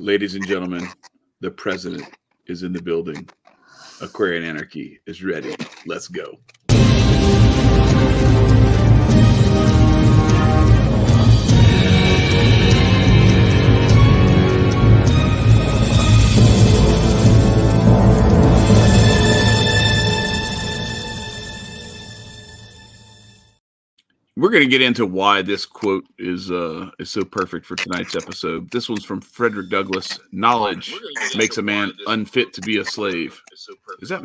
Ladies and gentlemen, the president is in the building. Aquarian Anarchy is ready. Let's go. We're going to get into why this quote is so perfect for tonight's episode. This one's from Frederick Douglass. Knowledge makes a man unfit to be a slave. Is that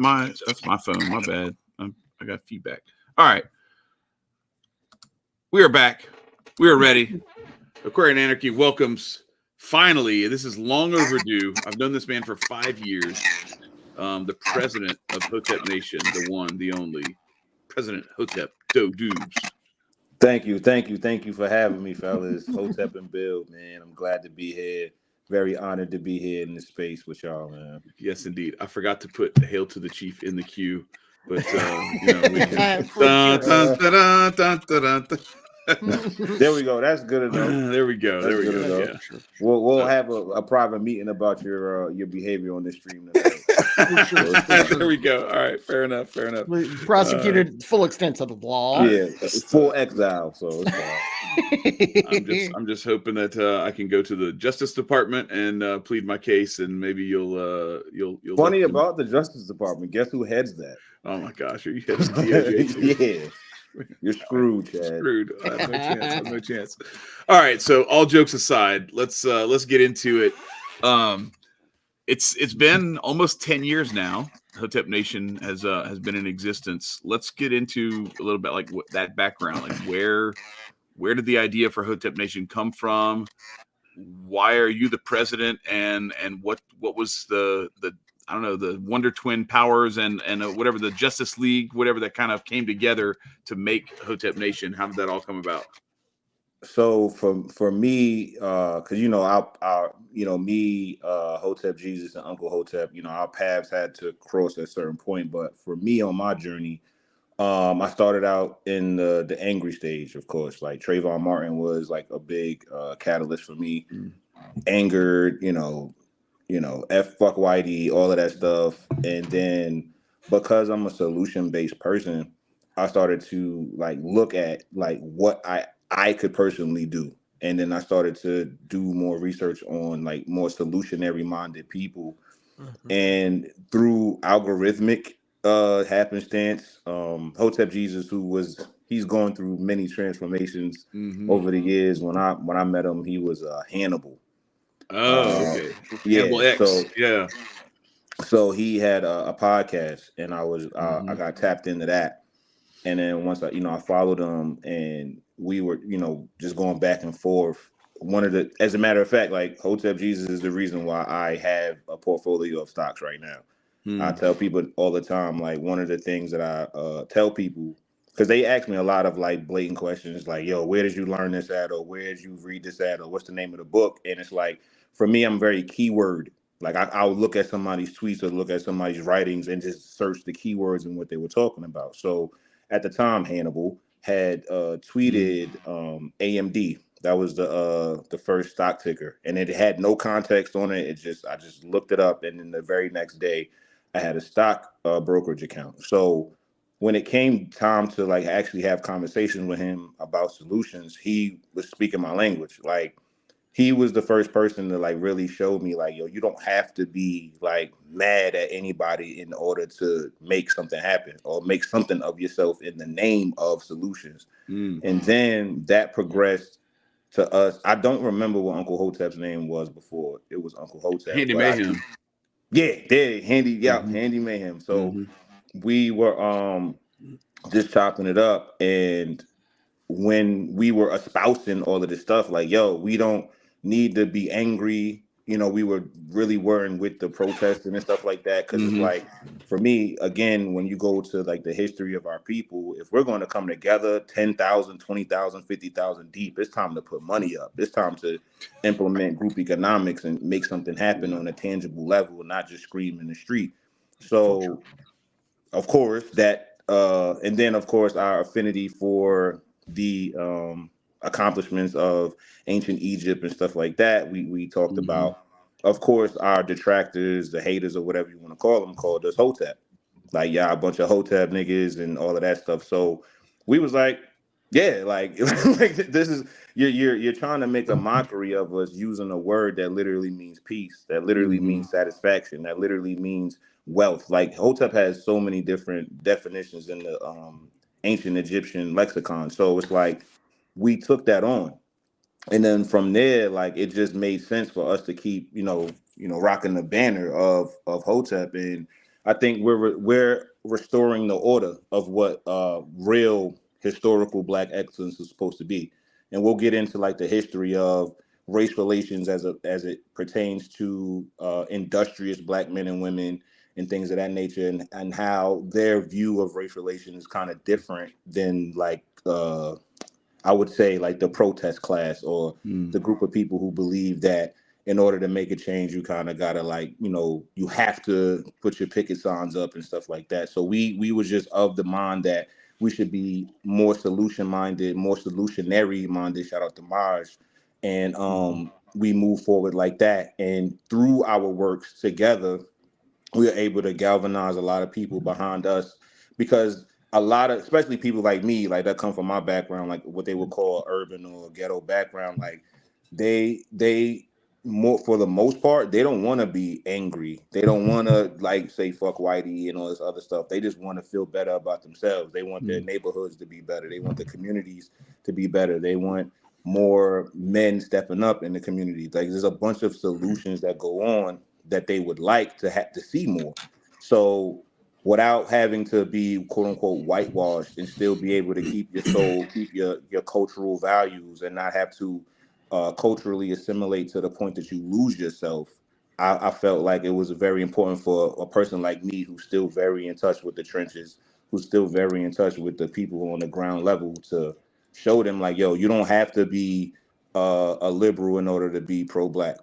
that's my phone? My bad. I got feedback. All right. We are back. We are ready. Aquarian Anarchy welcomes, finally, this is long overdue. I've known this man for 5 years. The president of Hotep Nation, the one, the only, President Hotep, Doe Doobs. Thank you for having me, fellas. Hotep and Bill, man. I'm glad to be here. Very honored to be here in this space with y'all, man. Yes, indeed. I forgot to put "Hail to the Chief" in the queue, but we can. There we go. That's good enough. There we go. There we go. Yeah. Sure. We'll have a private meeting about your behavior on this stream tonight. There we go. All right. Fair enough. We prosecuted full extent of the law. Yeah, full exile. So it's fine. I'm just hoping that I can go to the Justice Department and plead my case, and maybe you'll. Funny about the Justice Department. Guess who heads that? Oh my gosh, are you heading DOJ too? Yeah. You're screwed, Chad. Screwed. I have no chance. All right. So, all jokes aside, let's get into it. It's been almost 10 years now. Hotep Nation has been in existence. Let's get into a little bit like that background. Like where did the idea for Hotep Nation come from? Why are you the president? And what was the I don't know, the Wonder Twin powers and whatever, the Justice League, whatever that kind of came together to make Hotep Nation. How did that all come about? So for me, because me, Hotep Jesus and Uncle Hotep, our paths had to cross at a certain point. But for me on my journey, I started out in the angry stage, of course. Like Trayvon Martin was like a big catalyst for me. Angered, F fuck Whitey, all of that stuff. And then because I'm a solution-based person, I started to like look at like what I could personally do. And then I started to do more research on like more solutionary minded people. Mm-hmm. And through algorithmic happenstance, Hotep Jesus, he's gone through many transformations over the years. When I met him, he was Hannibal. Okay. Hannibal X. So he had a podcast, and I got tapped into that. And then once I followed him, and we were, just going back and forth. As a matter of fact, like Hotep Jesus is the reason why I have a portfolio of stocks right now. I tell people all the time, like one of the things that I tell people, because they ask me a lot of like blatant questions, like, yo, where did you learn this at? Or where did you read this at? Or what's the name of the book? And it's like, for me, I'm very keyword. Like I'll look at somebody's tweets or look at somebody's writings and just search the keywords and what they were talking about. So at the time, Hannibal had tweeted AMD. That was the first stock ticker, and it had no context on it. I just looked it up, and then the very next day, I had a stock brokerage account. So when it came time to like actually have conversations with him about solutions, he was speaking my language. Like he was the first person to like really show me like, yo, you don't have to be like mad at anybody in order to make something happen or make something of yourself in the name of solutions. And then that progressed to us. I don't remember what Uncle Hotep's name was before. It was Uncle Hotep. Handy Mayhem. Handy Mayhem. So we were just chopping it up, and when we were espousing all of this stuff, like, yo, we don't need to be angry. We were really worrying with the protesting and stuff like that. Cause it's like, for me, again, when you go to like the history of our people, if we're going to come together 10,000, 20,000, 50,000 deep, it's time to put money up. It's time to implement group economics and make something happen on a tangible level, not just scream in the street. So of course that, and then of course our affinity for the accomplishments of ancient Egypt and stuff like that. We talked about of course, our detractors, the haters, or whatever you want to call them, called us Hotep. Like, yeah, a bunch of Hotep niggas and all of that stuff. So we was like, yeah, like, like this is you're trying to make a mockery of us using a word that literally means peace, that literally means satisfaction, that literally means wealth. Like Hotep has so many different definitions in the ancient Egyptian lexicon. So it's like we took that on, and then from there, like it just made sense for us to keep, rocking the banner of Hotep. And I think we're restoring the order of what real historical Black excellence is supposed to be. And we'll get into like the history of race relations as it pertains to industrious Black men and women and things of that nature, and how their view of race relations is kind of different than like I would say like the protest class, or the group of people who believe that in order to make a change, you kind of gotta like, you have to put your picket signs up and stuff like that. So we was just of the mind that we should be more solution minded, more solutionary minded. Shout out to Maj. And we move forward like that. And through our works together, we are able to galvanize a lot of people behind us, because a lot of, especially people like me, like that come from my background, like what they would call urban or ghetto background, like they more, for the most part, they don't want to be angry. They don't want to like say fuck whitey and all this other stuff. They just want to feel better about themselves. They want their neighborhoods to be better. They want the communities to be better. They want more men stepping up in the community. Like there's a bunch of solutions that go on that they would like to have to see more. So without having to be quote unquote whitewashed, and still be able to keep your soul, keep your cultural values, and not have to culturally assimilate to the point that you lose yourself. I felt like it was very important for a person like me, who's still very in touch with the trenches, who's still very in touch with the people on the ground level, to show them like, yo, you don't have to be a liberal in order to be pro-Black.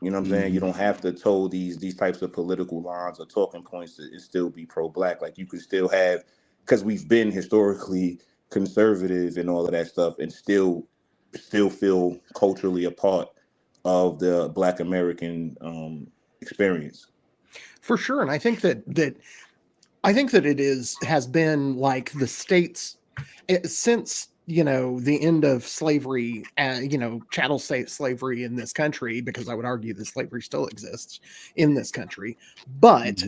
You know what I'm saying? You don't have to toe these types of political lines or talking points to still be pro-Black. Like you can still have, because we've been historically conservative and all of that stuff, and still feel culturally a part of the Black American experience. For sure. And I think that it has been like the states since the end of slavery, chattel state slavery in this country, because I would argue that slavery still exists in this country, but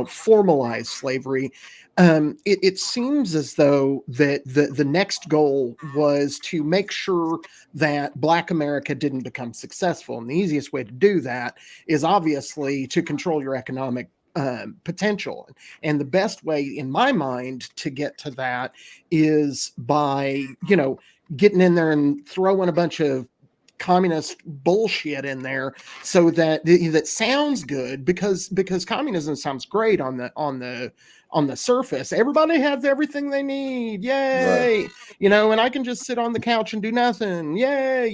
formalized slavery. It seems as though that the next goal was to make sure that Black America didn't become successful, and the easiest way to do that is obviously to control your economic potential. And the best way, in my mind, to get to that is by, getting in there and throwing a bunch of communist bullshit in there, so that that sounds good, because communism sounds great on the surface. Everybody has everything they need, yay, Right. and I can just sit on the couch and do nothing, yay,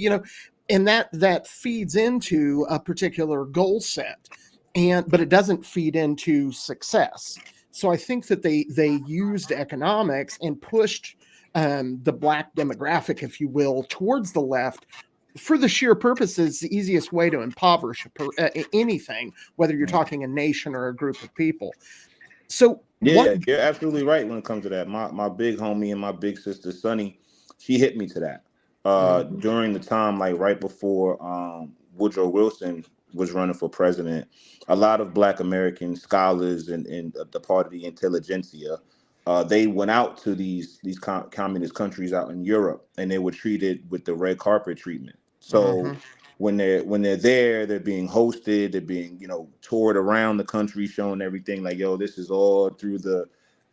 and that feeds into a particular goal set, but it doesn't feed into success. So I think that they used economics and pushed the Black demographic, if you will, towards the left, for the sheer purposes, the easiest way to impoverish anything, whether you're talking a nation or a group of people. So Yeah, you're absolutely right when it comes to that. My big homie and my big sister Sunny, she hit me to that during the time, like right before Woodrow Wilson was running for president. A lot of Black American scholars and the part of the intelligentsia, they went out to these communist countries out in Europe, and they were treated with the red carpet treatment. So when they're there, they're being hosted, they're being, toured around the country, showing everything like, yo, this is all through the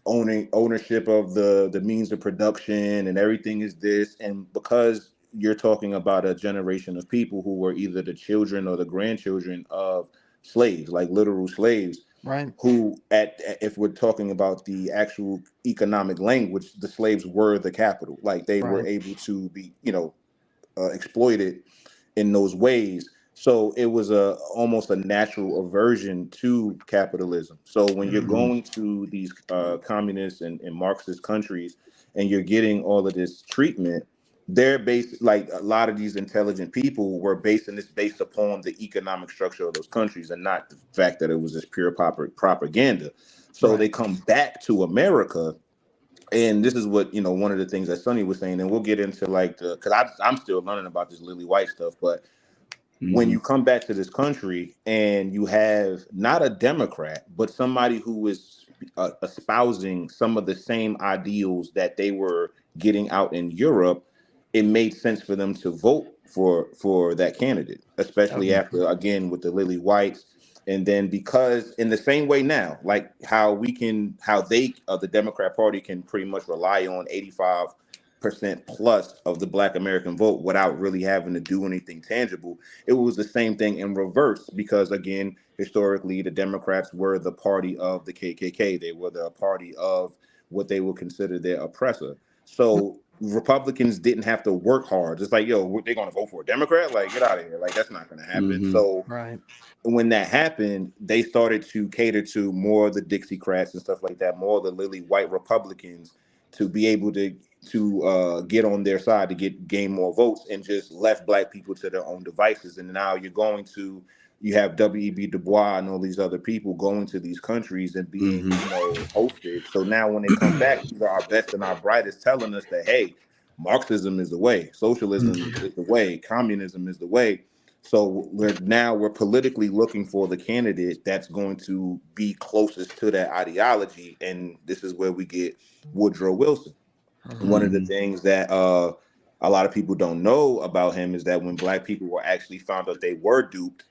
ownership of the means of production, and everything is this. And because you're talking about a generation of people who were either the children or the grandchildren of slaves, like literal slaves, right, who if we're talking about the actual economic language, the slaves were the capital. Like they were able to be, exploited in those ways. So it was almost a natural aversion to capitalism. So when you're going to these communist and Marxist countries, and you're getting all of this treatment, they're based, like a lot of these intelligent people were basing this based upon the economic structure of those countries and not the fact that it was just pure propaganda. So Right. they come back to America, and this is what, one of the things that Sonny was saying, and we'll get into like because I'm still learning about this Lily White stuff, but when you come back to this country and you have not a Democrat, but somebody who is espousing some of the same ideals that they were getting out in Europe, it made sense for them to vote for that candidate, especially after, again, with the Lily Whites. And then because in the same way now, like how the Democrat Party can pretty much rely on 85% plus of the Black American vote without really having to do anything tangible. It was the same thing in reverse because, again, historically, the Democrats were the party of the KKK. They were the party of what they would consider their oppressor. So Republicans didn't have to work hard. It's like, yo, they're going to vote for a Democrat? Like, get out of here. Like, that's not going to happen. So Right. when that happened, they started to cater to more of the Dixiecrats and stuff like that, more of the Lily White Republicans, to be able to get on their side to gain more votes, and just left Black people to their own devices. And now you have W.E.B. Du Bois and all these other people going to these countries and being, hosted. So now when they come back, these are our best and our brightest telling us that, hey, Marxism is the way, socialism is the way, communism is the way. So we're politically looking for the candidate that's going to be closest to that ideology, and this is where we get Woodrow Wilson. One of the things that a lot of people don't know about him is that when Black people were actually found out they were duped,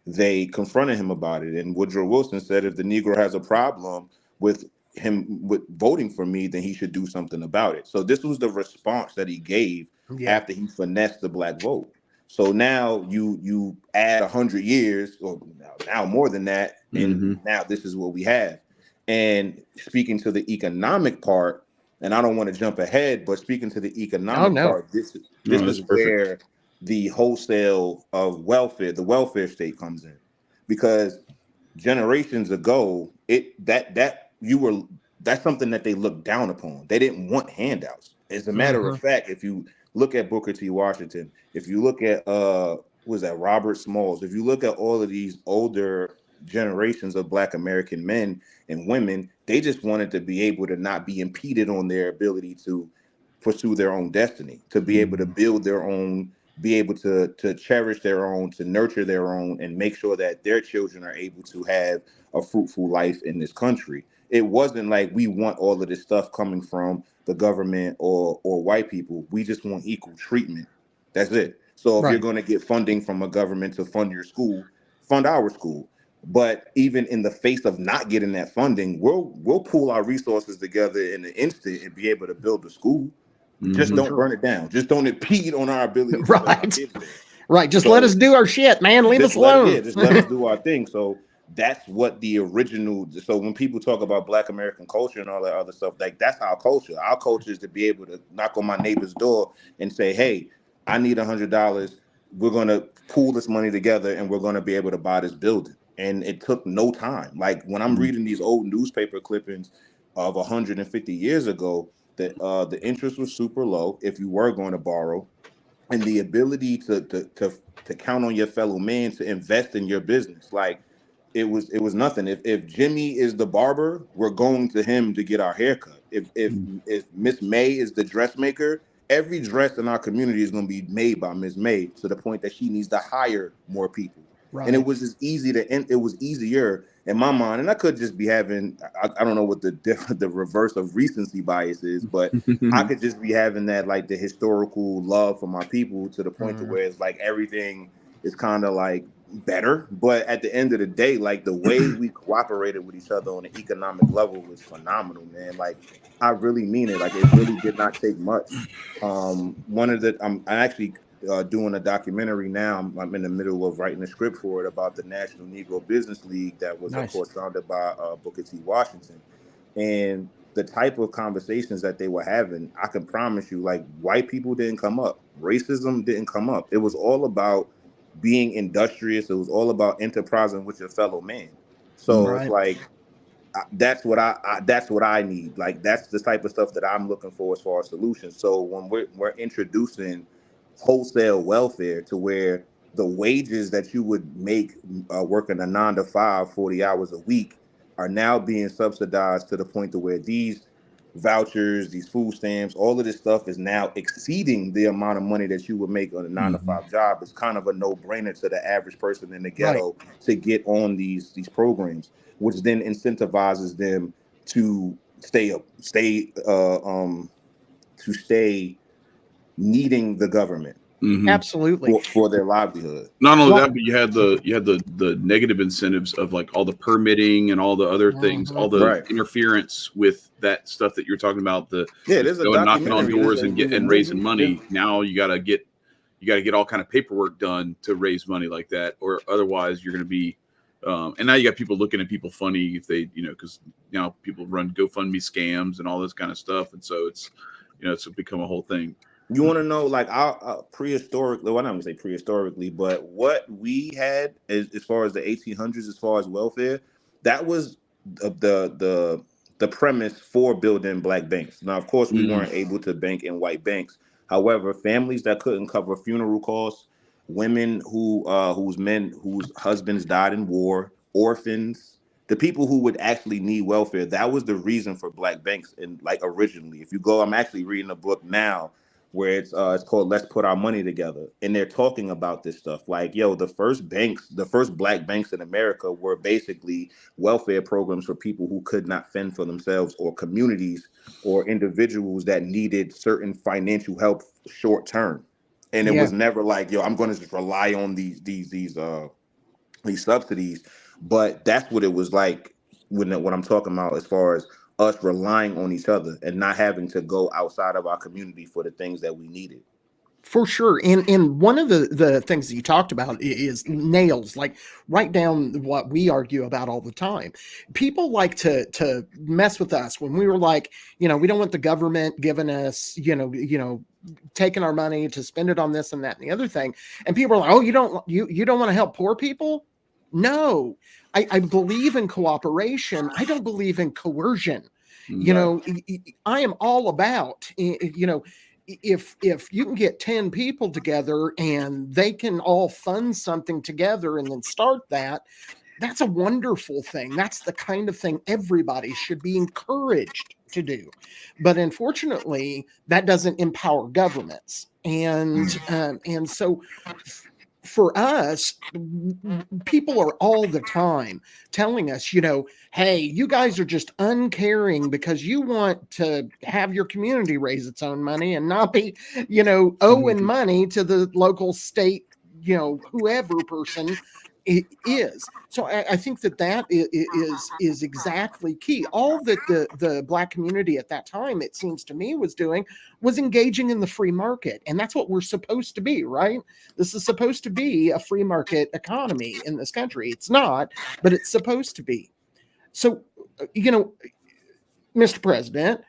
they confronted him about it. And Woodrow Wilson said, if the Negro has a problem with voting for me, then he should do something about it. So this was the response that he gave after he finessed the Black vote. So now you add 100 years, or now more than that, and now this is what we have. And speaking to the economic part, and I don't want to jump ahead, but speaking to the economic part, this is where the wholesale of welfare, the welfare state, comes in. Because generations ago, that's something that they looked down upon. They didn't want handouts. As a matter of fact, if you look at Booker T. Washington, if you look at Robert Smalls, if you look at all of these older generations of Black American men and women, they just wanted to be able to not be impeded on their ability to pursue their own destiny, to be able to build their own, be able to cherish their own, to nurture their own, and make sure that their children are able to have a fruitful life in this country. It wasn't like we want all of this stuff coming from the government or white people. We just want equal treatment. That's it. So if you're going to get funding from a government to fund your school, fund our school. But even in the face of not getting that funding, we'll pool our resources together in an instant and be able to build a school. Just don't burn it down. Just don't impede on our ability to send our kids there. Right. Just let us do our shit, man. Leave us alone. Just let us do our thing. So that's what the original. So when people talk about Black American culture and all that other stuff, like that's our culture. Our culture is to be able to knock on my neighbor's door and say, "Hey, I need $100. We're going to pool this money together and we're going to be able to buy this building." And it took no time. Like when I'm reading these old newspaper clippings of 150 years ago, that the interest was super low if you were going to borrow, and the ability to count on your fellow man to invest in your business. Like it was nothing. If Jimmy is the barber, we're going to him to get our haircut. If Miss May is the dressmaker, every dress in our community is going to be made by Miss May, to the point that she needs to hire more people. Right. And it was just it was easier in my mind. And I could just be having, I don't know what the reverse of recency bias is, but I could just be having that, like the historical love for my people, to the point to where it's like everything is kind of like better. But at the end of the day, like the way we cooperated with each other on an economic level was phenomenal, man. Like I really mean it. Like it really did not take much. I'm actually doing a documentary now. I'm in the middle of writing a script for it about the National Negro Business League that was, of course, founded by Booker T. Washington. And the type of conversations that they were having, I can promise you, like white people didn't come up. Racism didn't come up. It was all about being industrious. It was all about enterprising with your fellow man. So it's like that's what that's what I need. Like that's the type of stuff that I'm looking for as far as solutions. So when we're introducing wholesale welfare to where the wages that you would make working a 9 to 5, 40 hours a week are now being subsidized to the point to where these vouchers, these food stamps, all of this stuff is now exceeding the amount of money that you would make on a 9 to 5 job. It's kind of a no-brainer to the average person in the ghetto to get on these programs, which then incentivizes them to stay needing the government Absolutely for their livelihood. Not only that, but you had the negative incentives of like all the permitting and all the other things, all the interference with that stuff that you're talking about. There's a knocking on documentary doors and raising money. Now you gotta get all kind of paperwork done to raise money like that, or otherwise you're gonna be. And now you got people looking at people funny if they, because now people run GoFundMe scams and all this kind of stuff, and so it's become a whole thing. You want to know, like, our prehistorically, well, I'm not going to say prehistorically, but what we had as far as the 1800s, as far as welfare, that was the premise for building black banks. Now, of course, we weren't able to bank in white banks. However, families that couldn't cover funeral costs, women whose husbands died in war, orphans, the people who would actually need welfare, that was the reason for black banks. And like originally, if you go, I'm actually reading a book now where it's called Let's Put Our Money Together. And they're talking about this stuff. Like, the first black banks in America were basically welfare programs for people who could not fend for themselves, or communities or individuals that needed certain financial help short term. And it was never like, I'm going to just rely on these subsidies. But that's what it was like when I'm talking about as far as us relying on each other and not having to go outside of our community for the things that we needed. For sure. And one of the things that you talked about is nails, like write down what we argue about all the time. People like to mess with us when we were like, we don't want the government giving us, taking our money to spend it on this and that and the other thing. And people are like, oh, you don't want to help poor people? No, I believe in cooperation. I don't believe in coercion. I am all about, if you can get 10 people together and they can all fund something together and then start that's a wonderful thing. That's the kind of thing everybody should be encouraged to do. But unfortunately, that doesn't empower governments. And so for us, people are all the time telling us, hey, you guys are just uncaring because you want to have your community raise its own money and not be, owing money to the local state, whoever person it is. So I think that is exactly key. All that the black community at that time, it seems to me, was doing was engaging in the free market. And that's what we're supposed to be, right? This is supposed to be a free market economy in this country. It's not, but it's supposed to be. So, Mr. President,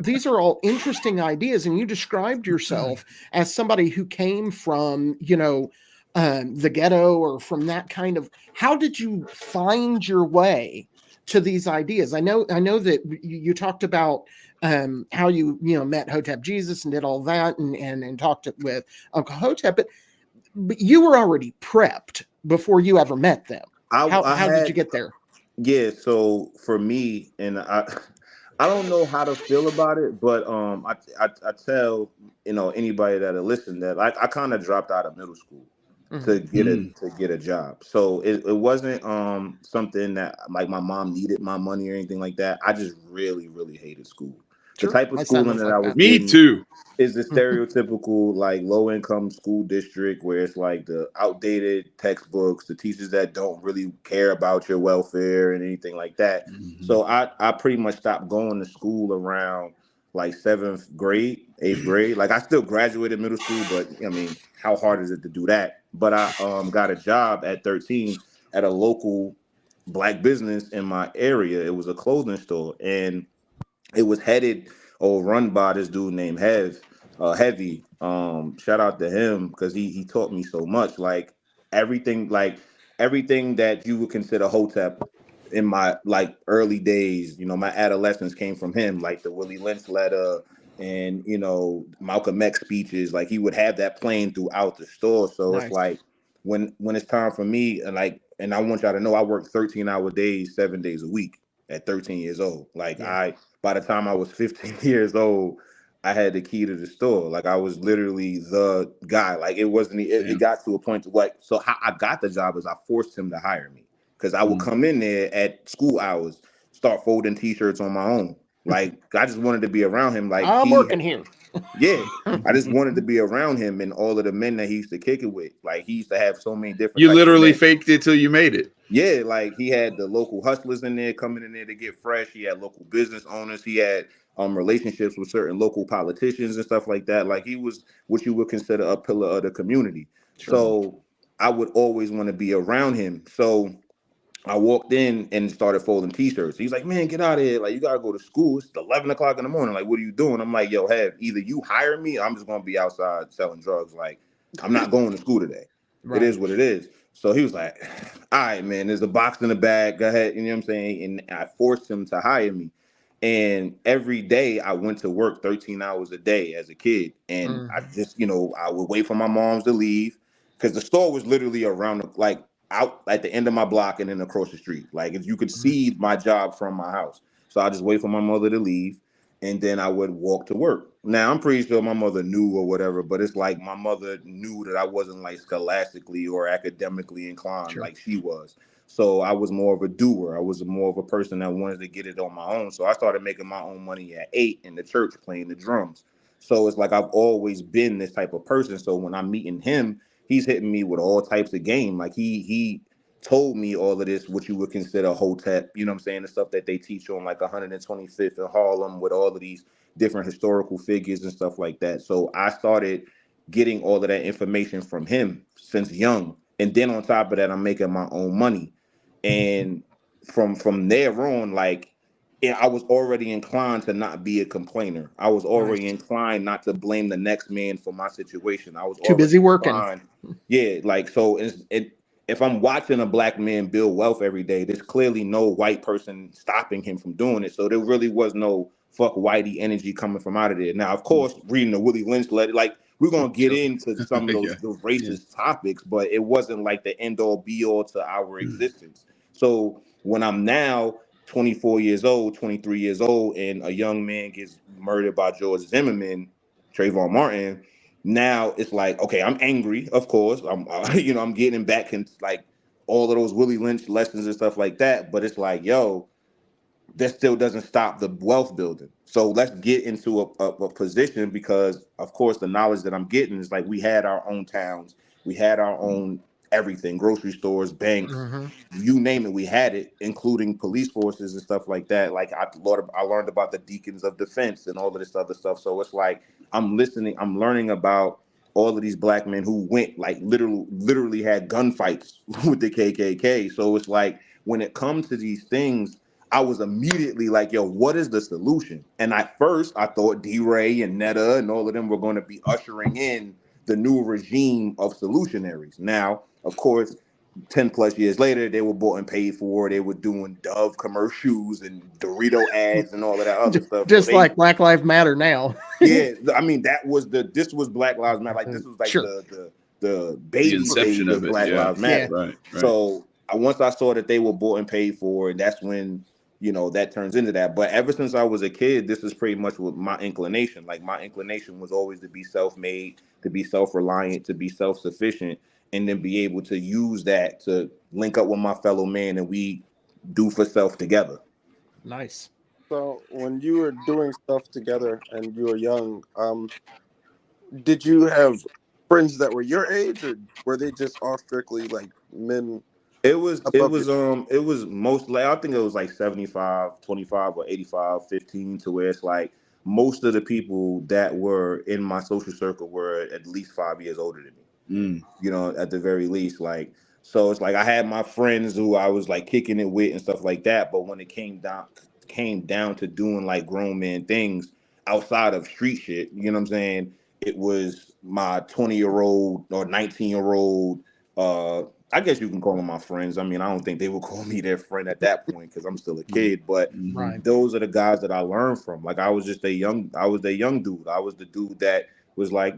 these are all interesting ideas, and you described yourself as somebody who came from, the ghetto, or from that kind of. How did you find your way to these ideas? I know that you talked about how you met Hotep Jesus and did all that, and talked with Uncle Hotep, but you were already prepped before you ever met them. How did you get there? Yeah, so for me, and I don't know how to feel about it, but I tell anybody that'll listen that I kind of dropped out of middle school to get a job. So it wasn't something that like my mom needed my money or anything like that. I just really, really hated school. Sure. The type of schooling that I was me too is the stereotypical like low income school district where it's like the outdated textbooks, the teachers that don't really care about your welfare and anything like that. So I pretty much stopped going to school around like 7th grade, 8th grade. Like I still graduated middle school, but I mean, how hard is it to do that? But I got a job at 13 at a local black business in my area. It was a clothing store, and it was headed or run by this dude named Heavy. Shout out to him because he taught me so much. Like everything everything that you would consider Hotep in my like early days, my adolescence came from him, like the Willie Lynch letter and Malcolm X speeches. Like he would have that playing throughout the store. So it's Nice. like when it's time for me, and I want y'all to know I work 13-hour days, 7 days a week at 13 years old. Like by the time I was 15 years old, I had the key to the store. Like I was literally the guy. Like it wasn't. It got to a point to like. So how I got the job is I forced him to hire me because I would come in there at school hours, start folding T-shirts on my own. Like I just wanted to be around him. Like I'm working here. Yeah, I just wanted to be around him and all of the men that he used to kick it with. Like he used to have so many different. You literally faked it till you made it. Yeah, like he had the local hustlers in there coming in there to get fresh. He had local business owners. He had relationships with certain local politicians and stuff like that. Like he was what you would consider a pillar of the community. Sure. So I would always want to be around him. So I walked in and started folding T-shirts. He's like, man, get out of here. Like, you got to go to school. It's 11 o'clock in the morning. Like, what are you doing? I'm like, yo, either you hire me or I'm just going to be outside selling drugs. Like, I'm not going to school today. Right. It is what it is. So he was like, all right, man, there's a box in the bag. Go ahead. You know what I'm saying? And I forced him to hire me. And every day I went to work 13 hours a day as a kid. And I just, I would wait for my moms to leave because the store was literally around, out at the end of my block and then across the street. Like if you could see my job from my house. So I just wait for my mother to leave and then I would walk to work. Now I'm pretty sure my mother knew or whatever, but it's like my mother knew that I wasn't like scholastically or academically inclined like she was. So I was more of a doer. I was more of a person that wanted to get it on my own. So I started making my own money at 8 in the church playing the drums. So it's like I've always been this type of person. So when I'm meeting him, he's hitting me with all types of game. Like he told me all of this, what you would consider Hotep, you know what I'm saying? The stuff that they teach on like 125th in Harlem with all of these different historical figures and stuff like that. So I started getting all of that information from him since young. And then on top of that, I'm making my own money. And from there on, like, I was already inclined to not be a complainer. I was already inclined not to blame the next man for my situation. I was too busy working. Yeah, like so. If I'm watching a black man build wealth every day, there's clearly no white person stopping him from doing it. So there really was no fuck whitey energy coming from out of there. Now, of course, reading the Willie Lynch letter, like we're gonna get into some of those racist topics, but it wasn't like the end all be all to our existence. So when I'm now 24 years old, 23 years old, and a young man gets murdered by George Zimmerman, Trayvon Martin, now it's like, okay, I'm angry, of course. I'm getting back in like all of those Willie Lynch lessons and stuff like that. But it's like, yo, that still doesn't stop the wealth building. So let's get into a position because, of course, the knowledge that I'm getting is like we had our own towns, we had our own everything, grocery stores, banks, you name it, we had it, including police forces and stuff like that. Like I learned about the deacons of defense and all of this other stuff. So it's like I'm learning about all of these black men who went like literally had gunfights with the KKK. So it's like when it comes to these things, I was immediately like, yo, what is the solution? And at first I thought D-Ray and Netta and all of them were going to be ushering in the new regime of solutionaries. Now, of course, 10 plus years later, they were bought and paid for. They were doing Dove commercials and Dorito ads and all of that other stuff. Just so like Black Lives Matter now. Yeah, I mean, this was Black Lives Matter. Like this was like the baby stage of Black Lives Matter. Right. So once I saw that they were bought and paid for, and that's when that turns into that. But ever since I was a kid, this is pretty much what my inclination. Like my inclination was always to be self-made, to be self-reliant, to be self-sufficient, and then be able to use that to link up with my fellow man and we do for self together. Nice. So when you were doing stuff together and you were young, did you have friends that were your age, or were they just all strictly like men? It was mostly, I think it was like 75, 25 or 85, 15 to where it's like most of the people that were in my social circle were at least 5 years older than me. At the very least, like, so it's like I had my friends who I was like kicking it with and stuff like that. But when it came down to doing like grown man things outside of street shit, you know what I'm saying? It was my 20-year-old or 19-year-old I guess you can call them my friends. I mean, I don't think they would call me their friend at that point because I'm still a kid. But Right. those are the guys that I learned from. Like I was the young dude. I was the dude that was like,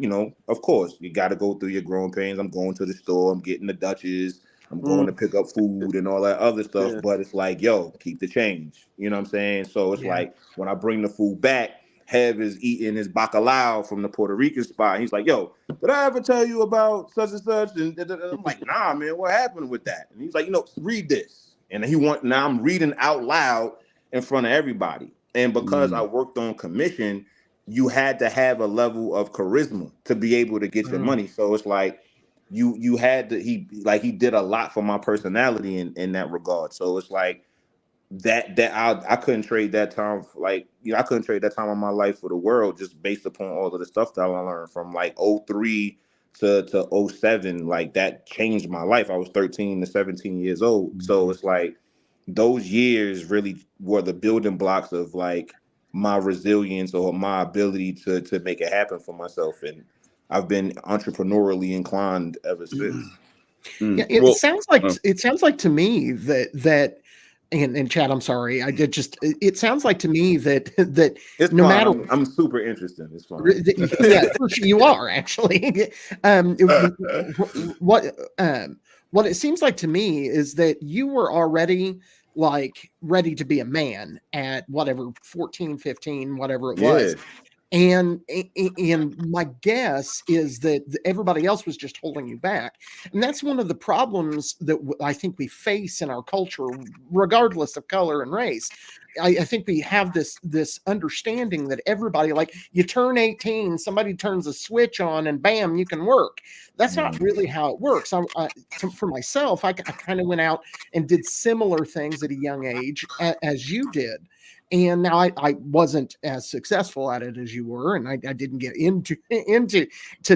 of course, you got to go through your growing pains. I'm going to the store. I'm getting the Dutchess. I'm going to pick up food and all that other stuff. Yeah. But it's like, yo, keep the change. You know what I'm saying? So it's like when I bring the food back, Hev is eating his bacalao from the Puerto Rican spot. He's like, yo, did I ever tell you about such and such? And I'm like, nah, man, what happened with that? And he's like, read this. And now I'm reading out loud in front of everybody. And because I worked on commission, you had to have a level of charisma to be able to get your money. So it's like you had to, he did a lot for my personality in that regard. So it's like that I couldn't trade that time. I couldn't trade that time of my life for the world, just based upon all of the stuff that I learned from like 03 to 07. Like that changed my life. I was 13 to 17 years old. So it's like those years really were the building blocks of like my resilience or my ability to make it happen for myself. And I've been entrepreneurially inclined ever since. Yeah, it sounds like to me that and Chad, I'm sorry. It sounds like to me that it's no fine. matter I'm super interested. It's fine. Yeah, for sure you are actually. What it seems like to me is that you were already like ready to be a man at whatever 14, 15, whatever it was. And my guess is that everybody else was just holding you back. And that's one of the problems that I think we face in our culture, regardless of color and race. I think we have this understanding that everybody, like you turn 18, somebody turns a switch on and bam, you can work. That's not really how it works. For myself, I kind of went out and did similar things at a young age as you did. And now I wasn't as successful at it as you were, and I didn't get into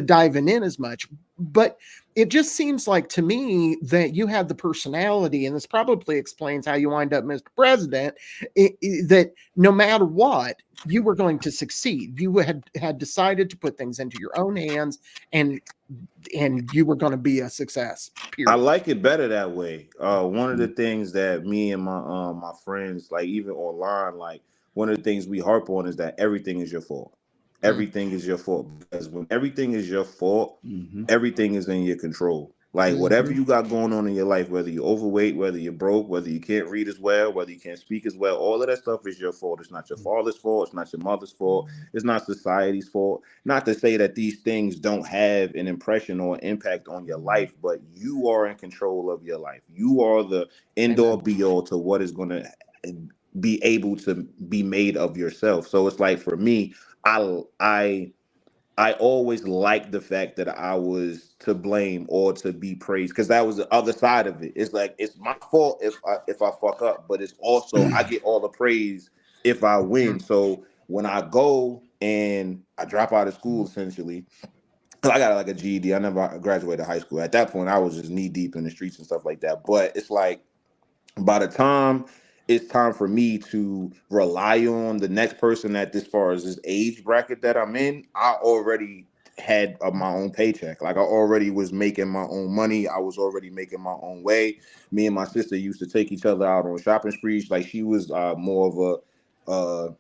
diving in as much. But it just seems like to me that you had the personality, and this probably explains how you wind up Mr. President, that no matter what, you were going to succeed. You had decided to put things into your own hands, and you were going to be a success. Period. I like it better that way. One of the things that me and my friends, like even online, like one of the things we harp on is that everything is your fault. Everything is your fault, because when everything is your fault, everything is in your control. Like whatever you got going on in your life, whether you're overweight, whether you're broke, whether you can't read as well, whether you can't speak as well, all of that stuff is your fault. It's not your father's fault. It's not your mother's fault. It's not society's fault. Not to say that these things don't have an impression or impact on your life, but you are in control of your life. You are the end all be all to what is going to be able to be made of yourself. So it's like for me, I always liked the fact that I was to blame or to be praised, because that was the other side of it. It's like it's my fault if I fuck up, but it's also I get all the praise if I win. So when I go and I drop out of school, essentially, 'cause I got like a GED. I never graduated high school. At that point, I was just knee deep in the streets and stuff like that. But it's like by the time it's time for me to rely on the next person at this far as this age bracket that I'm in, I already had my own paycheck. Like I already was making my own money. I was already making my own way. Me and my sister used to take each other out on shopping sprees. Like she was more of a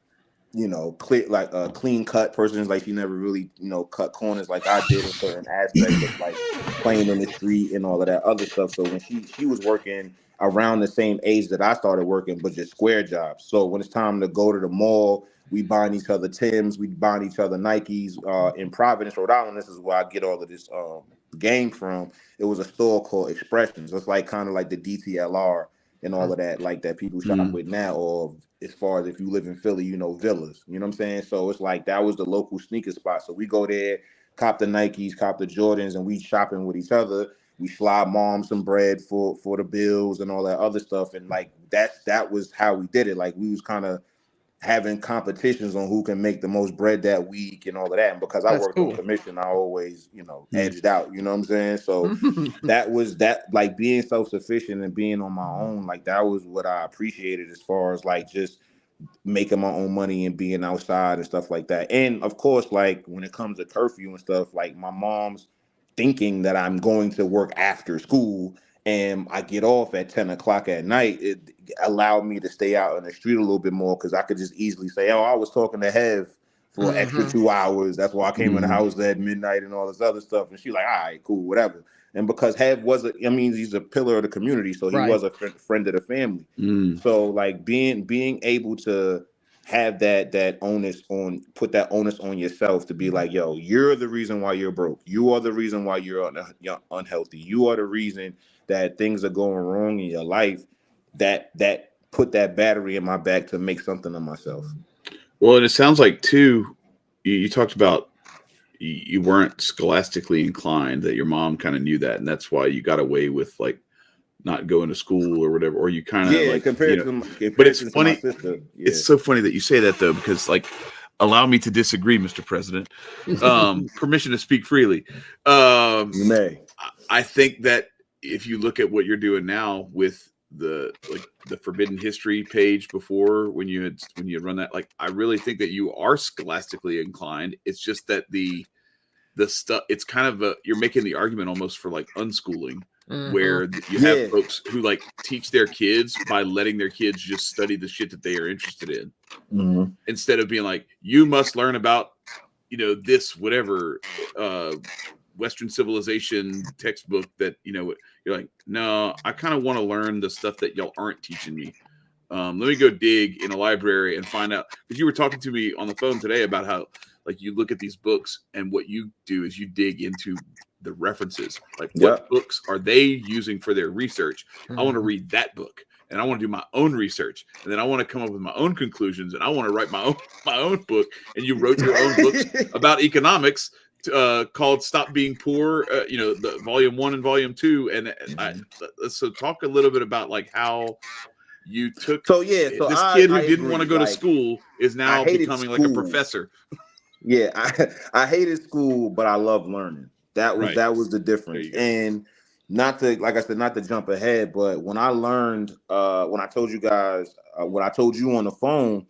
clean cut person. Like she never really, cut corners like I did in certain aspects of like playing in the street and all of that other stuff. So when she was working around the same age that I started working, but just square jobs. So when it's time to go to the mall, we buying each other Timbs, we buying each other Nikes. In Providence, Rhode Island, this is where I get all of this game from. It was a store called Expressions. It's like kind of like the DTLR and all of that, like that people shop with now, or as far as if you live in Philly, Villas. You know what I'm saying? So it's like that was the local sneaker spot. So we go there, cop the Nikes, cop the Jordans, and we shopping with each other. We slide mom some bread for the bills and all that other stuff. And like that was how we did it. Like we was kind of having competitions on who can make the most bread that week and all of that. And because I worked on commission, I always, edged out, you know what I'm saying? So that was that, like being self-sufficient and being on my own, like that was what I appreciated as far as like just making my own money and being outside and stuff like that. And of course, like when it comes to curfew and stuff, like my mom's thinking that I'm going to work after school and I get off at 10 o'clock at night, it allowed me to stay out in the street a little bit more because I could just easily say, oh, I was talking to Hev for an extra 2 hours. That's why I came in the house at midnight and all this other stuff. And she's like, all right, cool, whatever. And because Hev he's a pillar of the community, so he was a friend of the family. So like being able to have that onus on, put that onus on yourself to be like, yo, you're the reason why you're broke. You are the reason why you're unhealthy. You are the reason that things are going wrong in your life. That put that battery in my back to make something of myself. Well, and it sounds like too, you talked about you weren't scholastically inclined, that your mom kind of knew that, and that's why you got away with like not going to school or whatever, or you kind of like compared but it's to funny. my sister. It's so funny that you say that though, because like, allow me to disagree, Mr. President. Permission to speak freely. You may. I think that if you look at what you're doing now with the Forbidden History page before, when you run that, like, I really think that you are scholastically inclined. It's just that the stuff, it's kind of you're making the argument almost for like unschooling, where you have folks who like teach their kids by letting their kids just study the shit that they are interested in, instead of being like, you must learn about, this whatever Western civilization textbook that, you're like, no, I kind of want to learn the stuff that y'all aren't teaching me. Let me go dig in a library and find out, because you were talking to me on the phone today about how like you look at these books and what you do is you dig into the references, like what books are they using for their research. I want to read that book, and I want to do my own research, and then I want to come up with my own conclusions, and I want to write my own book. And you wrote your own books about economics called "Stop Being Poor," the volume 1 and volume 2. And so talk a little bit about like how you took this kid who didn't want to go to school is now becoming like a professor. Yeah, I hated school, but I love learning. That was the difference. And not to, like I said, not to jump ahead, but when I learned, when I told you guys, when I told you on the phone,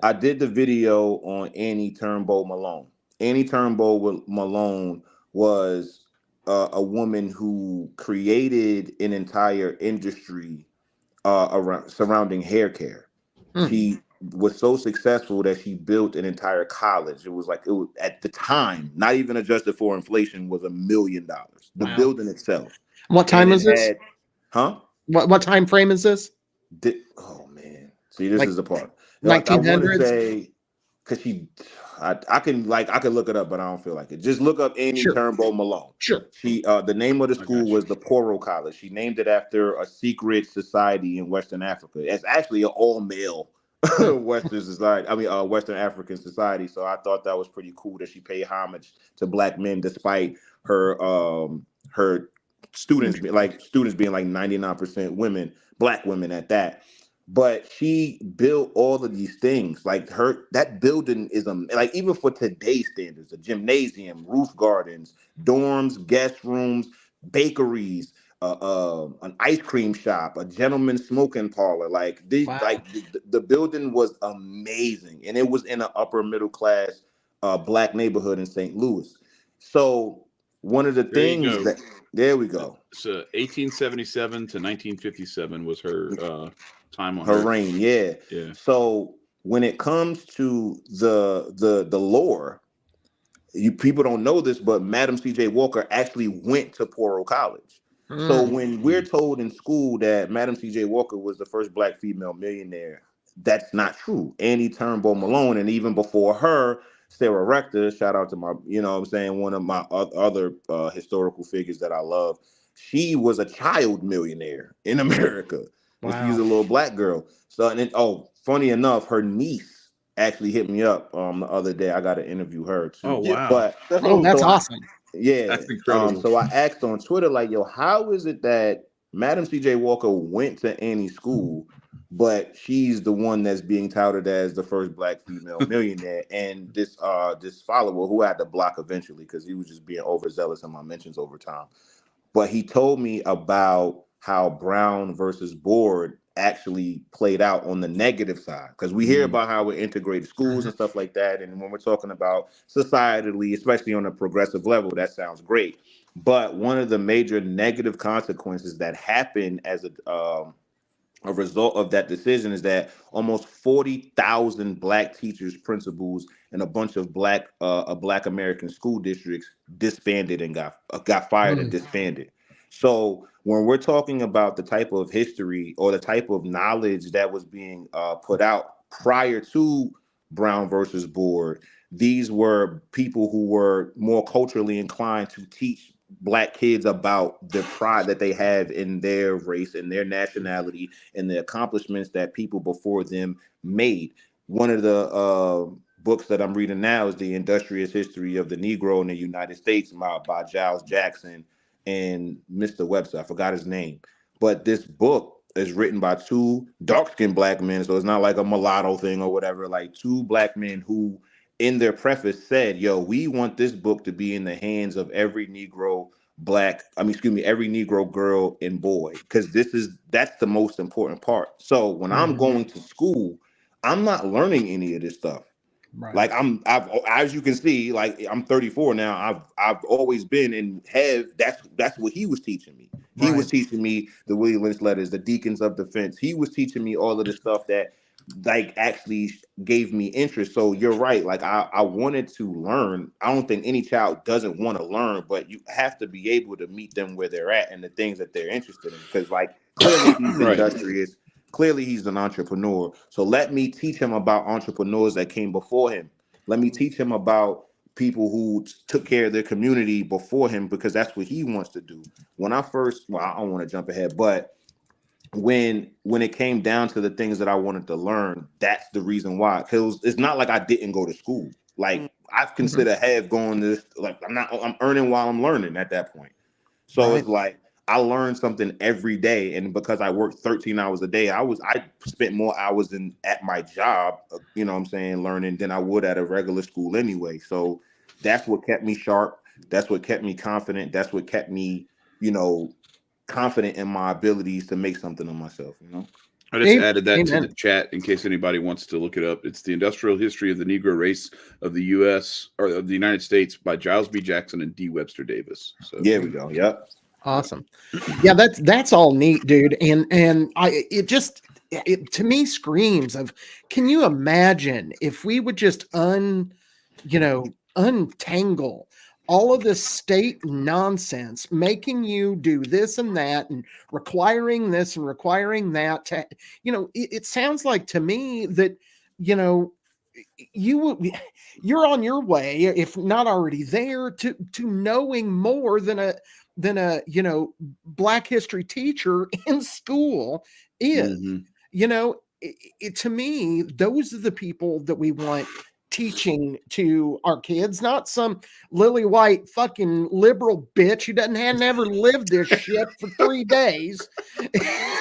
I did the video on Annie Turnbull Malone. Annie Turnbull Malone was a woman who created an entire industry surrounding hair care. She was so successful that she built an entire college. It was at the time, not even adjusted for inflation, was $1 million. The building itself. What time is this? What time frame is this? Oh man, see, this is the part. 1900s. I want to say, because I can look it up, but I don't feel like it. Just look up Annie Turnbull Malone. Sure. She the name of the school was the Poro College. She named it after a secret society in Western Africa. It's actually an all-male Western society. Western African society. So I thought that was pretty cool that she paid homage to Black men, despite her students being like 99% women, Black women at that. But she built all of these things. Like that building is like, even for today's standards, a gymnasium, roof gardens, dorms, guest rooms, bakeries, an ice cream shop, a gentleman's smoking parlor. Like the building was amazing, and it was in an upper middle class Black neighborhood in St. Louis. So one of the things that there we go. So 1877 to 1957 was her time on her reign. Yeah. So when it comes to the lore, people don't know this, but Madam C.J. Walker actually went to Poro College. So when we're told in school that Madam C.J. Walker was the first Black female millionaire, that's not true. Annie Turnbull Malone, and even before her, Sarah Rector, shout out to my, one of my other historical figures that I love. She was a child millionaire in America. Wow. She's a little Black girl. So, and then, funny enough, her niece actually hit me up the other day. I got to interview her too. Oh, wow. But that's awesome. That's incredible. So I asked on Twitter, like, yo, how is it that Madam C.J. Walker went to Annie's school, but she's the one that's being touted as the first Black female millionaire? And this follower, who I had to block eventually because he was just being overzealous in my mentions over time. But he told me about how Brown versus Board actually played out on the negative side, because we hear about how we integrated schools and stuff like that, and when we're talking about societally, especially on a progressive level, that sounds great. But one of the major negative consequences that happened as a result of that decision is that almost 40,000 black teachers, principals, and a bunch of black American school districts disbanded and got fired and disbanded. So when we're talking about the type of history or the type of knowledge that was being put out prior to Brown versus Board, these were people who were more culturally inclined to teach black kids about the pride that they have in their race and their nationality and the accomplishments that people before them made. One of the books that I'm reading now is The Industrious History of the Negro in the United States by Giles Jackson and Mr. Webster. I forgot his name. But this book is written by two dark-skinned black men, so it's not like a mulatto thing or whatever, like two black men who in their preface said, yo, we want this book to be in the hands of every Negro every Negro girl and boy, because that's the most important part. So when I'm going to school, I'm not learning any of this stuff. Right. Like I've as you can see, like I'm 34 now. I've always been and that's what he was teaching me. He was teaching me the Willie Lynch letters, the Deacons of Defense. He was teaching me all of the stuff that like actually gave me interest. So you're right. Like I wanted to learn. I don't think any child doesn't want to learn, but you have to be able to meet them where they're at and the things that they're interested in. Because like clearly he's industrious. Clearly he's an entrepreneur. So let me teach him about entrepreneurs that came before him. Let me teach him about people who took care of their community before him, because that's what he wants to do. When I don't want to jump ahead, but when it came down to the things that I wanted to learn, that's the reason why. Because it's not like I didn't go to school. Like I consider have going to this, like I'm earning while I'm learning at that point. So it's like I learned something every day, and because I worked 13 hours a day, I spent more hours at my job, you know what I'm saying, learning than I would at a regular school anyway. So that's what kept me sharp. That's what kept me confident. That's what kept me, confident in my abilities to make something of myself, I just added that to the chat in case anybody wants to look it up. It's The Industrial History of the Negro Race of the U.S. or of the United States by Giles B. Jackson and D. Webster Davis. So there we go. Yep. Awesome. Yeah, that's all neat, dude. And it to me screams of, can you imagine if we would just untangle all of this state nonsense, making you do this and that and requiring this and requiring that to, it sounds like to me that, you're on your way, if not already there, to knowing more than a Black history teacher in school is. To me, those are the people that we want teaching to our kids, not some lily white fucking liberal bitch who doesn't never lived this shit for 3 days.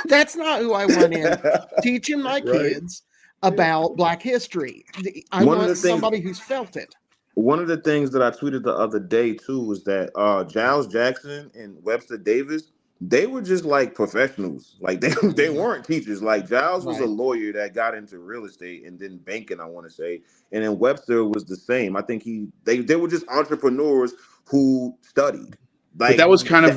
That's not who I want in teaching my kids about Black history. I want somebody who's felt it. One of the things that I tweeted the other day too was that Giles Jackson and Webster Davis, they were just like professionals. Like they weren't teachers. Like Giles was a lawyer that got into real estate and then banking, I want to say. And then Webster was the same. I think they were just entrepreneurs who studied. Like, but that was kind of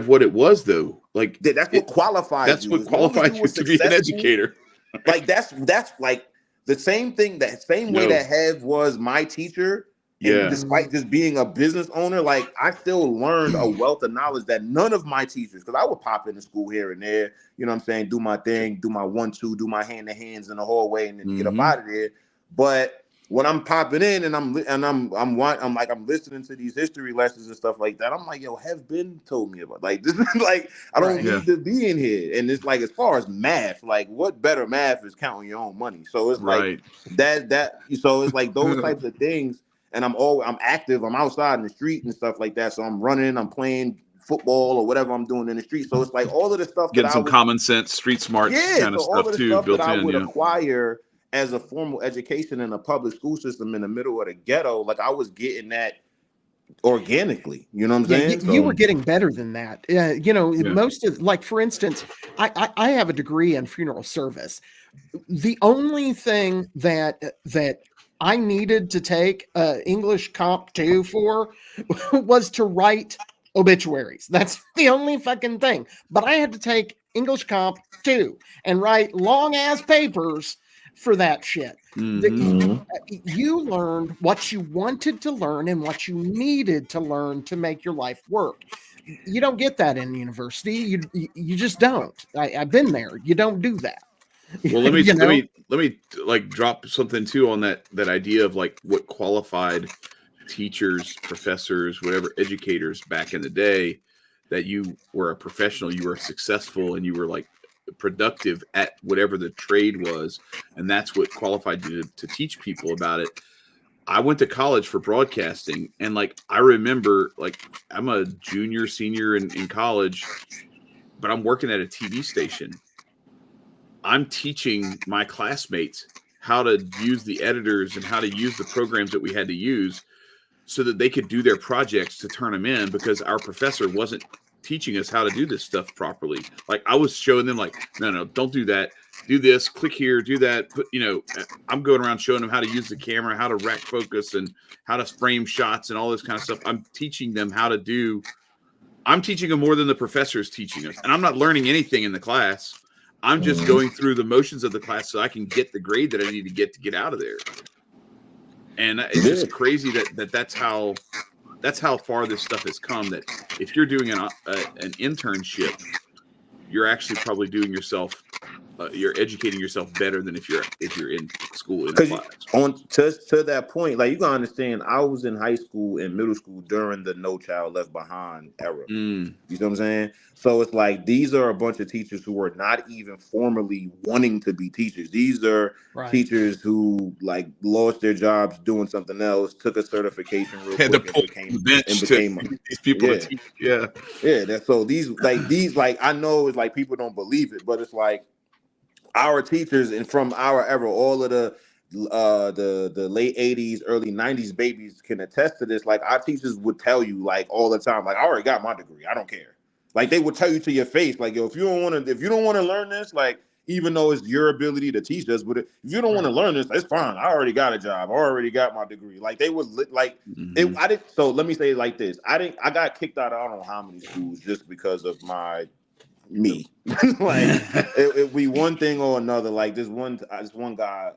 what it was though. Like that's what qualifies. That's what qualifies you to be an educator. Like that's like the same thing, that same way that Hev was my teacher. And despite just being a business owner, like I still learned a wealth of knowledge that none of my teachers, because I would pop into school here and there, you know what I'm saying, do my thing, do my 1-2, do my hand to hands in the hallway, and then get up out of there. But when I'm popping in and I'm listening to these history lessons and stuff like that, I'm like, yo, Hev been told me about, like, this is like, I don't need to be in here. And it's like, as far as math, like what better math is counting your own money? So it's like so it's like those types of things. And I'm active. I'm outside in the street and stuff like that. So I'm running, I'm playing football or whatever I'm doing in the street. So it's like all of the stuff getting some common sense, street smart kind of stuff too, built in. I would acquire as a formal education in a public school system in the middle of the ghetto. Like I was getting that organically. You know what I'm saying? You were getting better than that. Most of, like, for instance, I have a degree in funeral service. The only thing that I needed to take English Comp 2 for was to write obituaries. That's the only fucking thing. But I had to take English Comp too and write long ass papers for that shit. You learned what you wanted to learn and what you needed to learn to make your life work. You don't get that in university. You just don't. I've been there. You don't do that. Well, let me like drop something too on that idea of like what qualified teachers, professors, whatever, educators back in the day, that you were a professional, you were successful, and you were like productive at whatever the trade was, and that's what qualified you to teach people about it. I went to college for broadcasting, and like I remember, like I'm a junior, senior in college, but I'm working at a TV station. I'm teaching my classmates how to use the editors and how to use the programs that we had to use so that they could do their projects to turn them in, because our professor wasn't teaching us how to do this stuff properly. Like I was showing them like, no, don't do that. Do this, click here, do that. I'm going around showing them how to use the camera, how to rack focus, and how to frame shots and all this kind of stuff. I'm teaching them how to do. I'm teaching them more than the professor is teaching us. And I'm not learning anything in the class. I'm just going through the motions of the class so I can get the grade that I need to get out of there. And it's just crazy that's how far this stuff has come, that if you're doing an internship, you're actually probably doing yourself, you're educating yourself better than if you're in school in class. To that point, like you gotta understand, I was in high school and middle school during the No Child Left Behind era. You know what I'm saying? So it's like these are a bunch of teachers who are not even formally wanting to be teachers. These are teachers who like lost their jobs doing something else, took a certification real quick, and became these people. That's so these like I know it's like people don't believe it, but it's like our teachers and from our era, all of the late 80s, early 90s babies can attest to this. Like our teachers would tell you like all the time, like I already got my degree, I don't care. Like they would tell you to your face, like, yo, if you don't want to learn this, like even though it's your ability to teach us, but if you don't want to learn this, it's fine. I already got a job, I already got my degree. Like they would I didn't. So let me say it like this: I got kicked out of I don't know how many schools just because of me. Like it be one thing or another. Like this one guy,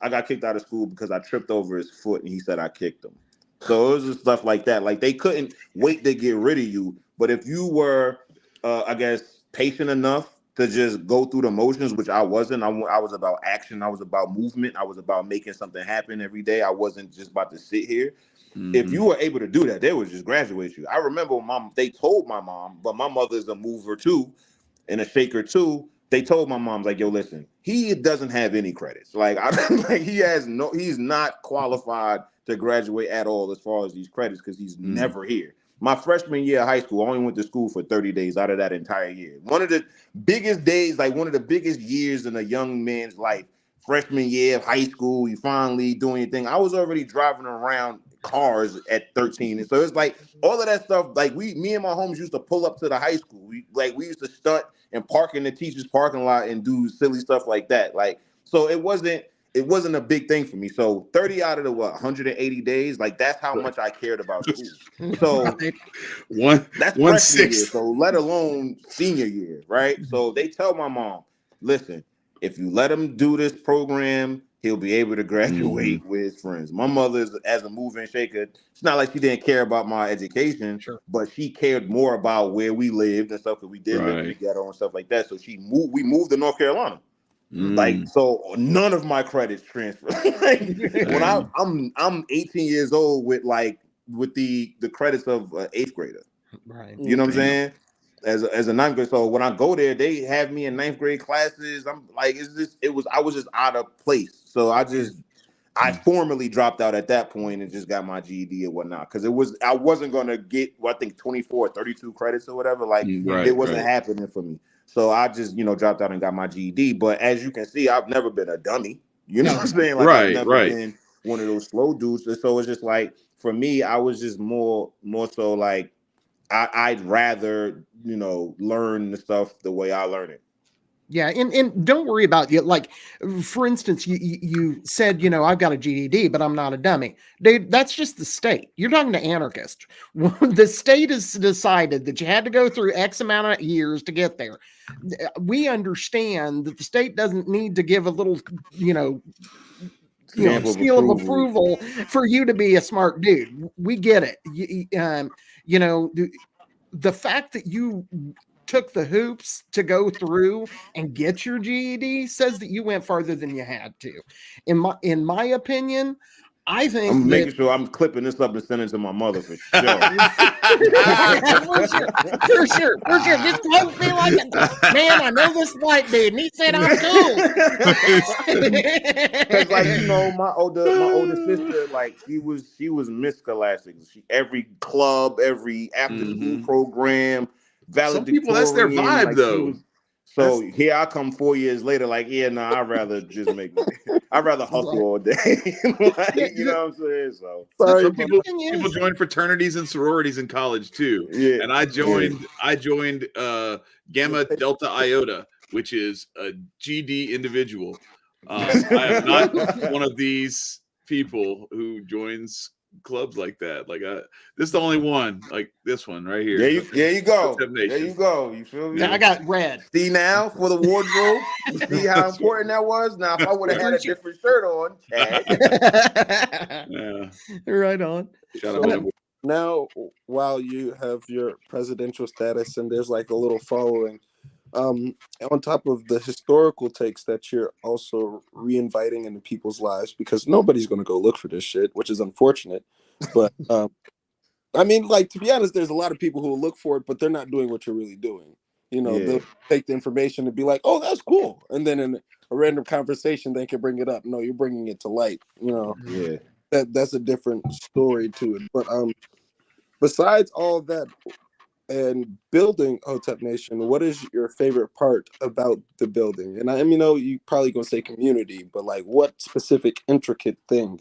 I got kicked out of school because I tripped over his foot and he said I kicked him. So it was just stuff like that. Like they couldn't wait to get rid of you. But if you were, I guess, patient enough to just go through the motions, which I wasn't. I was about action. I was about movement. I was about making something happen every day. I wasn't just about to sit here. If you were able to do that, they would just graduate you. I remember they told my mom, but my mother's a mover too and a shaker too. They told my mom, like, yo, listen, he doesn't have any credits. Like, he's not qualified to graduate at all as far as these credits because he's never here. My freshman year of high school, I only went to school for 30 days out of that entire year. One of the biggest days, like one of the biggest years in a young man's life, freshman year of high school, you finally doing your thing. I was already driving around cars at 13. And so it's like all of that stuff, like me and my homies used to pull up to the high school. We used to stunt and park in the teacher's parking lot and do silly stuff like that. Like, so it wasn't a big thing for me. So 30 out of the 180 days, like that's how much I cared about school. So that's freshman year, so let alone senior year, right? So they tell my mom, listen, if you let him do this program, he'll be able to graduate with his friends. My mother, as a mover and shaker, it's not like she didn't care about my education, but she cared more about where we lived and stuff, because we did live in the ghetto and stuff like that. So we moved to North Carolina. Like, so none of my credits transfer. When I'm 18 years old with the credits of an 8th grader. Right. You know what I'm saying? As a 9th grade. So when I go there, they have me in 9th grade classes. I'm like, I was just out of place. So I formally dropped out at that point and just got my GED and whatnot. Because I wasn't gonna get I think 24 or 32 credits or whatever. Like it wasn't happening for me. So I just, dropped out and got my GED. But as you can see, I've never been a dummy. You know what I'm saying? Like I've never been one of those slow dudes. And so it's just like, for me, I was just more so like, I'd rather, learn the stuff the way I learn it. Yeah, and don't worry about you. Like, for instance, you said, I've got a GED, but I'm not a dummy. Dude, that's just the state. You're talking to anarchists. The state has decided that you had to go through X amount of years to get there. We understand that the state doesn't need to give a little, seal of approval for you to be a smart dude. We get it. The fact that you took the hoops to go through and get your GED says that you went farther than you had to. In my opinion, I think I'm making sure I'm clipping this up and sending it to my mother for sure. for sure. Just quote me like man, I know this white dude, and he said I'm cool. Because, like, my older sister, like, she was Miss Scholastic. Every club, every after school program, valedictorian. Some people, that's their vibe, like, though. Here I come 4 years later, like, I'd rather just I'd rather hustle all day. You know what I'm saying? So some people join fraternities and sororities in college too. Yeah. And I joined Gamma Delta Iota, which is a GD individual. I am not one of these people who joins clubs like that. Like, this is the only one, like this one right here. There you go. There you go. You feel me? Yeah, I got red. See now for the wardrobe. You see how important that was. Now, if I would have had a different shirt on, Chad. Yeah. Right on. Shout out. Now, while you have your presidential status and there's like a little following, on top of the historical takes that you're also re-inviting into people's lives, because nobody's going to go look for this shit, which is unfortunate. But I mean, like, to be honest, there's a lot of people who will look for it, but they're not doing what you're really doing. They'll take the information and be like, "Oh, that's cool," and then in a random conversation, they can bring it up. No, you're bringing it to light. Yeah, that's a different story to it. But besides all that, and building Hotep Nation, what is your favorite part about the building? And I mean, you probably gonna say community, but like, what specific intricate thing?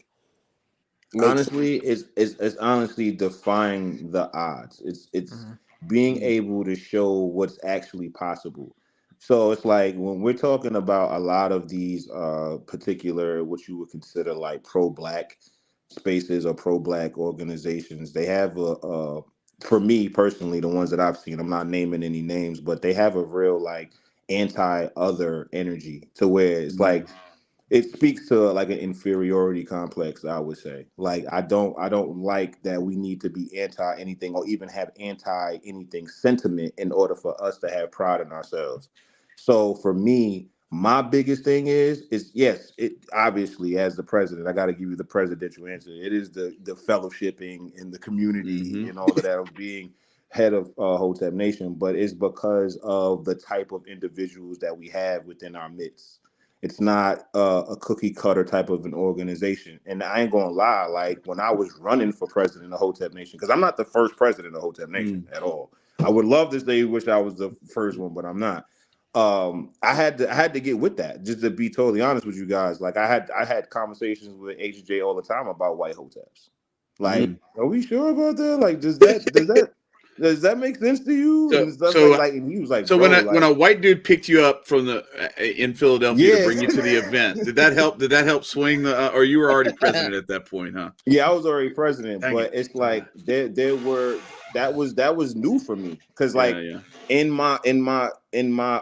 Honestly, it's honestly defying the odds. It's being able to show what's actually possible. So it's like when we're talking about a lot of these particular, what you would consider like pro-black spaces or pro-black organizations, they have for me personally, the ones that I've seen, I'm not naming any names, but they have a real like anti-other energy to where it's like it speaks to like an inferiority complex, I would say. Like I don't like that we need to be anti anything or even have anti anything sentiment in order for us to have pride in ourselves. So for me, my biggest thing is yes, it obviously as the president, I got to give you the presidential answer. It is the fellowshipping in the community and all of that of being head of Hotep Nation, but it's because of the type of individuals that we have within our midst. It's not a cookie cutter type of an organization. And I ain't gonna lie, like when I was running for president of Hotep Nation, because I'm not the first president of Hotep Nation at all. I would love to say wish I was the first one, but I'm not. I had to get with that, just to be totally honest with you guys. Like I had conversations with HJ all the time about white Hoteps. Like, are we sure about that? Like, does that make sense to you? And he was like, so when a white dude picked you up from in Philadelphia to bring you to the event, did that help? Did that help swing or you were already president at that point, huh? Yeah, I was already president, but it's like that was new for me because in my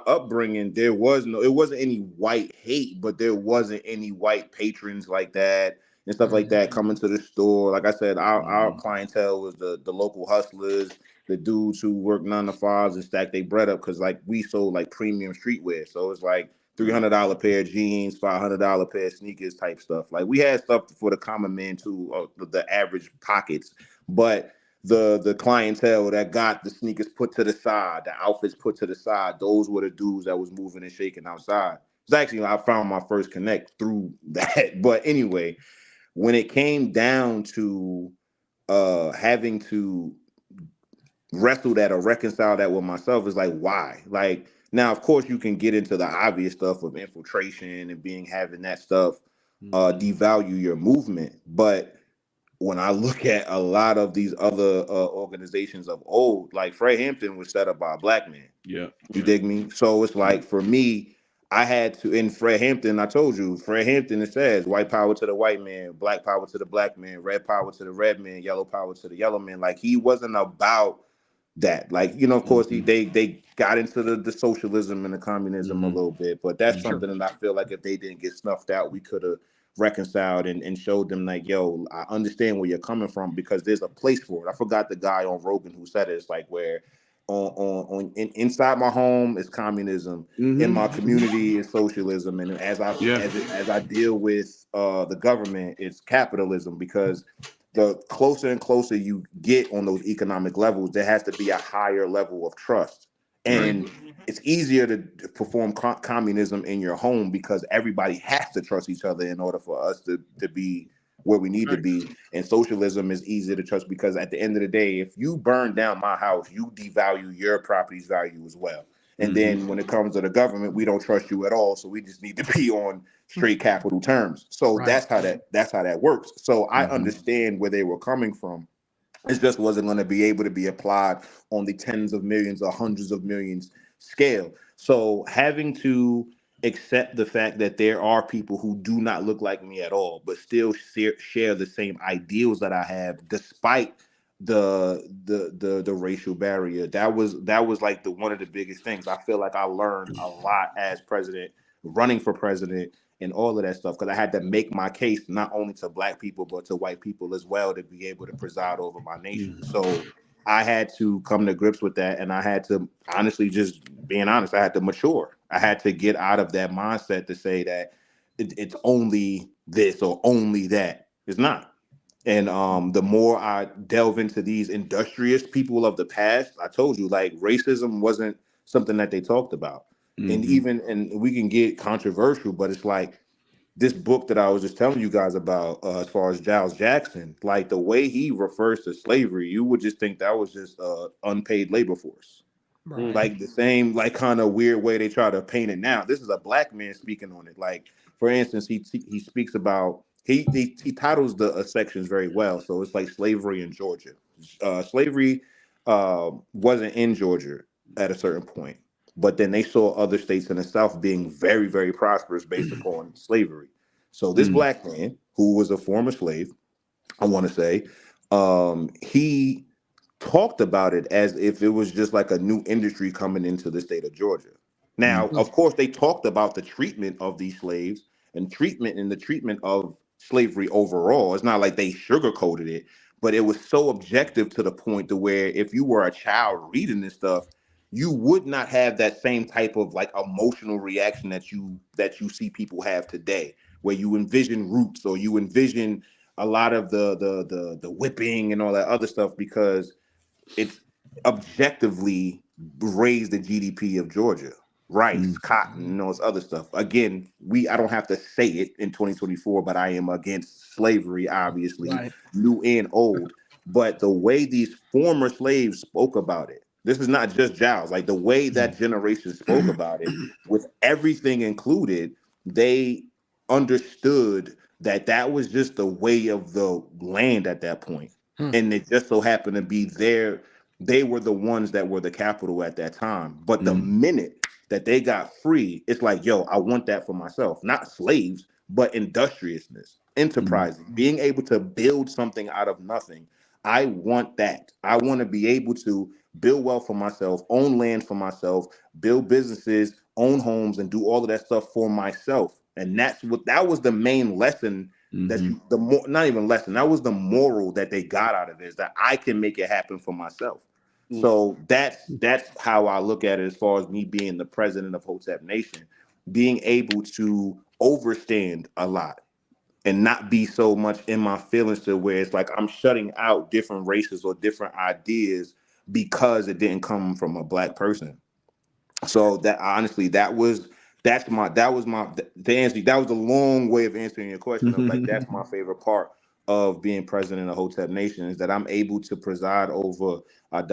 upbringing it wasn't any white hate, but there wasn't any white patrons like that and stuff like that coming to the store. Like I said, our clientele was the local hustlers, the dudes who work 9 to 5s and stack their bread up because like we sold like premium streetwear. So it's like $300 pair of jeans, $500 pair of sneakers type stuff. Like we had stuff for the common man too, the average pockets. But the clientele that got the sneakers put to the side, the outfits put to the side, those were the dudes that was moving and shaking outside. It's actually I found my first connect through that. But anyway, when it came down to having to wrestle that or reconcile that with myself, is like, why? Like, now, of course, you can get into the obvious stuff of infiltration and having that stuff devalue your movement. But when I look at a lot of these other organizations of old, like Fred Hampton was set up by a black man. Yeah. You dig me? So it's like, for me, I had to, in Fred Hampton, I told you, Fred Hampton, it says white power to the white man, black power to the black man, red power to the red man, yellow power to the yellow man. Like, he wasn't about that. Like, you know, of course, they got into the socialism and the communism a little bit, but that's something that I feel like if they didn't get snuffed out, we could have reconciled and showed them like, yo, I understand where you're coming from because there's a place for it. I forgot the guy on Rogan who said it. It's like where inside my home is communism, in my community is socialism, and as I deal with the government, it's capitalism, because the closer and closer you get on those economic levels, there has to be a higher level of trust. And it's easier to perform communism in your home because everybody has to trust each other in order for us to be where we need to be. And socialism is easier to trust because at the end of the day, if you burn down my house, you devalue your property's value as well. And then when it comes to the government, we don't trust you at all. So we just need to be on straight capital terms. So that's how that works. So I understand where they were coming from. It just wasn't going to be able to be applied on the tens of millions or hundreds of millions scale. So having to accept the fact that there are people who do not look like me at all, but still share the same ideals that I have, despite the racial barrier. That was like one of the biggest things. I feel like I learned a lot as president, running for president, and all of that stuff, because I had to make my case not only to black people but to white people as well to be able to preside over my nation. So I had to come to grips with that, and I had to, honestly, just being honest, I had to mature. I had to get out of that mindset to say that it's only this or only that. It's not. And the more I delve into these industrious people of the past, I told you, like, racism wasn't something that they talked about. And we can get controversial, but it's like this book that I was just telling you guys about, as far as Giles Jackson, like the way he refers to slavery, you would just think that was just unpaid labor force. Like the same, like, kind of weird way they try to paint it now. This is a black man speaking on it. Like, for instance, he speaks about, he titles the sections very well. So it's like slavery in Georgia. Slavery wasn't in Georgia at a certain point, but then they saw other states in the South being very, very prosperous based upon slavery. So this black man, who was a former slave, I want to say, he talked about it as if it was just like a new industry coming into the state of Georgia. Now, of course, they talked about the treatment of these slaves and the treatment of slavery overall. It's not like they sugarcoated it, but it was so objective to the point to where if you were a child reading this stuff, you would not have that same type of like emotional reaction that you see people have today, where you envision roots or you envision a lot of the whipping and all that other stuff, because it's objectively raised the GDP of Georgia. Rice, cotton, and all this other stuff. Again, I don't have to say it in 2024, but I am against slavery, obviously, new and old. But the way these former slaves spoke about it, this is not just Giles, like the way that generation spoke about it, with everything included, they understood that that was just the way of the land at that point. And it just so happened to be they were the ones that were the capital at that time. But the minute that they got free, it's like, yo, I want that for myself. Not slaves, but industriousness, enterprising, being able to build something out of nothing. I want that. I want to be able to build wealth for myself, own land for myself, build businesses, own homes, and do all of that stuff for myself. And that was the main lesson not even lesson, that was the moral that they got out of it, is that I can make it happen for myself. So that's how I look at it, as far as me being the president of Hotep Nation, being able to overstand a lot and not be so much in my feelings to where it's like I'm shutting out different races or different ideas because it didn't come from a black person. So that, honestly, that was the answer. That was a long way of answering your question of like, that's my favorite part of being president of Hotep Nation, is that I'm able to preside over a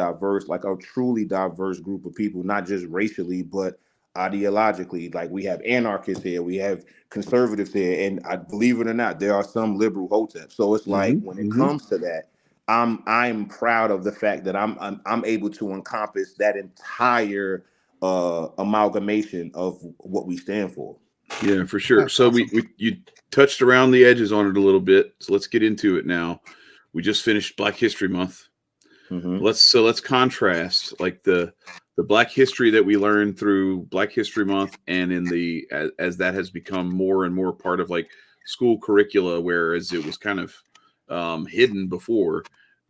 truly diverse group of people, not just racially, but ideologically. Like, we have anarchists here, we have conservatives here, and I believe it or not, there are some liberal Hoteps. So it's like, when it comes to that, I'm proud of the fact that I'm able to encompass that entire amalgamation of what we stand for. Yeah, for sure. That's So awesome. you touched around the edges on it a little bit. So let's get into it now. We just finished Black History Month. Mm-hmm. Let's contrast like the Black history that we learned through Black History Month, and in the as that has become more and more part of like school curricula, whereas it was kind of hidden before.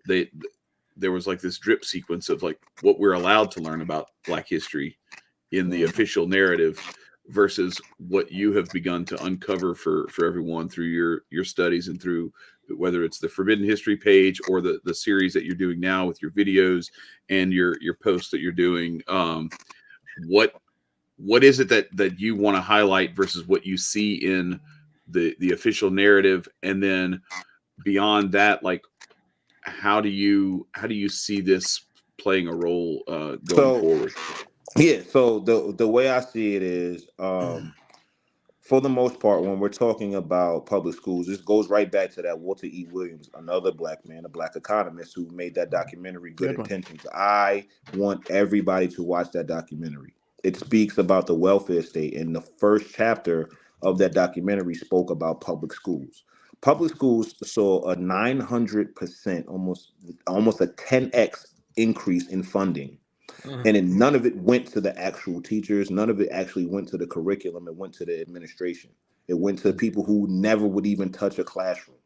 There was like this drip sequence of like what we're allowed to learn about Black history in the official narrative versus what you have begun to uncover for everyone through your studies and through whether it's the Forbidden History page or the series that you're doing now with your videos and your posts that you're doing. What is it that you want to highlight versus what you see in the official narrative, and then beyond that, like how do you see this playing a role going forward? Yeah, so the way I see it is, for the most part, when we're talking about public schools, this goes right back to that Walter E. Williams, another Black man, a Black economist who made that documentary, Good Intentions. I want everybody to watch that documentary. It speaks about the welfare state, and the first chapter of that documentary spoke about public schools. Public schools saw a 900%, almost a 10x increase in funding. And then none of it went to the actual teachers. None of it actually went to the curriculum. It went to the administration. It went to people who never would even touch a classroom.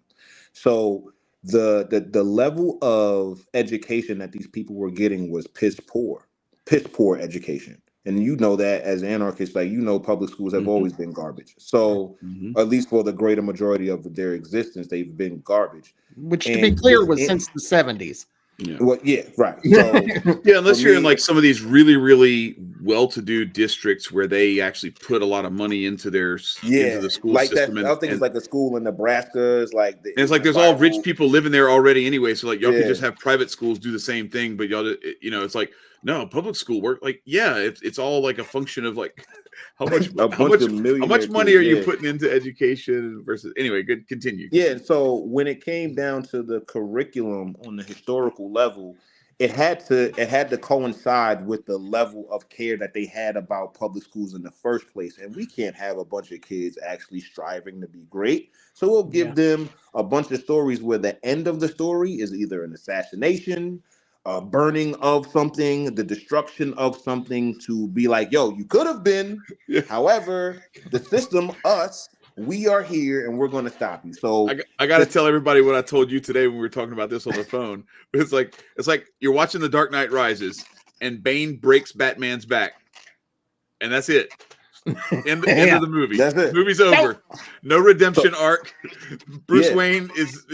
So the level of education that these people were getting was piss poor education. And you know that as anarchists, like, you know, public schools have always been garbage. So at least for the greater majority of their existence, they've been garbage. Which, to be clear, was since the 70s. Yeah. Well, yeah, right. So yeah, unless you're in like some of these really, really well-to-do districts where they actually put a lot of money into their into the school like system. I think it's like a school in Nebraska. It's like it's like there's all rich people living there already anyway. So like y'all could just have private schools do the same thing, but y'all, you know, it's like no public school work. Like it's all like a function of like how much money are you putting into education versus anyway. Good, continue. Yeah, so when it came down to the curriculum on the historical level, it had to coincide with the level of care that they had about public schools in the first place. And we can't have a bunch of kids actually striving to be great. So we'll give them a bunch of stories where the end of the story is either an assassination, a burning of something, the destruction of something, to be like, yo, you could have been. However, the system, we are here and we're going to stop you. So I got to tell everybody what I told you today when we were talking about this on the phone. It's like you're watching The Dark Knight Rises and Bane breaks Batman's back, and that's it. End of the movie. That's it. Movie's over. No redemption arc. Bruce Wayne is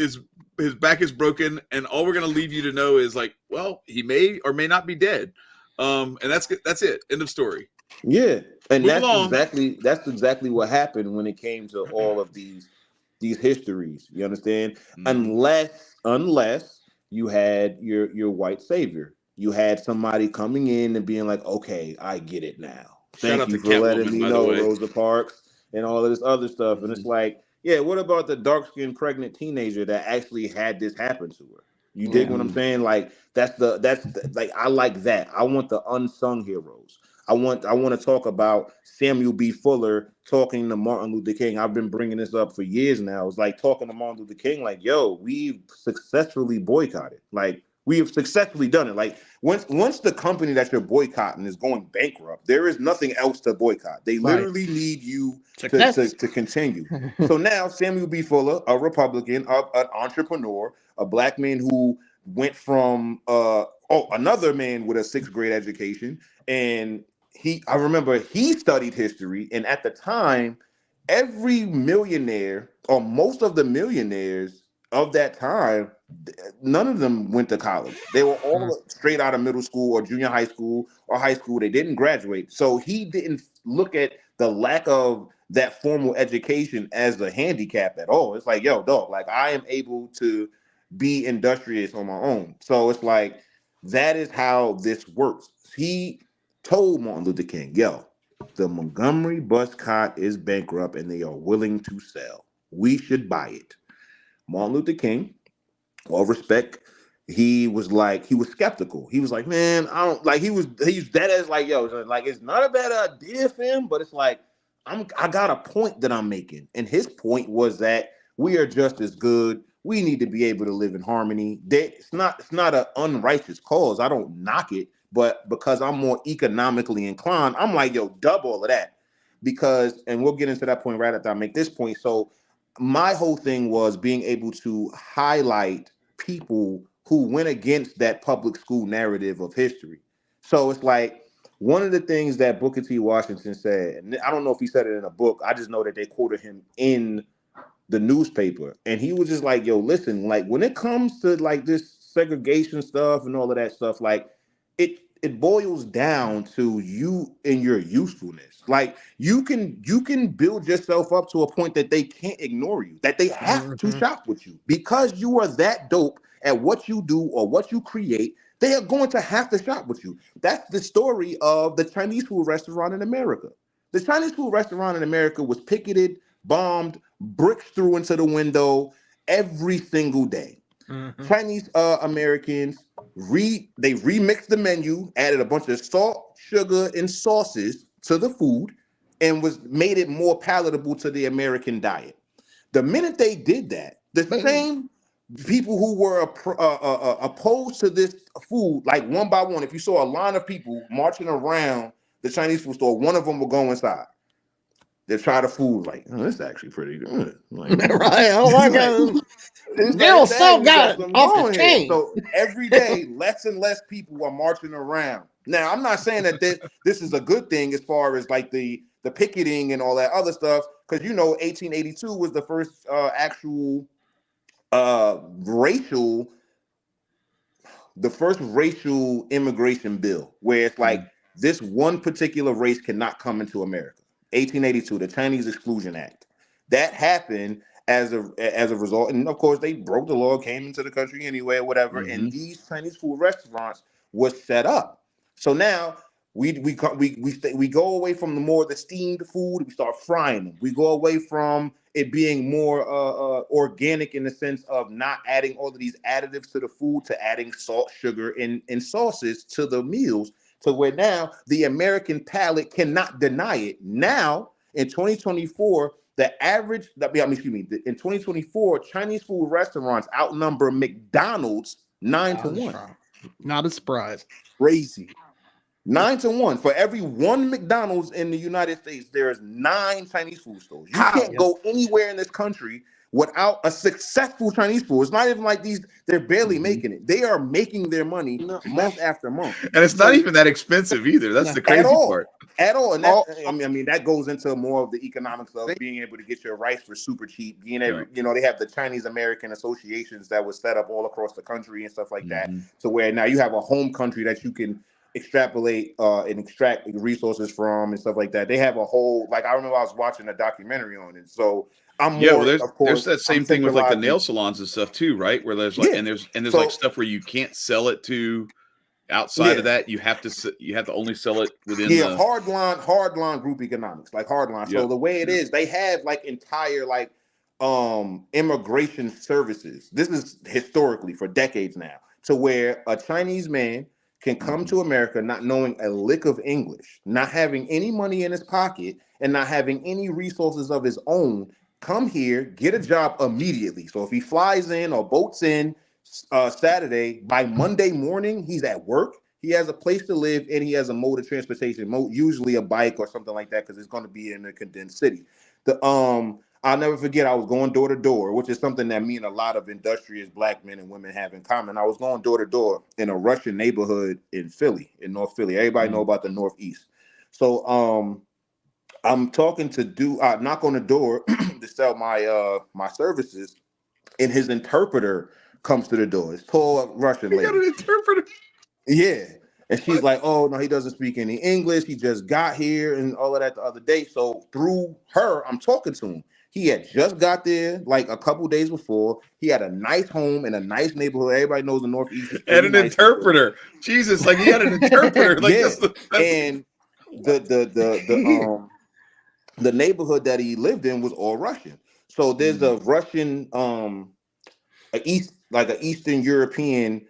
his back is broken, and all we're gonna leave you to know is like, well, he may or may not be dead. And that's it. End of story. Yeah, and that's exactly what happened when it came to all of these histories. You understand? Unless you had your white savior, you had somebody coming in and being like, okay, I get it now. Thank you for letting me know, Rosa Parks, and all of this other stuff. And it's like, yeah, what about the dark-skinned pregnant teenager that actually had this happen to her? You dig what I'm saying? Like that's like, I like that. I want the unsung heroes. I want to talk about Samuel B. Fuller talking to Martin Luther King. I've been bringing this up for years now. It's like talking to Martin Luther King, like, yo, we've successfully boycotted. Like, we have successfully done it. Like, once the company that you're boycotting is going bankrupt, there is nothing else to boycott. They literally need you to continue. So now Samuel B. Fuller, a Republican, an entrepreneur, a Black man who went from another man with a 6th grade education, and I remember he studied history, and at the time, every millionaire or most of the millionaires of that time, none of them went to college. They were all straight out of middle school or junior high school or high school. They didn't graduate. So he didn't look at the lack of that formal education as a handicap at all. It's like, yo, dog, like, I am able to be industrious on my own. So it's like, that is how this works. He told Martin Luther King, yo, the Montgomery bus cot is bankrupt and they are willing to sell. We should buy it. Martin Luther King, all respect, he was skeptical. He was like, man, I don't like. He's dead as like, yo, like it's not a bad idea for him, but it's like I got a point that I'm making, and his point was that we are just as good. We need to be able to live in harmony. It's not an unrighteous cause. I don't knock it, but because I'm more economically inclined, I'm like, yo, double all of that. Because, and we'll get into that point right after I make this point. So my whole thing was being able to highlight people who went against that public school narrative of history. So it's like one of the things that Booker T. Washington said, and I don't know if he said it in a book, I just know that they quoted him in the newspaper, and he was just like, yo, listen, like when it comes to like this segregation stuff and all of that stuff, like it boils down to you and your usefulness. Like you can build yourself up to a point that they can't ignore you, that they have to shop with you because you are that dope at what you do or what you create. They are going to have to shop with you. That's the story of the Chinese food restaurant in America. The Chinese food restaurant in America was picketed, bombed, bricks threw into the window every single day. Chinese Americans they remixed the menu, added a bunch of salt, sugar, and sauces to the food, and made it more palatable to the American diet. The minute they did that, the same people who were opposed to this food, like one by one, if you saw a line of people marching around the Chinese food store, one of them will go inside. They try the food, like, oh, this is actually pretty good. Like, right? Oh my god, Bill still got it off the chain. So every day, less and less people are marching around. Now, I'm not saying that this is a good thing as far as like the picketing and all that other stuff, because 1882 was the first actual racial immigration bill, where it's like this one particular race cannot come into America. 1882, the Chinese Exclusion Act. That happened as a result, and of course they broke the law, came into the country anyway, or whatever. And these Chinese food restaurants was set up. So now we go away from the steamed food. We start frying them. We go away from it being more organic in the sense of not adding all of these additives to the food, to adding salt, sugar, and sauces to the meals, to where now the American palate cannot deny it. Now in 2024, in 2024, Chinese food restaurants outnumber McDonald's 9-1. Not a surprise. Crazy. 9-1. For every one McDonald's in the United States, there's 9 Chinese food stores. You can't go anywhere in this country without a successful Chinese food. It's not even like they're barely making it. They are making their money month after month. And it's not even that expensive either. That's the crazy part. At all. And that goes into more of the economics of being able to get your rice for super cheap. Being able, they have the Chinese American associations that was set up all across the country and stuff like that. So where now you have a home country that you can extrapolate and extract resources from and stuff like that. They have a whole, like, I remember I was watching a documentary on it. So there's that same thing with like the nail salons and stuff too, right? Where there's like, and there's like stuff where you can't sell it to outside of that. You have to only sell it within hardline group economics, like hardline. So the way it is, they have like entire like immigration services. This is historically for decades now, to where a Chinese man can come to America not knowing a lick of English, not having any money in his pocket, and not having any resources of his own, come here, get a job immediately. So if he flies in or boats in Saturday, by Monday morning, he's at work. He has a place to live, and he has a mode of transportation, usually a bike or something like that, because it's going to be in a condensed city. I'll never forget, I was going door to door, which is something that me and a lot of industrious Black men and women have in common. I was going door to door in a Russian neighborhood in North Philly. Everybody know about the Northeast. So I'm talking to knock on the door to sell my services, and his interpreter comes to the door. It's tall Russian lady. You got an interpreter? Yeah. And she's like, oh, no, he doesn't speak any English. He just got here and all of that the other day. So through her, I'm talking to him. He had just got there like a couple days before. He had a nice home in a nice neighborhood. Everybody knows the Northeast. And an interpreter. Jesus, like he had an interpreter. Like and the neighborhood that he lived in was all Russian. So there's a Russian, an Eastern European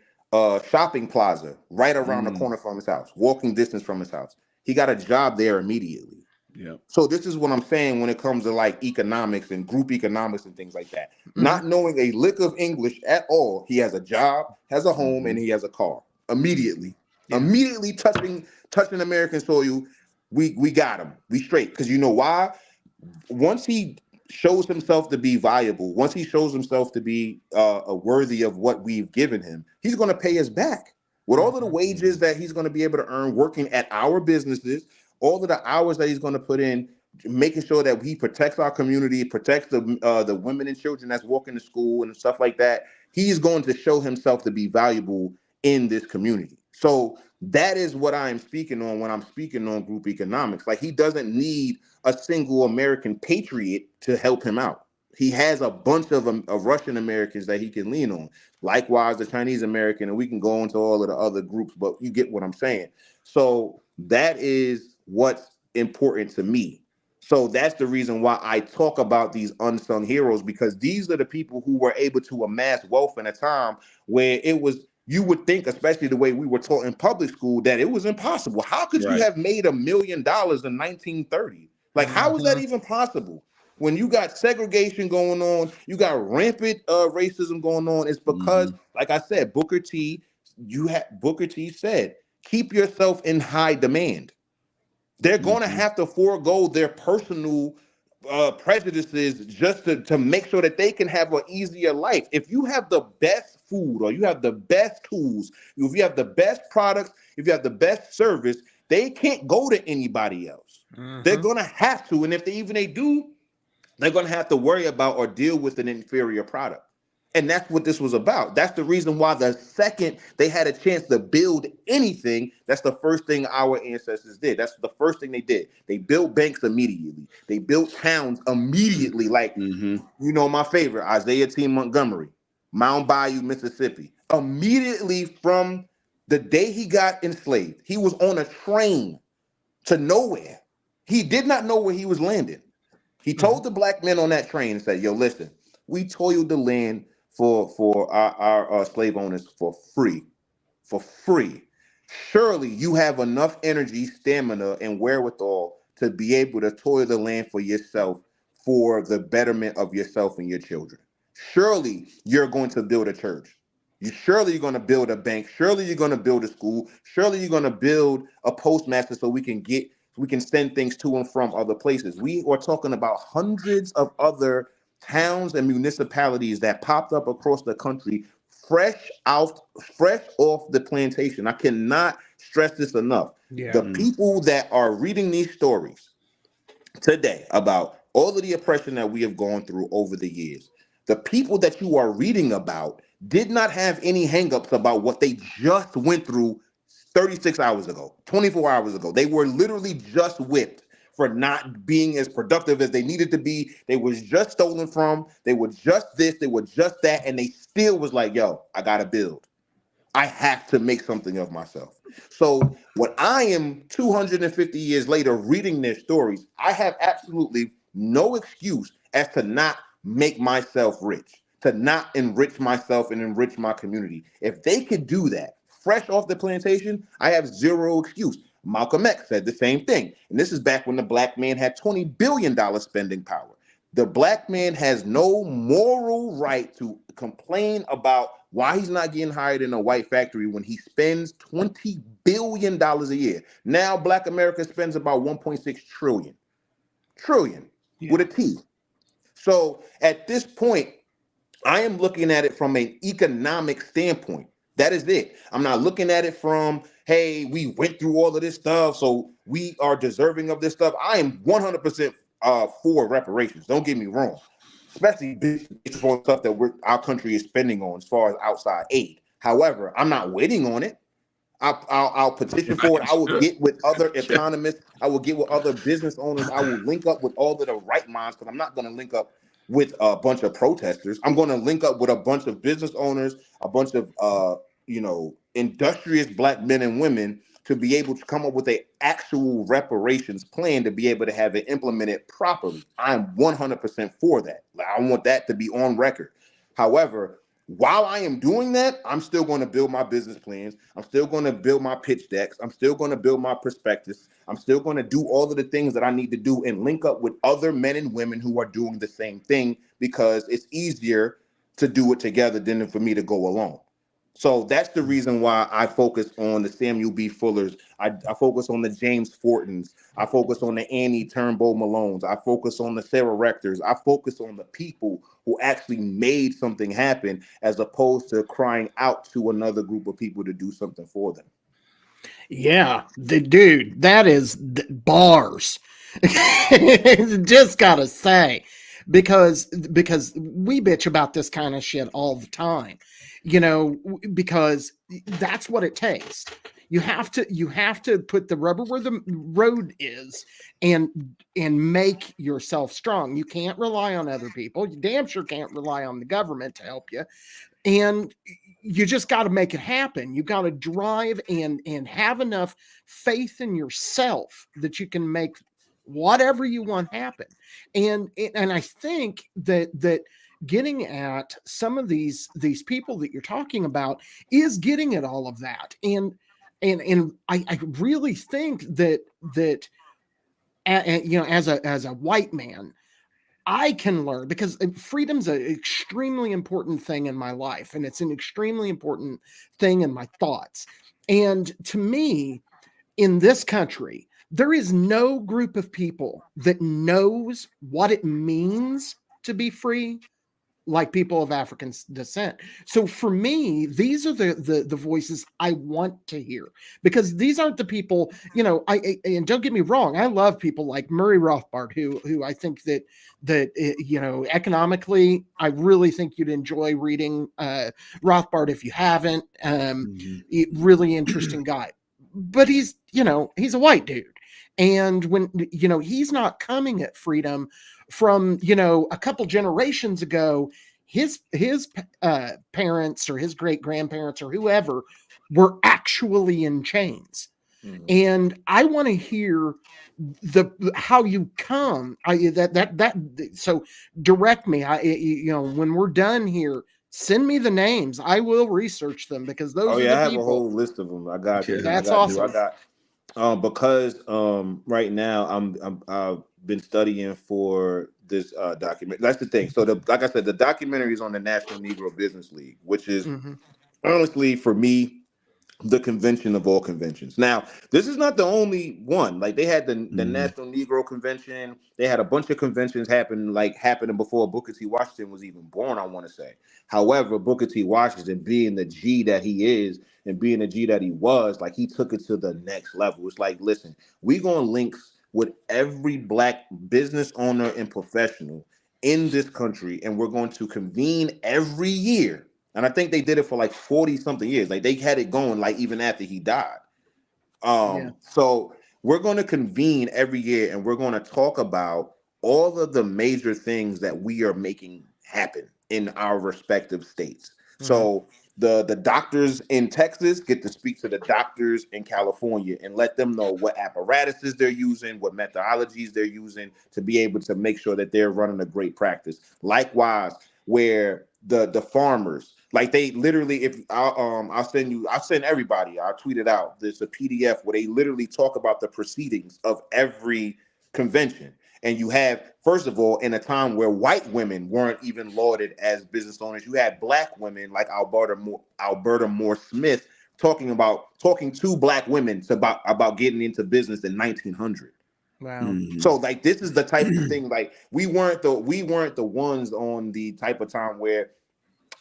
shopping plaza right around the corner from his house, walking distance from his house. He got a job there immediately. Yeah. So this is what I'm saying when it comes to like economics and group economics and things like that. Not knowing a lick of English at all, he has a job, has a home, and he has a car. Immediately touching American soil, we got him. We straight. Because you know why? Once he shows himself to be viable, once he shows himself to be worthy of what we've given him, he's going to pay us back with all of the wages that he's going to be able to earn working at our businesses, all of the hours that he's going to put in, making sure that he protects our community, protects the women and children that's walking to school and stuff like that. He's going to show himself to be valuable in this community. So that is what I am speaking on when I'm speaking on group economics. Like, he doesn't need a single American patriot to help him out. He has a bunch of Russian Americans that he can lean on. Likewise, the Chinese American, and we can go into all of the other groups, but you get what I'm saying. So that is what's important to me. So that's the reason why I talk about these unsung heroes, because these are the people who were able to amass wealth in a time where it was, you would think, especially the way we were taught in public school, that it was impossible. How could you have made $1 million in 1930? Like, how is that even possible? When you got segregation going on, you got rampant racism going on. It's because, like I said, Booker T said, keep yourself in high demand. They're going to have to forego their personal prejudices just to make sure that they can have an easier life. If you have the best food, or you have the best tools, if you have the best products, if you have the best service, they can't go to anybody else. They're going to have to. And if they do, they're going to have to worry about or deal with an inferior product. And that's what this was about. That's the reason why the second they had a chance to build anything, that's the first thing our ancestors did. That's the first thing they did. They built banks immediately. They built towns immediately. Like, you know, my favorite, Isaiah T. Montgomery, Mount Bayou, Mississippi. Immediately from the day he got enslaved, he was on a train to nowhere. He did not know where he was landing. He told the black men on that train and said, yo, listen, we toiled the land for our slave owners for free. Surely you have enough energy, stamina, and wherewithal to be able to toil the land for yourself, for the betterment of yourself and your children. Surely you're going to build a church. Surely you're going to build a bank. Surely you're going to build a school. Surely you're going to build a postmaster so we can send things to and from other places. We are talking about hundreds of other towns and municipalities that popped up across the country, fresh off the plantation. I cannot stress this enough. The people that are reading these stories today about all of the oppression that we have gone through over the years, the people that you are reading about did not have any hangups about what they just went through 36 hours ago, 24 hours ago. They were literally just whipped for not being as productive as they needed to be. They was just stolen from. They were just this. They were just that. And they still was like, yo, I got to build. I have to make something of myself. So what I am 250 years later reading their stories, I have absolutely no excuse as to not make myself rich, to not enrich myself and enrich my community. If they could do that fresh off the plantation, I have zero excuse. Malcolm X said the same thing. And this is back when the black man had $20 billion spending power. The black man has no moral right to complain about why he's not getting hired in a white factory when he spends $20 billion a year. Now, Black America spends about 1.6 trillion with a T. So at this point, I am looking at it from an economic standpoint. That is it. I'm not looking at it from, hey, we went through all of this stuff, so we are deserving of this stuff. I am 100% for reparations. Don't get me wrong, especially for stuff that our country is spending on as far as outside aid. However, I'm not waiting on it. I'll petition for it. I will get with other economists. I will get with other business owners. I will link up with all of the right minds, because I'm not going to link up with a bunch of protesters. I'm going to link up with a bunch of business owners, a bunch of industrious black men and women, to be able to come up with an actual reparations plan to be able to have it implemented properly. I'm 100% for that. I want that to be on record. However, While I am doing that, I'm still going to build my business plans. I'm still going to build my pitch decks. I'm still going to build my prospectus. I'm still going to do all of the things that I need to do and link up with other men and women who are doing the same thing, because it's easier to do it together than for me to go alone. So that's the reason why I focus on the Samuel B. Fullers. I focus on the James Fortons. I focus on the Annie Turnbull Malones. I focus on the Sarah Rectors. I focus on the people who actually made something happen, as opposed to crying out to another group of people to do something for them. Yeah, dude, that is bars. Just gotta say, because we bitch about this kind of shit all the time, you know, because that's what it takes. You have to put the rubber where the road is, and make yourself strong. You can't rely on other people. You damn sure can't rely on the government to help you. And you just got to make it happen. You got to drive and have enough faith in yourself that you can make whatever you want happen. And I think that getting at some of these people that you're talking about is getting at all of that. And I really think that you know, as a white man, I can learn, because freedom's an extremely important thing in my life, and it's an extremely important thing in my thoughts. And to me, in this country, there is no group of people that knows what it means to be free like people of African descent. So for me, these are the voices I want to hear, because these aren't the people, you know, and don't get me wrong, I love people like Murray Rothbard, who I think that you know, economically, I really think you'd enjoy reading Rothbard if you haven't. Really interesting guy. But he's, you know, he's a white dude. And when, you know, he's not coming at freedom from, you know, a couple generations ago. His parents or his great grandparents or whoever were actually in chains. And I want to hear how you come. So direct me. You know, when we're done here, send me the names. I will research them, because those are the I have people. a whole list of them. I got you. That's awesome. I got because right now I've been studying for this document. That's the thing. So like I said, the documentary is on the National Negro Business League, which is honestly, for me, the convention of all conventions. Now, this is not the only one. Like, they had the National Negro Convention. They had a bunch of conventions happening before Booker T. Washington was even born, I want to say. However, Booker T. Washington, being the G that he is and being the G that he was, like, he took it to the next level. It's like, listen, we going to links with every Black business owner and professional in this country, and we're going to convene every year. And I think they did it for like 40 something years. Like, they had it going like even after he died. So we're going to convene every year, and we're going to talk about all of the major things that we are making happen in our respective states. So the doctors in Texas get to speak to the doctors in California and let them know what apparatuses they're using, what methodologies they're using to be able to make sure that they're running a great practice. Likewise, where the farmers, like, they literally, if I'll send everybody, I'll tweet it out. There's a PDF where they literally talk about the proceedings of every convention. And you have, first of all, in a time where white women weren't even lauded as business owners, you had Black women like Alberta Moore Smith talking to Black women about getting into business in 1900. Wow. So, like, this is the type of thing, like, we weren't the ones on the type of time where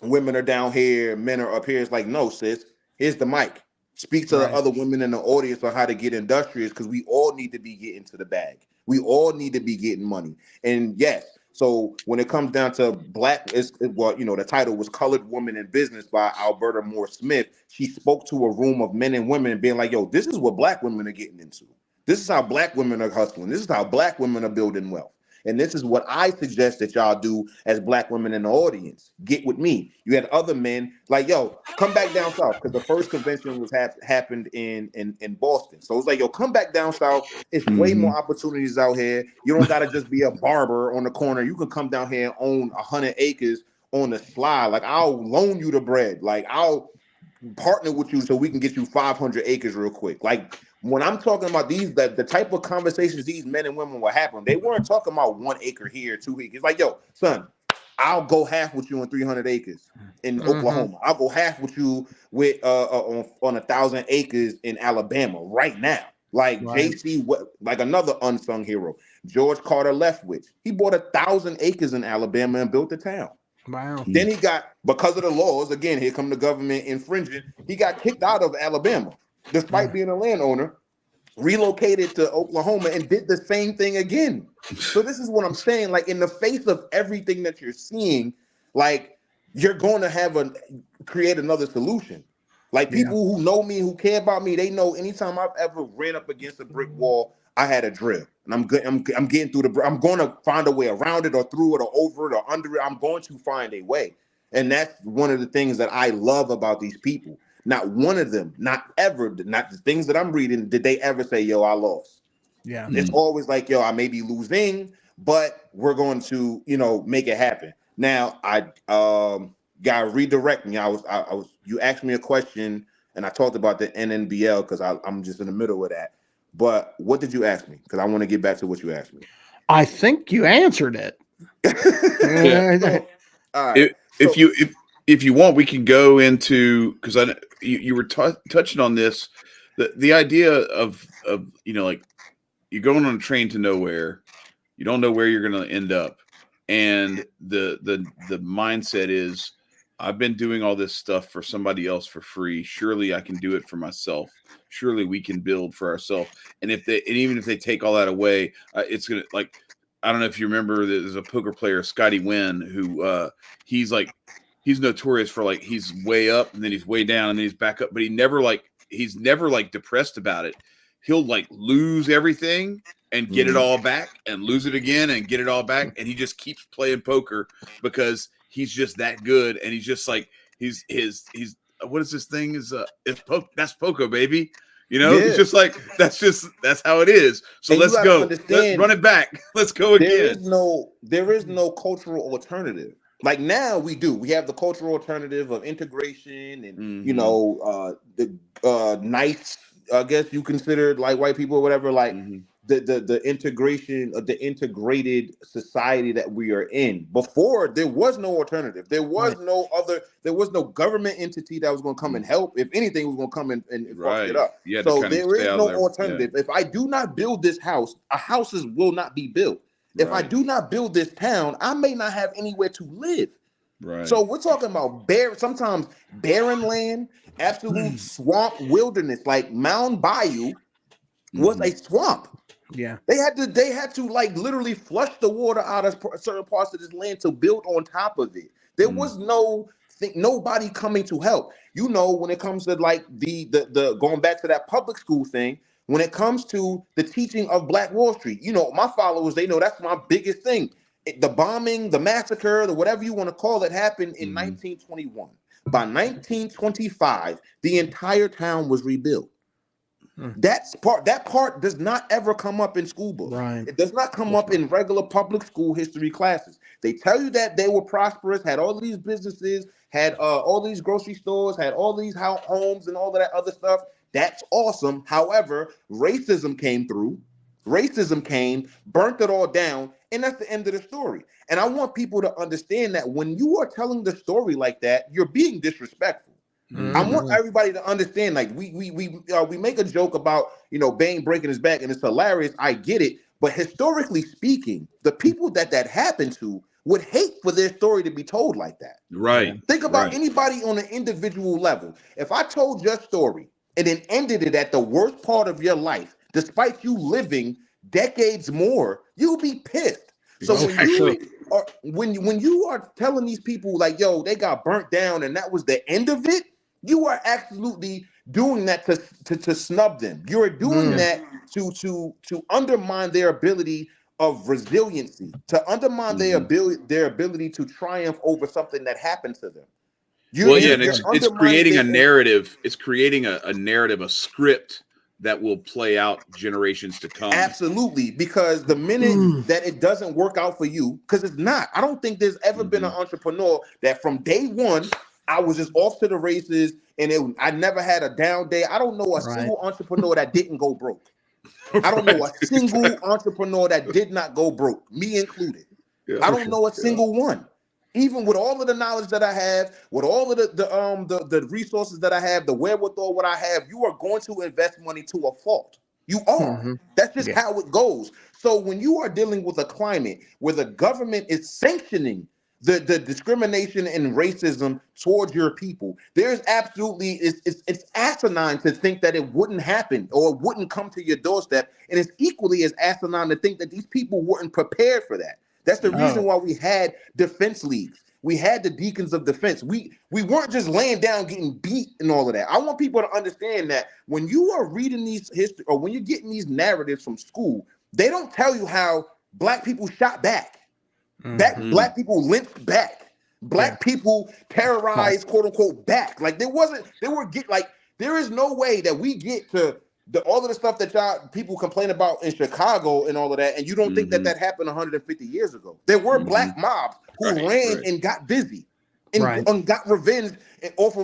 women are down here, men are up here. It's like, no, sis, here's the mic. Speak to the other women in the audience on how to get industrious, because we all need to be getting to the bag. We all need to be getting money. And yes, so when it comes down to Black, the title was Colored Woman in Business by Alberta Moore Smith. She spoke to a room of men and women and being like, yo, this is what Black women are getting into. This is how Black women are hustling. This is how Black women are building wealth. And this is what I suggest that y'all do as Black women in the audience. Get with me. You had other men like, yo, come back down south, because the first convention was happened in Boston. So it's like, yo, come back down south. It's way more opportunities out here. You don't got to just be a barber on the corner. You can come down here and own 100 acres on the slide. Like, I'll loan you the bread. Like, I'll partner with you so we can get you 500 acres real quick. Like, when I'm talking about the type of conversations these men and women were having, they weren't talking about 1 acre here, 2 acres. Like, yo, son, I'll go half with you on 300 acres in Oklahoma. I'll go half with you with on 1,000 acres in Alabama right now. Like, JC, like another unsung hero, George Carter Leftwich. He bought 1,000 acres in Alabama and built a town. Wow. Then he got, because of the laws, again, here come the government infringing, he got kicked out of Alabama, despite being a landowner, relocated to Oklahoma and did the same thing again. So this is what I'm saying. Like, in the face of everything that you're seeing, like, you're going to create another solution. Like, people who know me, who care about me, they know anytime I've ever ran up against a brick wall, I had a drill, and I'm getting through I'm going to find a way around it or through it or over it or under it. I'm going to find a way. And that's one of the things that I love about these people. Not one of them, not the things that I'm reading, did they ever say, yo, I lost? Yeah. It's always like, yo, I may be losing, but we're going to, make it happen. Now, I gotta redirect me. You asked me a question, and I talked about the NNBL because I'm just in the middle of that. But what did you ask me? Because I want to get back to what you asked me. I think you answered it. So, all right. If you want, we can go into, because you were touching on this, the idea of like, you're going on a train to nowhere, you don't know where you're going to end up, and the mindset is, I've been doing all this stuff for somebody else for free. Surely I can do it for myself. Surely we can build for ourselves. And even if they take all that away, it's gonna, like, I don't know if you remember, there's a poker player, Scotty Wynn, who he's notorious for, like, he's way up and then he's way down and then he's back up, but he's never depressed about it. He'll, like, lose everything and get it all back and lose it again and get it all back, and he just keeps playing poker because he's just that good. And he's just like, he's what is this thing? That's poker, baby. It's just like, that's how it is. So and let's go. Let's run it back. Let's go again. There is no cultural alternative. Like, now we have the cultural alternative of integration and the nice, I guess you consider, like, white people or whatever, like the integration of the integrated society that we are in. Before, there was no alternative. There was there was no government entity that was going to come and help. If anything, it was going to come and fuck it up. So there is no alternative. If I do not build this house, houses will not be built. If I do not build this town, I may not have anywhere to live. Right. So we're talking about sometimes barren land, absolute swamp wilderness. Like, Mound Bayou was a swamp. Yeah. They had to like literally flush the water out of certain parts of this land to build on top of it. There was nobody coming to help. When it comes to, like, the going back to that public school thing, when it comes to the teaching of Black Wall Street, my followers, they know that's my biggest thing. The bombing, the massacre, the whatever you want to call it, happened in 1921. By 1925, the entire town was rebuilt. That part does not ever come up in school books. Right. It does not come up in regular public school history classes. They tell you that they were prosperous, had all of these businesses, had all these grocery stores, had all these homes and all of that other stuff. That's awesome. However, racism came through. Racism came, burnt it all down, and that's the end of the story. And I want people to understand that when you are telling the story like that, you're being disrespectful. I want everybody to understand, like, we make a joke about, Bane breaking his back, and it's hilarious. I get it. But historically speaking, the people that happened to would hate for their story to be told like that. Right. Think about anybody on an individual level. If I told your story and then ended it at the worst part of your life, despite you living decades more, you'll be pissed. So when you are telling these people, like, yo, they got burnt down and that was the end of it, you are absolutely doing that to snub them. You're doing that to undermine their ability of resiliency, to undermine their ability to triumph over something that happened to them. It's creating a narrative. It's creating a narrative, a script that will play out generations to come. Absolutely, because the minute that it doesn't work out for you, because it's not. I don't think there's ever been an entrepreneur that from day one, I was just off to the races and I never had a down day. I don't know a single entrepreneur that didn't go broke. I don't know a single entrepreneur that did not go broke, me included. Yeah, I don't know a single one. Even with all of the knowledge that I have, with all of the resources that I have, the wherewithal what I have, you are going to invest money to a fault. You are. That's just how it goes. So when you are dealing with a climate where the government is sanctioning the discrimination and racism towards your people, there's absolutely it's asinine to think that it wouldn't happen or it wouldn't come to your doorstep, and it's equally as asinine to think that these people weren't prepared for that. That's the reason why we had defense leagues. We had the deacons of defense. We weren't just laying down getting beat and all of that. I want people to understand that when you are reading these history or when you're getting these narratives from school, they don't tell you how black people shot back. Black people lynched back. Black people terrorized, quote unquote, back. Like there is no way that we get to all of the stuff that y'all people complain about in Chicago and all of that, and you don't think that happened 150 years ago. There were black mobs who ran and got busy and got revenge off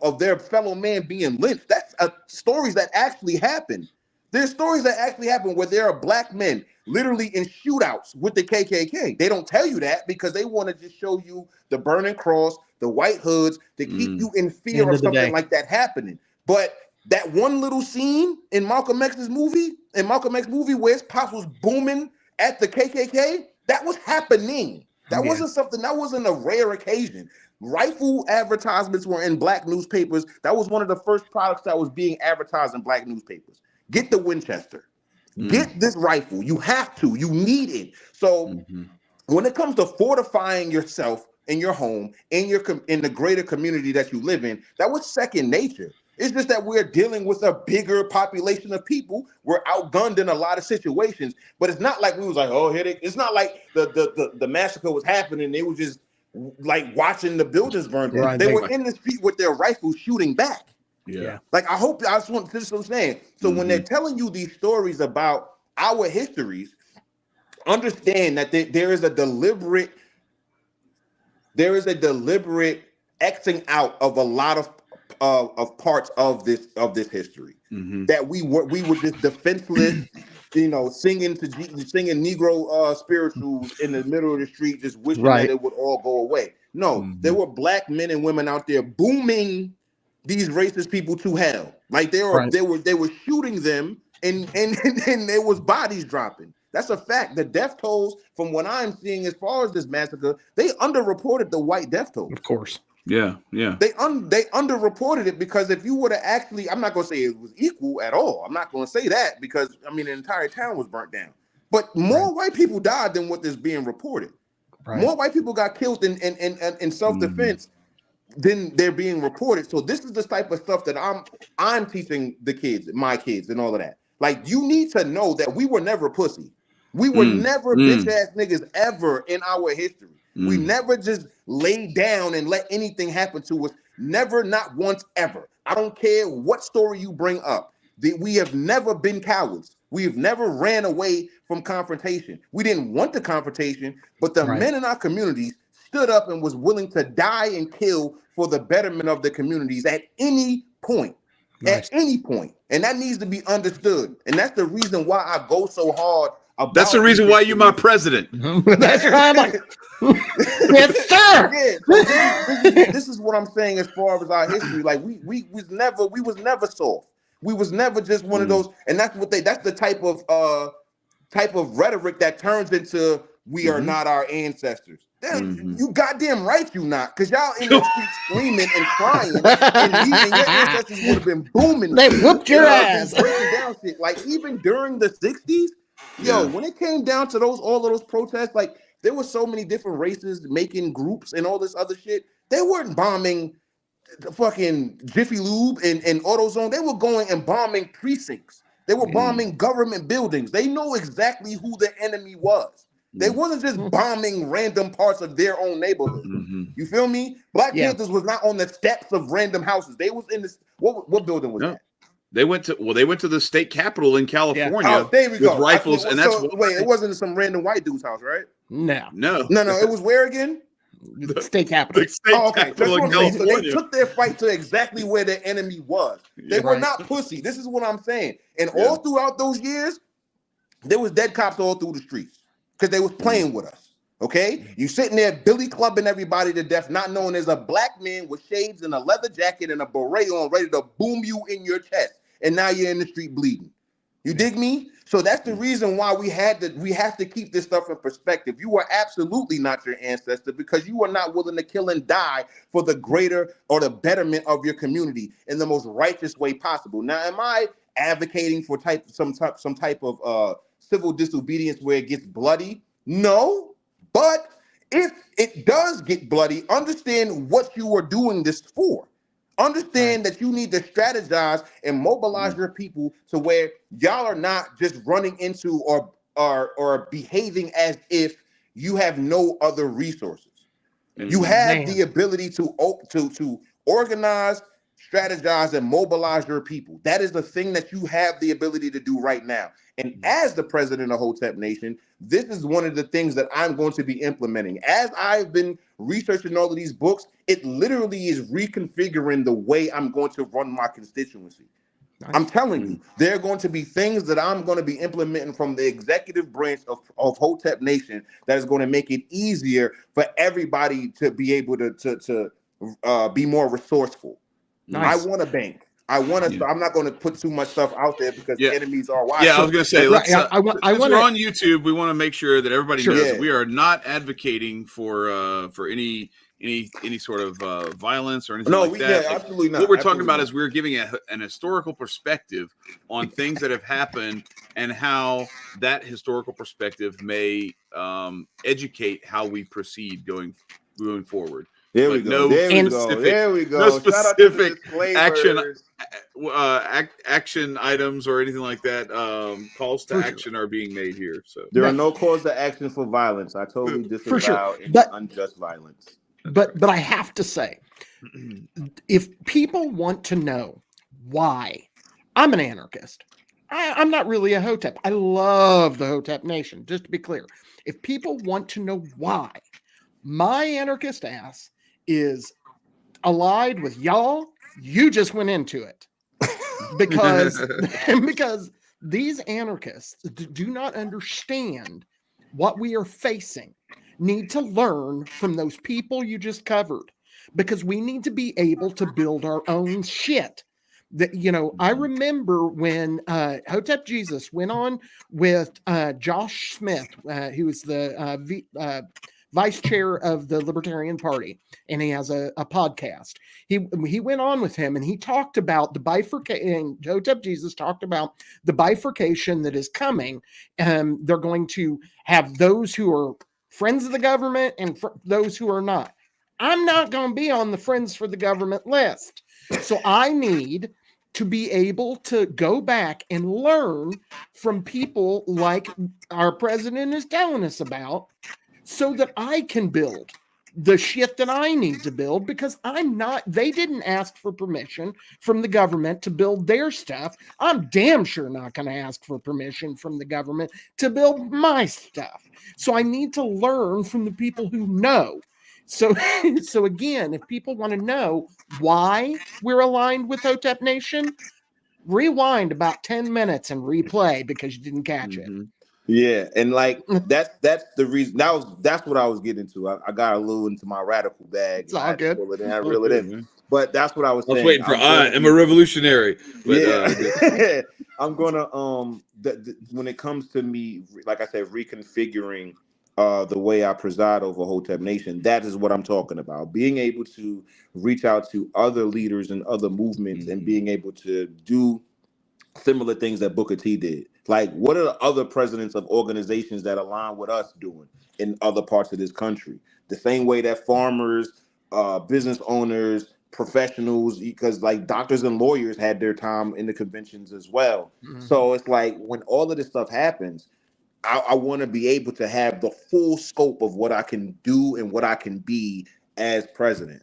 of their fellow man being lynched. That's stories that actually happened. There's stories that actually happen where there are black men literally in shootouts with the KKK. They don't tell you that because they want to just show you the burning cross, the white hoods, to keep you in fear of something like that happening. But that one little scene in Malcolm X's movie, where his pops was booming at the KKK, that was happening. That wasn't something, that wasn't a rare occasion. Rifle advertisements were in black newspapers. That was one of the first products that was being advertised in black newspapers. Get the Winchester. Get this rifle. You have to. You need it. So when it comes to fortifying yourself in your home, in the greater community that you live in, that was second nature. It's just that we're dealing with a bigger population of people. We're outgunned in a lot of situations, but it's not like we was like, oh, here it's not like the massacre was happening. They were just like watching the buildings burn down. They were in the street with their rifles shooting back. Yeah. Like I just want this is what I'm saying. So when they're telling you these stories about our histories, understand that there is a deliberate Xing out of a lot of parts of this history that we were just defenseless, singing Negro spirituals in the middle of the street, just wishing that it would all go away. No, there were black men and women out there booming these racist people to hell. Like they were shooting them and there was bodies dropping. That's a fact. The death tolls, from what I'm seeing as far as this massacre, they underreported the white death toll. Of course. Yeah. They underreported it because if you would have actually, I'm not going to say it was equal at all. I'm not going to say that because, the entire town was burnt down. But more white people died than what is being reported. More white people got killed in self-defense than they're being reported. So this is the type of stuff that I'm teaching my kids and all of that. Like, you need to know that we were never pussy. We were never bitch-ass niggas ever in our history. We never just laid down and let anything happen to us. Never, not once, ever. I don't care what story you bring up. We have never been cowards. We have never ran away from confrontation. We didn't want the confrontation, but the men in our communities stood up and was willing to die and kill for the betterment of the communities at any point. At any point. And that needs to be understood. And that's the reason why I go so hard about. That's the reason why you're my president. That's right. Like, yes, sir. Yeah, this is what I'm saying as far as our history. Like we was never soft. We was never just one of those, and that's the type of rhetoric that turns into we are not our ancestors. You goddamn right you not, because y'all in the street screaming and crying, and your ancestors would have been booming. They whooped your ass. Breaking down shit. Like even during the 60s, when it came down to all of those protests, like there were so many different races making groups and all this other shit. They weren't bombing the fucking Jiffy Lube and AutoZone. They were going and bombing precincts. They were bombing government buildings. They know exactly who the enemy was. They wasn't just bombing random parts of their own neighborhood. You feel me? Black Panthers was not on the steps of random houses. They was in this. What building was that? They went to the state capitol in California. Oh, there we with go. rifles, and that's wait. It wasn't some random white dude's house, right? No. No. It was where again? State capitol. The state Okay. capitol in So they California. took their fight to exactly where their enemy was. They were not pussy. This is what I'm saying. And all throughout those years, there was dead cops all through the streets because they was playing with us. Okay, you sitting there billy clubbing everybody to death, not knowing there's a black man with shades and a leather jacket and a beret on, ready to boom you in your chest, and now you're in the street bleeding. You dig me? So that's the reason why we have to keep this stuff in perspective. You are absolutely not your ancestor because you are not willing to kill and die for the greater or the betterment of your community in the most righteous way possible. Now, am I advocating for some type of civil disobedience where it gets bloody? No. But if it does get bloody, understand what you are doing this for. Understand that you need to strategize and mobilize your people to where y'all are not just running into or behaving as if you have no other resources. You have the ability to organize, strategize, and mobilize your people. That is the thing that you have the ability to do right now. And as the president of Hotep Nation, this is one of the things that I'm going to be implementing. As I've been researching all of these books, it literally is reconfiguring the way I'm going to run my constituency. Nice. I'm telling you, there are going to be things that I'm going to be implementing from the executive branch of Hotep Nation that is going to make it easier for everybody to be able to be more resourceful. Nice. I want a bank. I'm not going to put too much stuff out there because enemies are watching. Yeah, I was going to say, let's. We're on YouTube. We want to make sure that everybody knows we are not advocating for any sort of violence or anything like that. Absolutely not. What we're talking about is we're giving an historical perspective on things that have happened and how that historical perspective may educate how we proceid going forward. There we go. No specific action items or anything like that. Calls to action are being made here. So there are no calls to action for violence. I totally disavow any unjust violence. But I have to say, if people want to know why I'm an anarchist, I'm not really a Hotep. I love the Hotep Nation, just to be clear. If people want to know why my anarchist ass is allied with y'all, you just went into it. Because these anarchists do not understand what we are facing. Need to learn from those people you just covered, because we need to be able to build our own shit. That, I remember when Hotep Jesus went on with Josh Smith, who was the vice chair of the Libertarian Party, and he has a podcast. He went on with him and he talked about the bifurcation. Hotep Jesus talked about the bifurcation that is coming. They're going to have those who are friends of the government and those who are not. I'm not going to be on the friends for the government list. So I need to be able to go back and learn from people like our president is telling us about, so that I can build the shit that I need to build, because they didn't ask for permission from the government to build their stuff. I'm damn sure not going to ask for permission from the government to build my stuff. So I need to learn from the people who know. So again, if people want to know why we're aligned with Hotep Nation, rewind about 10 minutes and replay because you didn't catch it. Yeah, and that's the reason. That's what I was getting to. I got a little into my radical bag. It's all good. I reel it in. But that's what I was saying. I was waiting for I'm a revolutionary. But, I'm gonna when it comes to me, like I said, reconfiguring the way I preside over Hotep Nation. That is what I'm talking about. Being able to reach out to other leaders and other movements and being able to do similar things that Booker T did. Like, what are the other presidents of organizations that align with us doing in other parts of this country? The same way that farmers, business owners, professionals, because like doctors and lawyers had their time in the conventions as well. So it's like when all of this stuff happens, I want to be able to have the full scope of what I can do and what I can be as president.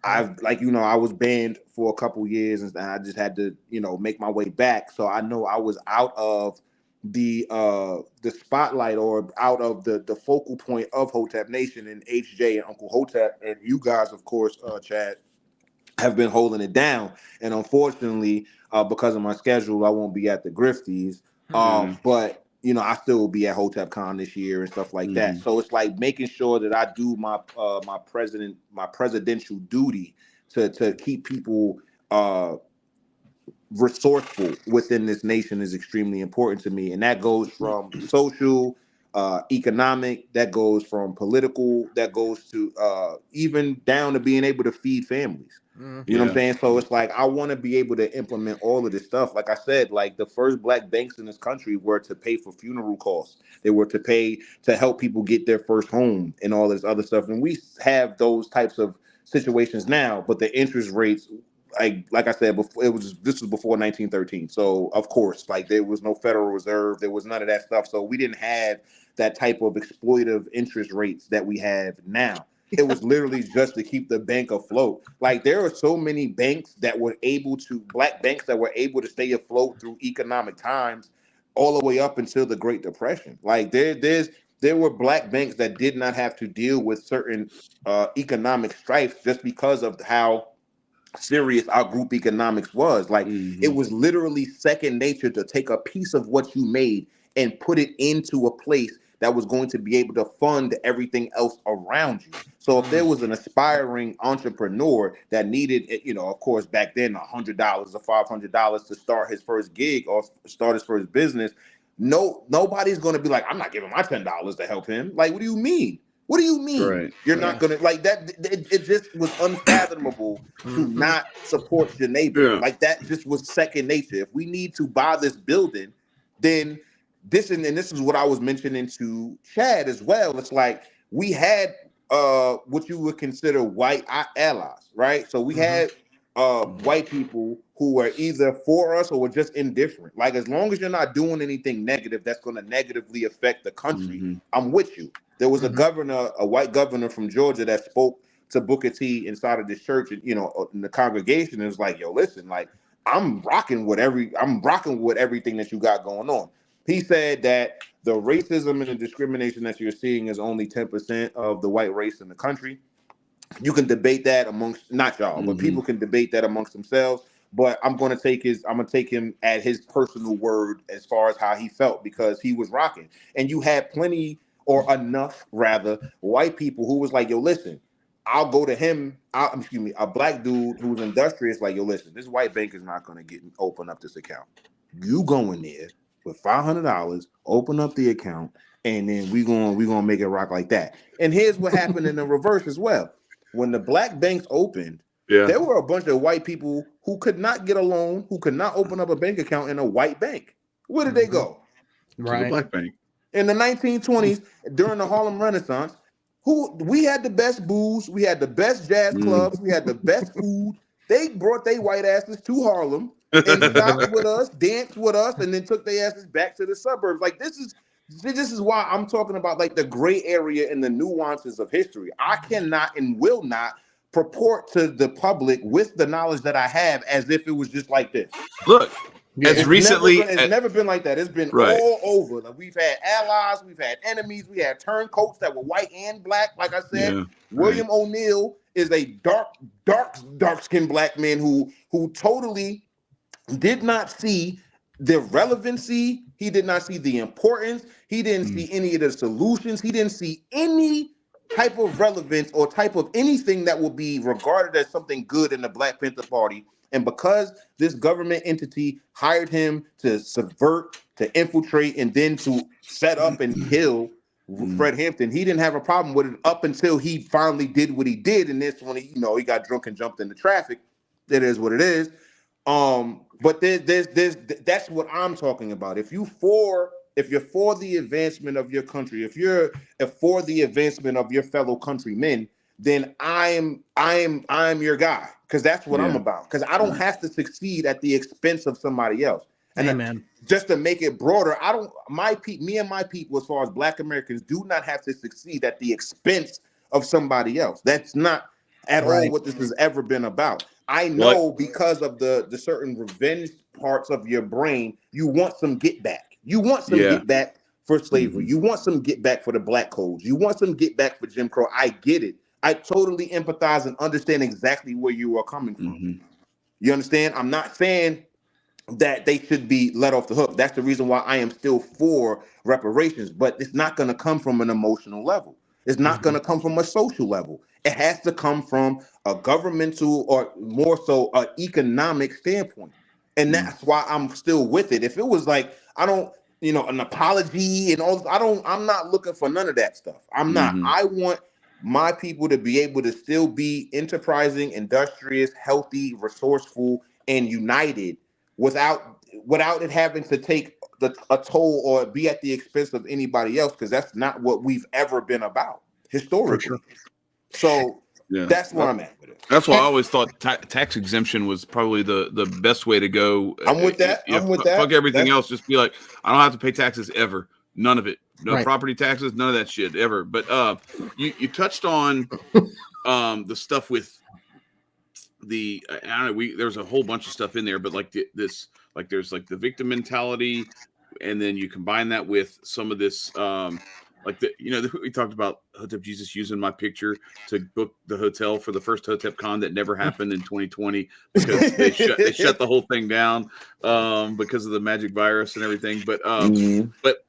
I've I was banned for a couple years and I just had to, make my way back. So I know I was out of the spotlight or out of the focal point of Hotep Nation, and HJ and Uncle Hotep and you guys, of course, Chad, have been holding it down. And unfortunately, because of my schedule, I won't be at the Grifties. But I still will be at Hotep Con this year and stuff like that. So it's like making sure that I do my presidential duty to keep people resourceful within this nation is extremely important to me. And that goes from social, economic, that goes from political, that goes to even down to being able to feed families. You know what I'm saying? So it's like I want to be able to implement all of this stuff. Like I said, like the first black banks in this country were to pay for funeral costs. They were to pay to help people get their first home and all this other stuff. And we have those types of situations now, but the interest rates, like I said before, this was before 1913. So of course, like there was no Federal Reserve, there was none of that stuff. So we didn't have that type of exploitive interest rates that we have now. It was literally just to keep the bank afloat. Like there are so many banks that were black banks that were able to stay afloat through economic times all the way up until the Great Depression. Like there were black banks that did not have to deal with certain economic strife just because of how serious our group economics was. Like it was literally second nature to take a piece of what you made and put it into a place that was going to be able to fund everything else around you. So if there was an aspiring entrepreneur that needed, of course, back then, $100 or $500 to start his first gig or start his first business, nobody's going to be like, I'm not giving my $10 to help him. Like, what do you mean? What do you mean? You're not going to like that? It just was unfathomable to not support your neighbor. Like that just was second nature. If we need to buy this building, then this is what I was mentioning to Chad as well. It's like we had what you would consider white allies, right? So we had white people who were either for us or were just indifferent. Like as long as you're not doing anything negative that's going to negatively affect the country, I'm with you. There was a white governor from Georgia that spoke to Booker T inside of this church, and in the congregation, it was like, yo, listen, like I'm rocking with everything that you got going on. He said that the racism and the discrimination that you're seeing is only 10% of the white race in the country. You can debate that amongst, not y'all, but people can debate that amongst themselves. But I'm gonna take him at his personal word as far as how he felt, because he was rocking. And you had plenty, or enough rather, white people who was like, yo, listen, I'll go to him. A black dude who was industrious, like, yo, listen, this white bank is not gonna open up this account. You go in there with $500, open up the account, and then we gonna make it rock like that. And here's what happened in the reverse as well. When the black banks opened, there were a bunch of white people who could not get a loan, who could not open up a bank account in a white bank. Where did they go? To the black bank. In the 1920s, during the Harlem Renaissance, we had the best booze, we had the best jazz clubs, we had the best food. They brought their white asses to Harlem and stopped with us, danced with us, and then took their asses back to the suburbs. Like this is why I'm talking about like the gray area and the nuances of history. I cannot and will not purport to the public with the knowledge that I have as if it was just like this. Look, it's never been like that. It's been all over. Like we've had allies, we've had enemies, we had turncoats that were white and black. Like I said, William O'Neill is a dark-skinned black man who totally did not see the relevancy. He did not see the importance. He didn't see any of the solutions. He didn't see any type of relevance or type of anything that will be regarded as something good in the Black Panther Party. And because this government entity hired him to subvert, to infiltrate, and then to set up and kill Fred Hampton, he didn't have a problem with it up until he finally did what he did. And this when he got drunk and jumped into traffic. It is what it is. But there's that's what I'm talking about. If you're for the advancement of your country, if you're for the advancement of your fellow countrymen, then I am your guy, because that's what I'm about. Because I don't have to succeed at the expense of somebody else. And just to make it broader, me and my people, as far as Black Americans, do not have to succeed at the expense of somebody else. That's not at all what this has ever been about. I know because of the certain revenge parts of your brain, you want some get back. You want some get back for slavery. You want some get back for the black codes. You want some get back for Jim Crow. I get it. I totally empathize and understand exactly where you are coming from. You understand? I'm not saying that they should be let off the hook. That's the reason why I am still for reparations, but it's not going to come from an emotional level. It's not going to come from a social level. It has to come from a governmental or more so an economic standpoint. And that's why I'm still with it. If it was like, I don't, an apology and all, I'm not looking for none of that stuff. I'm not. I want my people to be able to still be enterprising, industrious, healthy, resourceful, and united without it having to take a toll or be at the expense of anybody else, because that's not what we've ever been about historically. So that's where I'm at with it. That's why I always thought tax exemption was probably the best way to go. I'm with that. Fuck everything else. Just be like, I don't have to pay taxes ever. None of it. No property taxes. None of that shit ever. But you touched on the stuff with the I don't know. There's a whole bunch of stuff in there, but like there's like the victim mentality, and then you combine that with some of this we talked about Hotep Jesus using my picture to book the hotel for the first Hotep Con that never happened in 2020 because they shut the whole thing down because of the magic virus and everything. But but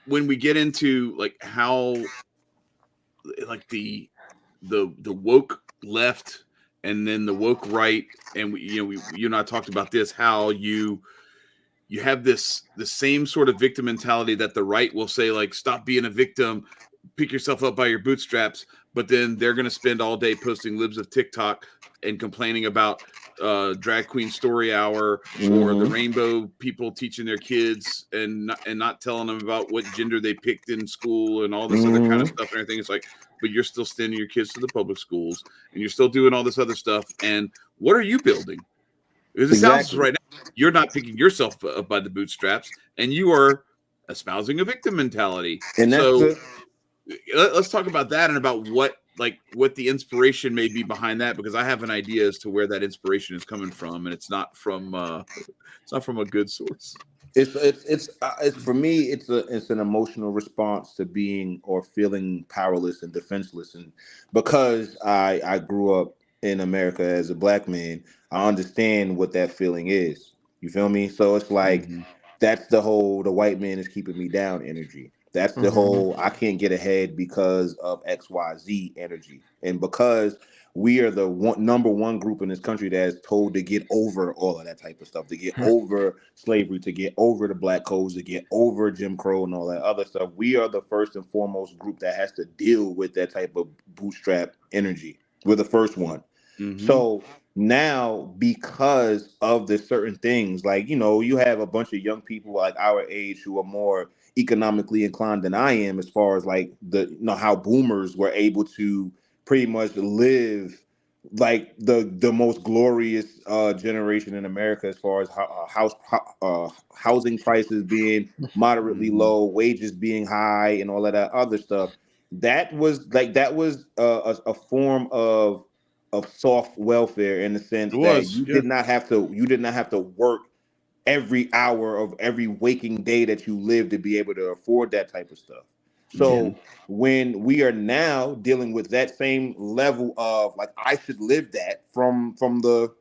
when we get into like how like the woke left and then the woke right, and you and I talked about this, how you have the same sort of victim mentality that the right will say, like, stop being a victim, pick yourself up by your bootstraps, but then they're going to spend all day posting libs of TikTok and complaining about drag queen story hour or the rainbow people teaching their kids and not telling them about what gender they picked in school and all this other kind of stuff and everything. It's like, but you're still sending your kids to the public schools and you're still doing all this other stuff. And what are you building? Because it sounds right now, you're not picking yourself up by the bootstraps, and you are espousing a victim mentality. And so let's talk about that and about what the inspiration may be behind that, because I have an idea as to where that inspiration is coming from, and it's not from a good source. It's for me, it's an emotional response to being or feeling powerless and defenseless, and because I grew up in America as a black man, I understand what that feeling is. You feel me? So it's like that's the whole the white man is keeping me down energy. That's the whole I can't get ahead because of XYZ energy. And because we are the number one group in this country that is told to get over all of that type of stuff, to get over slavery, to get over the black codes, to get over Jim Crow and all that other stuff. We are the first and foremost group that has to deal with that type of bootstrap energy. We're the first one. So now, because of the certain things, like, you have a bunch of young people like our age who are more economically inclined than I am, as far as like how boomers were able to pretty much live like the most glorious generation in America, as far as housing prices being moderately low, wages being high, and all of that other stuff. That was a form of soft welfare, in the sense that you did not have to work every hour of every waking day that you live to be able to afford that type of stuff. So when we are now dealing with that same level of like, I should live that from the,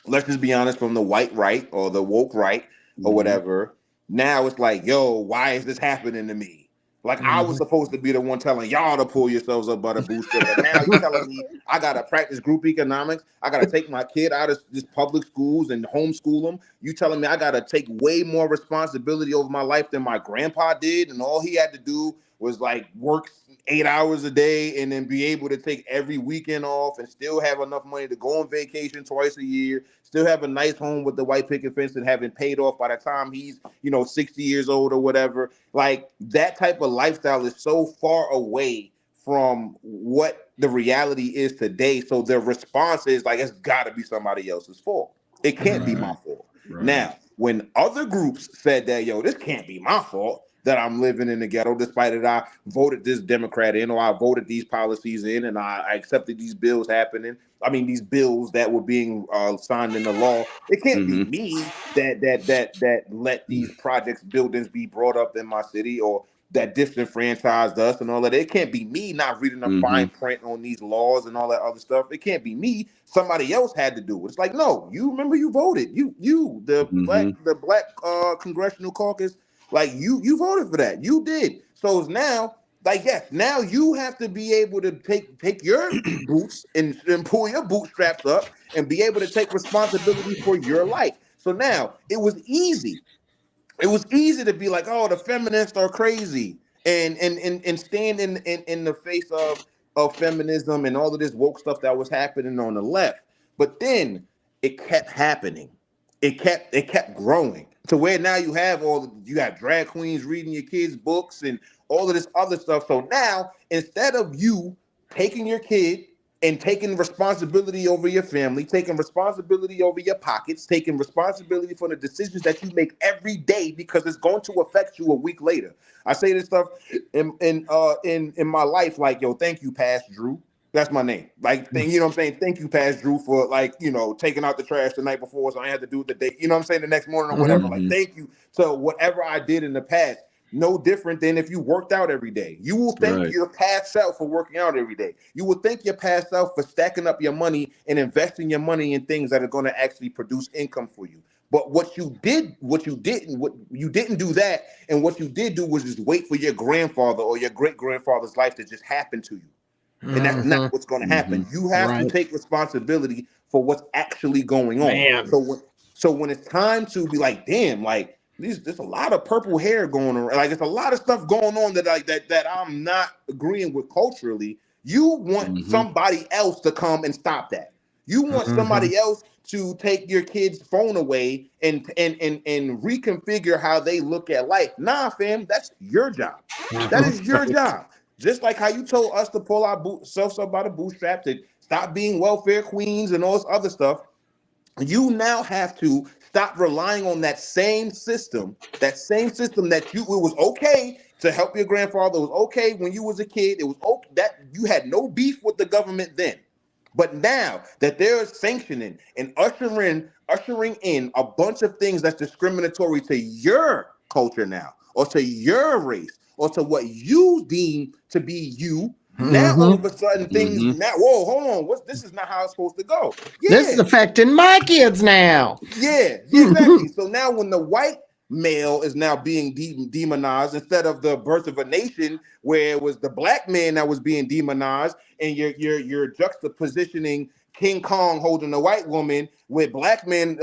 let's just be honest, from the white right or the woke right or whatever, now it's like, yo, why is this happening to me? Like, I was supposed to be the one telling y'all to pull yourselves up by the bootstraps. But now you're telling me I got to practice group economics. I got to take my kid out of just public schools and homeschool them. You telling me I got to take way more responsibility over my life than my grandpa did. And all he had to do was like work 8 hours a day and then be able to take every weekend off and still have enough money to go on vacation twice a year, still have a nice home with the white picket fence and having paid off by the time he's, 60 years old or whatever. Like, that type of lifestyle is so far away from what the reality is today. So their response is like, it's got to be somebody else's fault. It can't be my fault. Right. Now, when other groups said that, yo, this can't be my fault, that I'm living in the ghetto, despite that I voted this Democrat in, or I voted these policies in, and I accepted these bills happening. I mean, these bills that were being signed into law. It can't be me that let these projects, buildings be brought up in my city, or that disenfranchised us and all that. It can't be me not reading the fine print on these laws and all that other stuff. It can't be me. Somebody else had to do it. It's like, no, you remember you voted. The black congressional caucus, like you voted for that. You did. So it's now, like, yes, now you have to be able to take your boots and pull your bootstraps up and be able to take responsibility for your life. So now it was easy. It was easy to be like, oh, the feminists are crazy, and stand in the face of feminism and all of this woke stuff that was happening on the left. But then it kept happening. It kept growing to where now you got drag queens reading your kids' books and all of this other stuff. So now, instead of you taking your kid and taking responsibility over your family, taking responsibility over your pockets, taking responsibility for the decisions that you make every day, because it's going to affect you a week later. I say this stuff in my life, like, yo, thank you, Past Drew. That's my name. Like, you know what I'm saying? Thank you, Past Drew, for, like, you know, taking out the trash the night before, so I had to do it the day, you know what I'm saying, the next morning or whatever. Like, thank you. So whatever I did in the past, no different than if you worked out every day. You will thank your past self for working out every day. You will thank your past self for stacking up your money and investing your money in things that are going to actually produce income for you. But what you didn't do that, and what you did do was just wait for your grandfather or your great grandfather's life to just happen to you. And that's not what's going to happen. You have to take responsibility for what's actually going on. Man. So when it's time to be like, damn, like, there's a lot of purple hair going on. Like, there's a lot of stuff going on that I'm not agreeing with culturally. You want somebody else to come and stop that. You want somebody else to take your kid's phone away and reconfigure how they look at life. Nah, fam, that's your job. That is your job. Just like how you told us to pull our selves up by the bootstraps and stop being welfare queens and all this other stuff. You now have to stop relying on that same system that it was okay to help your grandfather. It was okay when you was a kid. It was okay that you had no beef with the government then. But now that they're sanctioning and ushering in a bunch of things that's discriminatory to your culture now, or to your race, or to what you deem to be you, now all of a sudden things now, whoa, hold on, this is not how it's supposed to go. Yeah. This is affecting my kids now. Yeah, exactly. So now when the white male is now being demonized instead of the Birth of a Nation, where it was the black man that was being demonized, and you're juxtapositioning King Kong holding a white woman with black men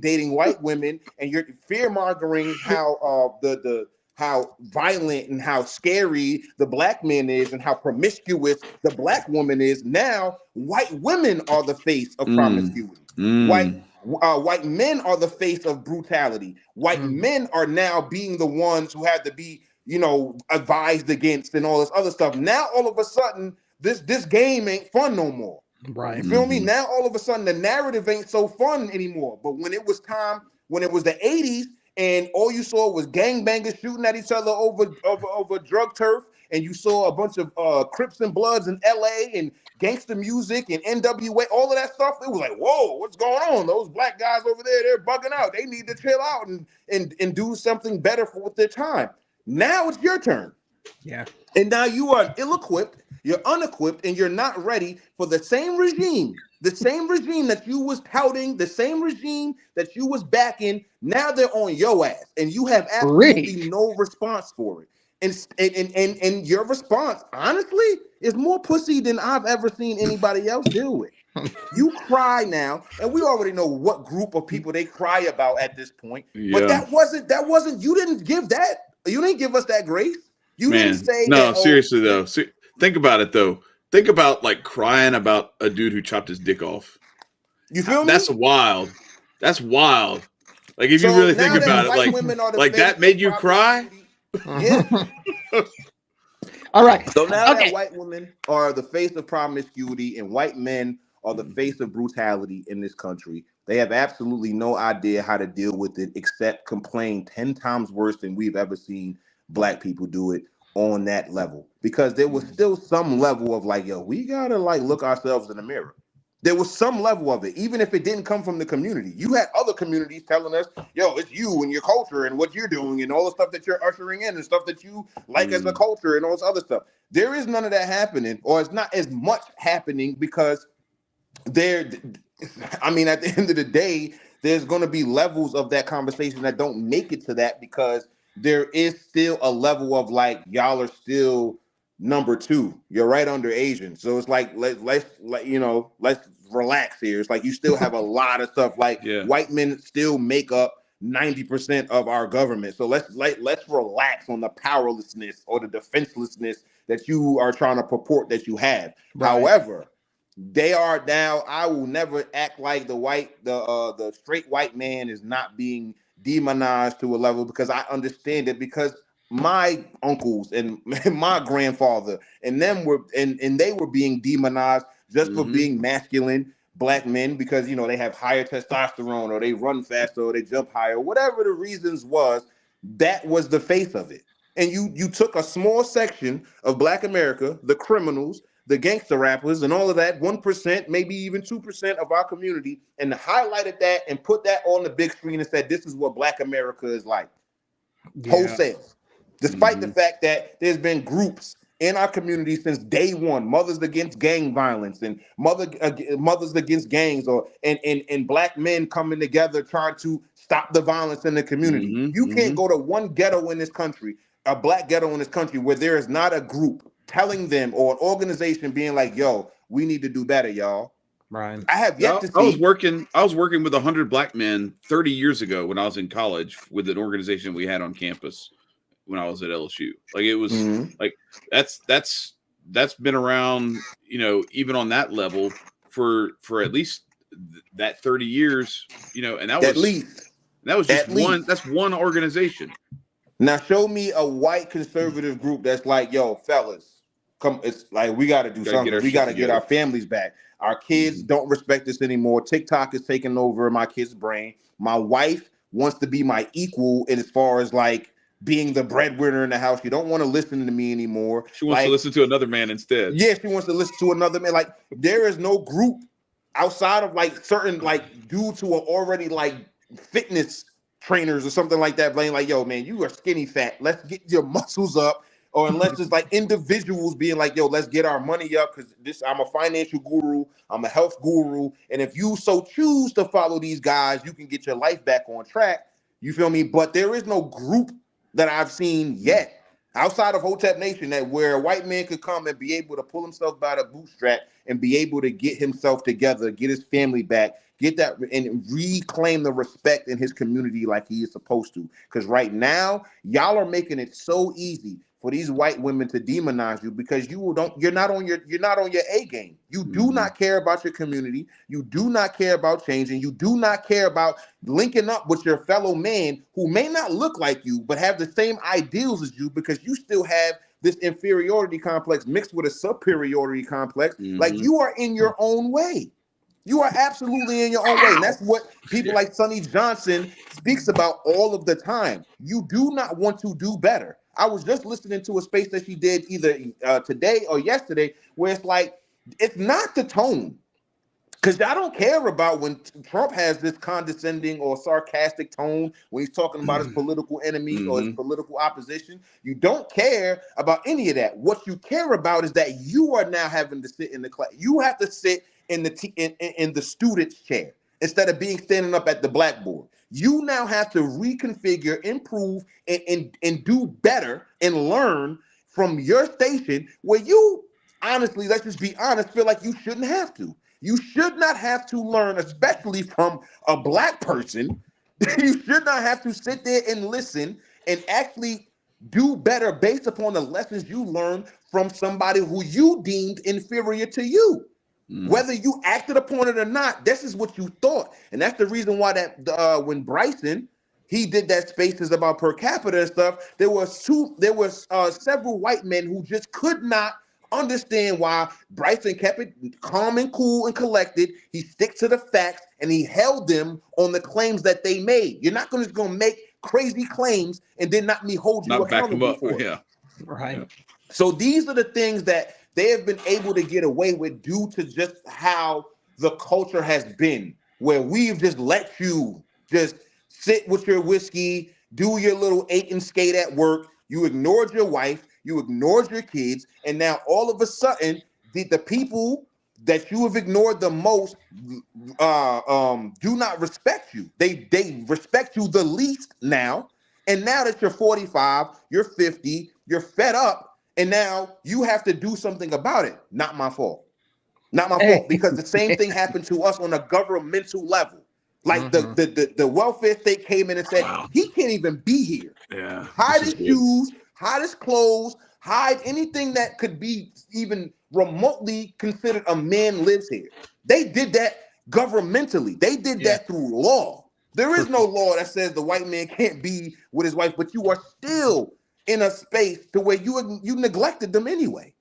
dating white women, and you're fear-mongering how violent and how scary the black man is and how promiscuous the black woman is. Now white women are the face of promiscuity. White men are the face of brutality. White men are now being the ones who have to be, you know, advised against and all this other stuff. Now all of a sudden this game ain't fun no more. Right. You feel me? Now all of a sudden the narrative ain't so fun anymore. But when it was the 80s, and all you saw was gangbangers shooting at each other over drug turf, and you saw a bunch of Crips and Bloods in LA and gangster music and NWA, all of that stuff, it was like, whoa, what's going on? Those black guys over there, they're bugging out. They need to chill out and do something better with their time. Now it's your turn. Yeah. And now you are ill-equipped, you're unequipped, and you're not ready for the same regime that you was touting, the same regime that you was backing. Now they're on your ass, and you have absolutely no response for it. And your response, honestly, is more pussy than I've ever seen anybody else deal with. You cry now, and we already know what group of people they cry about at this point. Yeah. But that wasn't. You didn't give us that grace. You didn't say no, that. Seriously though, think about it though. Think about like crying about a dude who chopped his dick off. You feel me? That's wild. That's wild. Like if you really think about it, like that made you cry. Yeah. All right. So now that white women are the face of promiscuity and white men are the face of brutality in this country, they have absolutely no idea how to deal with it except complain 10 times worse than we've ever seen black people do it on that level, because there was still some level of like, yo, we gotta like look ourselves in the mirror. There was some level of it, even if it didn't come from the community. You had other communities telling us, yo, it's you and your culture and what you're doing and all the stuff that you're ushering in and stuff that you like as a culture and all this other stuff. There is none of that happening, or it's not as much happening, because at the end of the day, there's going to be levels of that conversation that don't make it to that, because there is still a level of like, y'all are still number two. You're right under Asian. So it's like, let's relax here. It's like you still have a lot of stuff. Like white men still make up 90% of our government. So let's relax on the powerlessness or the defenselessness that you are trying to purport that you have. Right. However, they are now. I will never act like the straight white man is not being demonized to a level, because I understand it, because my uncles and my grandfather and them were and they were being demonized just for being masculine black men, because they have higher testosterone, or they run faster, or they jump higher, whatever the reasons was. That was the face of it. And you took a small section of Black America, the criminals, the gangster rappers, and all of that 1%, maybe even 2% of our community, and highlighted that and put that on the big screen and said, this is what Black America is like. Wholesale. Despite the fact that there's been groups in our community since day one, Mothers Against Gang Violence and Mothers Against Gangs, and black men coming together trying to stop the violence in the community. You can't go to one ghetto in this country, a black ghetto in this country, where there is not a group telling them, or an organization being like, yo, we need to do better, y'all. Right. I have yet to see. I was working with 100 black men 30 years ago when I was in college with an organization we had on campus when I was at LSU. Like, it was like that's been around, even on that level for at least that 30 years, and that was just one organization. Now show me a white conservative group that's like, yo, fellas, come, it's like, we got to do something. We got to get our families back. Our kids don't respect us anymore. TikTok is taking over my kid's brain. My wife wants to be my equal as far as like being the breadwinner in the house. She don't want to listen to me anymore. She wants to listen to another man instead. Yeah, she wants to listen to another man. Like, there is no group outside of like certain like dudes who are already like fitness trainers or something like that, playing like, yo, man, you are skinny fat. Let's get your muscles up. Or unless it's like individuals being like, yo, let's get our money up, because I'm a financial guru, I'm a health guru, and if you so choose to follow these guys, you can get your life back on track. You feel me? But there is no group that I've seen yet outside of Hotep Nation that where a white man could come and be able to pull himself by the bootstrap and be able to get himself together, get his family back, get that, and reclaim the respect in his community like he is supposed to. Because right now, y'all are making it so easy for these white women to demonize you, because you're not on your A game. You do not care about your community. You do not care about changing. You do not care about linking up with your fellow man who may not look like you, but have the same ideals as you, because you still have this inferiority complex mixed with a superiority complex. Like, you are in your own way. You are absolutely in your own way. And that's what people like Sonny Johnson speaks about all of the time. You do not want to do better. I was just listening to a space that she did either today or yesterday, where it's like, it's not the tone. Because I don't care about when Trump has this condescending or sarcastic tone when he's talking about his political enemy or his political opposition. You don't care about any of that. What you care about is that you are now having to sit in the class. You have to sit in the student's chair instead of standing up at the blackboard. You now have to reconfigure, improve, and do better and learn from your station, where you honestly, let's just be honest, feel like you shouldn't have to. You should not have to learn, especially from a black person. You should not have to sit there and listen and actually do better based upon the lessons you learned from somebody who you deemed inferior to you. Whether you acted upon it or not, this is what you thought. And that's the reason why that when Bryson, he did that spaces about per capita and stuff, there was several white men who just could not understand why Bryson kept it calm and cool and collected. He stick to the facts and he held them on the claims that they made. You're not just going to make crazy claims and then not me hold you Not back them accountable up. for it. Yeah. Right. Yeah. So these are the things that they have been able to get away with due to just how the culture has been, where we've just let you just sit with your whiskey, do your little 8 and skate at work. You ignored your wife, you ignored your kids, and now all of a sudden, the people that you have ignored the most do not respect you. They respect you the least now. And now that you're 45, you're 50, you're fed up, and now you have to do something about it. Not my fault. Not my fault, because the same thing happened to us on a governmental level. Like the welfare state came in and said, he can't even be here. Yeah. Hide his shoes, hide his clothes, hide anything that could be even remotely considered a man lives here. They did that governmentally. They did that through law. There is no law that says the white man can't be with his wife, but you are still in a space to where you neglected them anyway.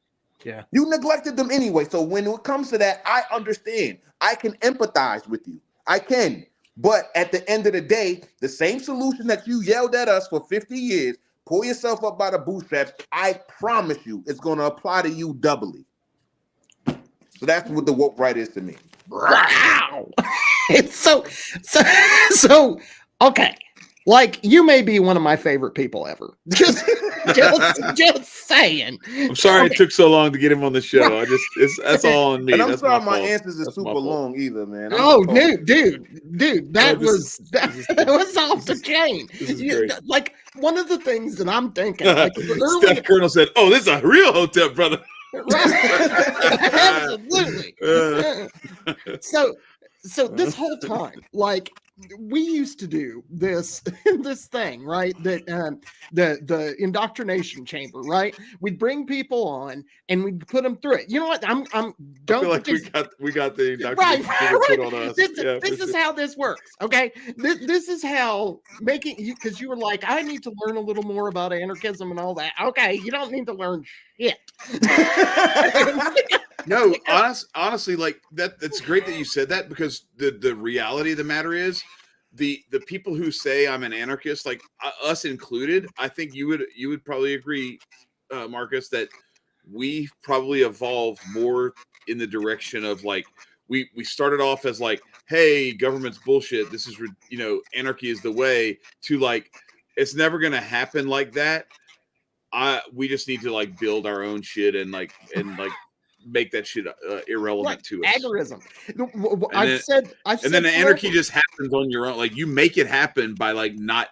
Yeah. You neglected them anyway. So when it comes to that, I understand. I can empathize with you. I can. But at the end of the day, the same solution that you yelled at us for 50 years, pull yourself up by the bootstraps, I promise you it's going to apply to you doubly. So that's what the woke right is to me. Wow. It's so okay. Like, you may be one of my favorite people ever. Just saying. I'm sorry it took so long to get him on the show. That's all on me. And I'm that's sorry my my answers are super long either, man. Dude, that was off the chain. This is great. Like, one of the things that I'm thinking, like, Steph Colonel said, "Oh, this is a real Hotep brother." Right. Absolutely. So this whole time, like, we used to do this thing, right? That the indoctrination chamber, right? We'd bring people on and we'd put them through it. You know what? I feel like we got the indoctrination chamber put on us. This is how this works. Okay, this is how making you, because you were like, I need to learn a little more about anarchism and all that. Okay, you don't need to learn shit. No, honestly, like that's great that you said that, because the reality of the matter is the people who say I'm an anarchist, like us included, I think you would probably agree, Marcus, that we probably evolved more in the direction of, like, we started off as like, hey, government's bullshit, this is, anarchy is the way, to like, it's never going to happen like that. We just need to like build our own shit and make that shit irrelevant to us. Agorism. And then the anarchy just happens on your own. Like, you make it happen by like not.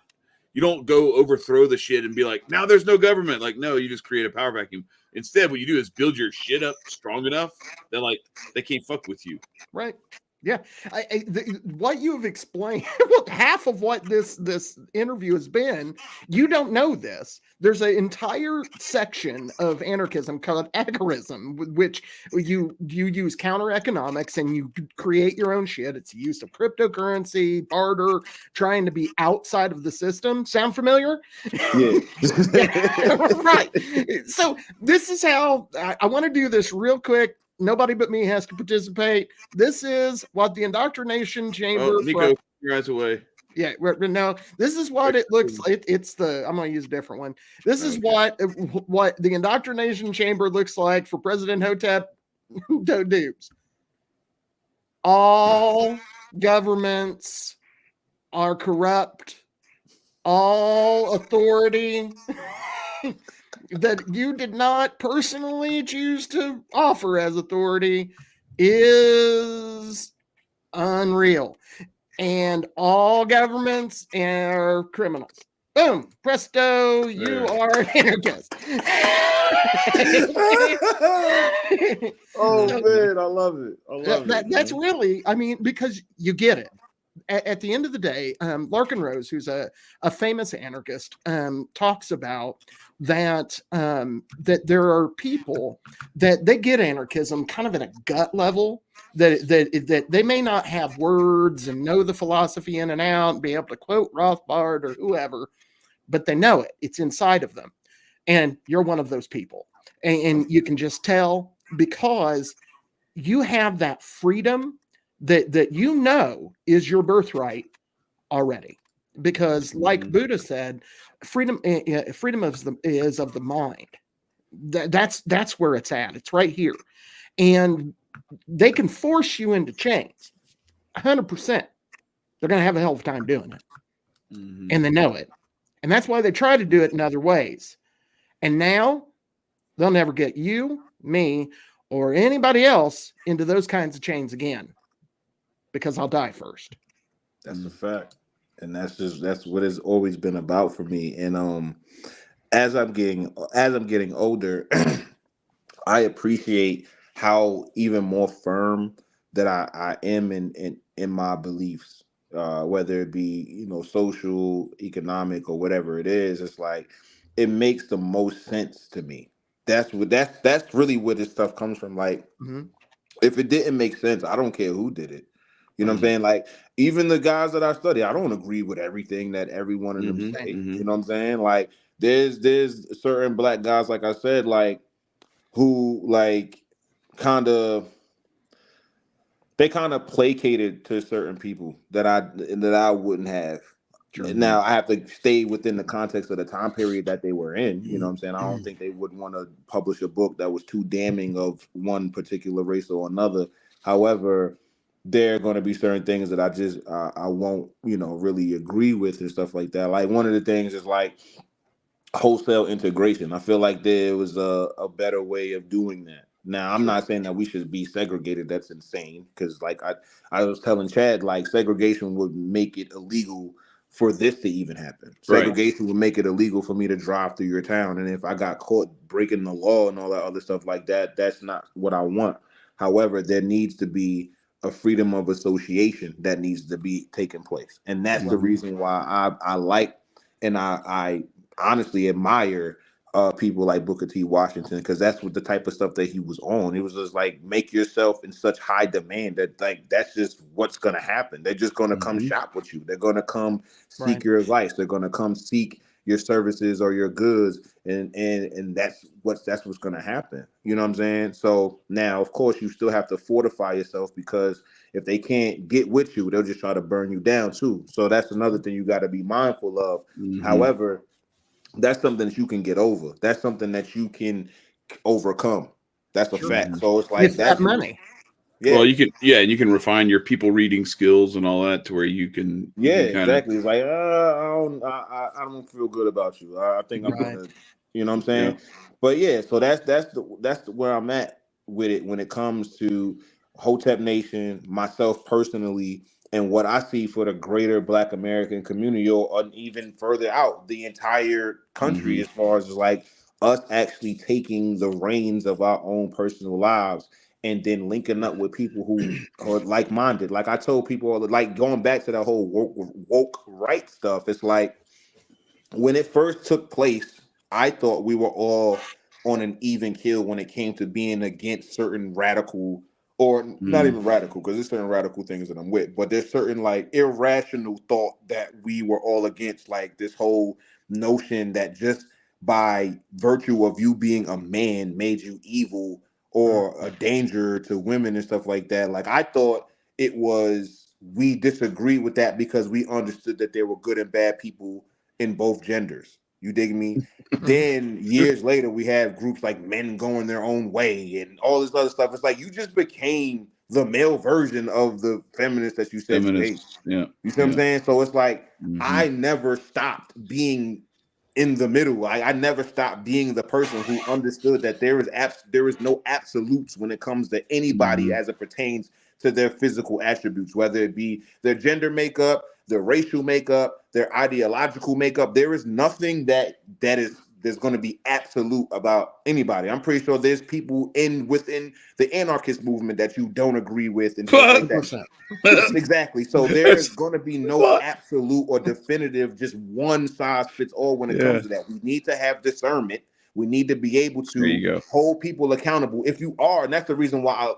You don't go overthrow the shit and be like, now there's no government. Like, no, you just create a power vacuum. Instead, what you do is build your shit up strong enough that like they can't fuck with you. Right. Yeah, what you have explained, half of what this interview has been, you don't know this. There's an entire section of anarchism called agorism, which you use counter economics and you create your own shit. It's the use of cryptocurrency, barter, trying to be outside of the system. Sound familiar? Yeah. Right. So this is how I want to do this real quick. Nobody but me has to participate. This is what the indoctrination chamber. Nicco, your eyes away. Yeah, no. This is what it looks like. It's the. I'm going to use a different one. This is what the indoctrination chamber looks like for President Hotep Doe Doobs. All governments are corrupt. All authority that you did not personally choose to offer as authority is unreal. And all governments are criminals. Boom, presto, you are an anarchist. Oh, man, I love it. That's really, I mean, because you get it. At the end of the day, Larkin Rose, who's a famous anarchist, talks about that there are people that they get anarchism kind of at a gut level, that they may not have words and know the philosophy in and out and be able to quote Rothbard or whoever, but they know it. It's inside of them. And you're one of those people. And you can just tell because you have that freedom that you know is your birthright already. because, like Buddha said, freedom is of the mind. That's where it's at. It's right here, and they can force you into chains, 100%. They're going to have a hell of a time doing it, and they know it, and that's why they try to do it in other ways. And now they'll never get you, me, or anybody else into those kinds of chains again, because I'll die first. That's a fact. And that's what it's always been about for me. And as I'm getting older, I appreciate how even more firm that I am in my beliefs. Whether it be, social, economic, or whatever it is, it's like it makes the most sense to me. That's really where this stuff comes from. Like, if it didn't make sense, I don't care who did it. You know what I'm saying? Like, even the guys that I study, I don't agree with everything that every one of them say. You know what I'm saying? Like, there's certain black guys, like I said, like, who like kind of placated to certain people that I wouldn't have. Now I have to stay within the context of the time period that they were in. You know what I'm saying? I don't think they would want to publish a book that was too damning of one particular race or another. However, there are going to be certain things that I won't, really agree with and stuff like that. Like, one of the things is like wholesale integration. I feel like there was a better way of doing that. Now, I'm not saying that we should be segregated. That's insane. Because like I was telling Chad, like, segregation would make it illegal for this to even happen. Segregation would make it illegal for me to drive through your town. And if I got caught breaking the law and all that other stuff like that, that's not what I want. However, there needs to be a freedom of association that needs to be taking place. And that's the reason why I like and I honestly admire people like Booker T. Washington, because that's what the type of stuff that he was on. It was just like, make yourself in such high demand that, like, that's just what's going to happen. They're just going to come shop with you. They're going to come seek your advice. They're going to come seek your services or your goods, and that's what's going to happen. You know what I'm saying? So now, of course, you still have to fortify yourself, because if they can't get with you, they'll just try to burn you down too. So that's another thing you got to be mindful of. However, that's something that you can get over. That's something that you can overcome. That's a fact. So it's like, it's that money. Yeah. Well, you can refine your people reading skills and all that to where you can. Exactly. It's like, I don't feel good about you. I think I'm gonna, you know what I'm saying? Yeah. But yeah, so that's where I'm at with it when it comes to Hotep Nation, myself personally, and what I see for the greater Black American community, or even further out, the entire country, as far as like us actually taking the reins of our own personal lives, and then linking up with people who are like-minded. Like I told people, like, going back to that whole woke right stuff, it's like, when it first took place, I thought we were all on an even keel when it came to being against certain radical, or not even radical, because there's certain radical things that I'm with, but there's certain like irrational thought that we were all against, like this whole notion that just by virtue of you being a man made you evil or a danger to women and stuff like that. Like, I thought it was, we disagreed with that because we understood that there were good and bad people in both genders. You dig me? Then years later, we have groups like Men Going Their Own Way and all this other stuff. It's like, you just became the male version of the feminist that you said you hate. Yeah. You see what I'm saying? So it's like, I never stopped being in the middle. I never stopped being the person who understood that there is no absolutes when it comes to anybody as it pertains to their physical attributes, whether it be their gender makeup, their racial makeup, their ideological makeup. There is nothing there's going to be absolute about anybody. I'm pretty sure there's people within the anarchist movement that you don't agree with and stuff like that. Exactly. So there's going to be no absolute or definitive, just one size fits all when it comes to that. We need to have discernment. We need to be able to hold people accountable. If you are, and that's the reason why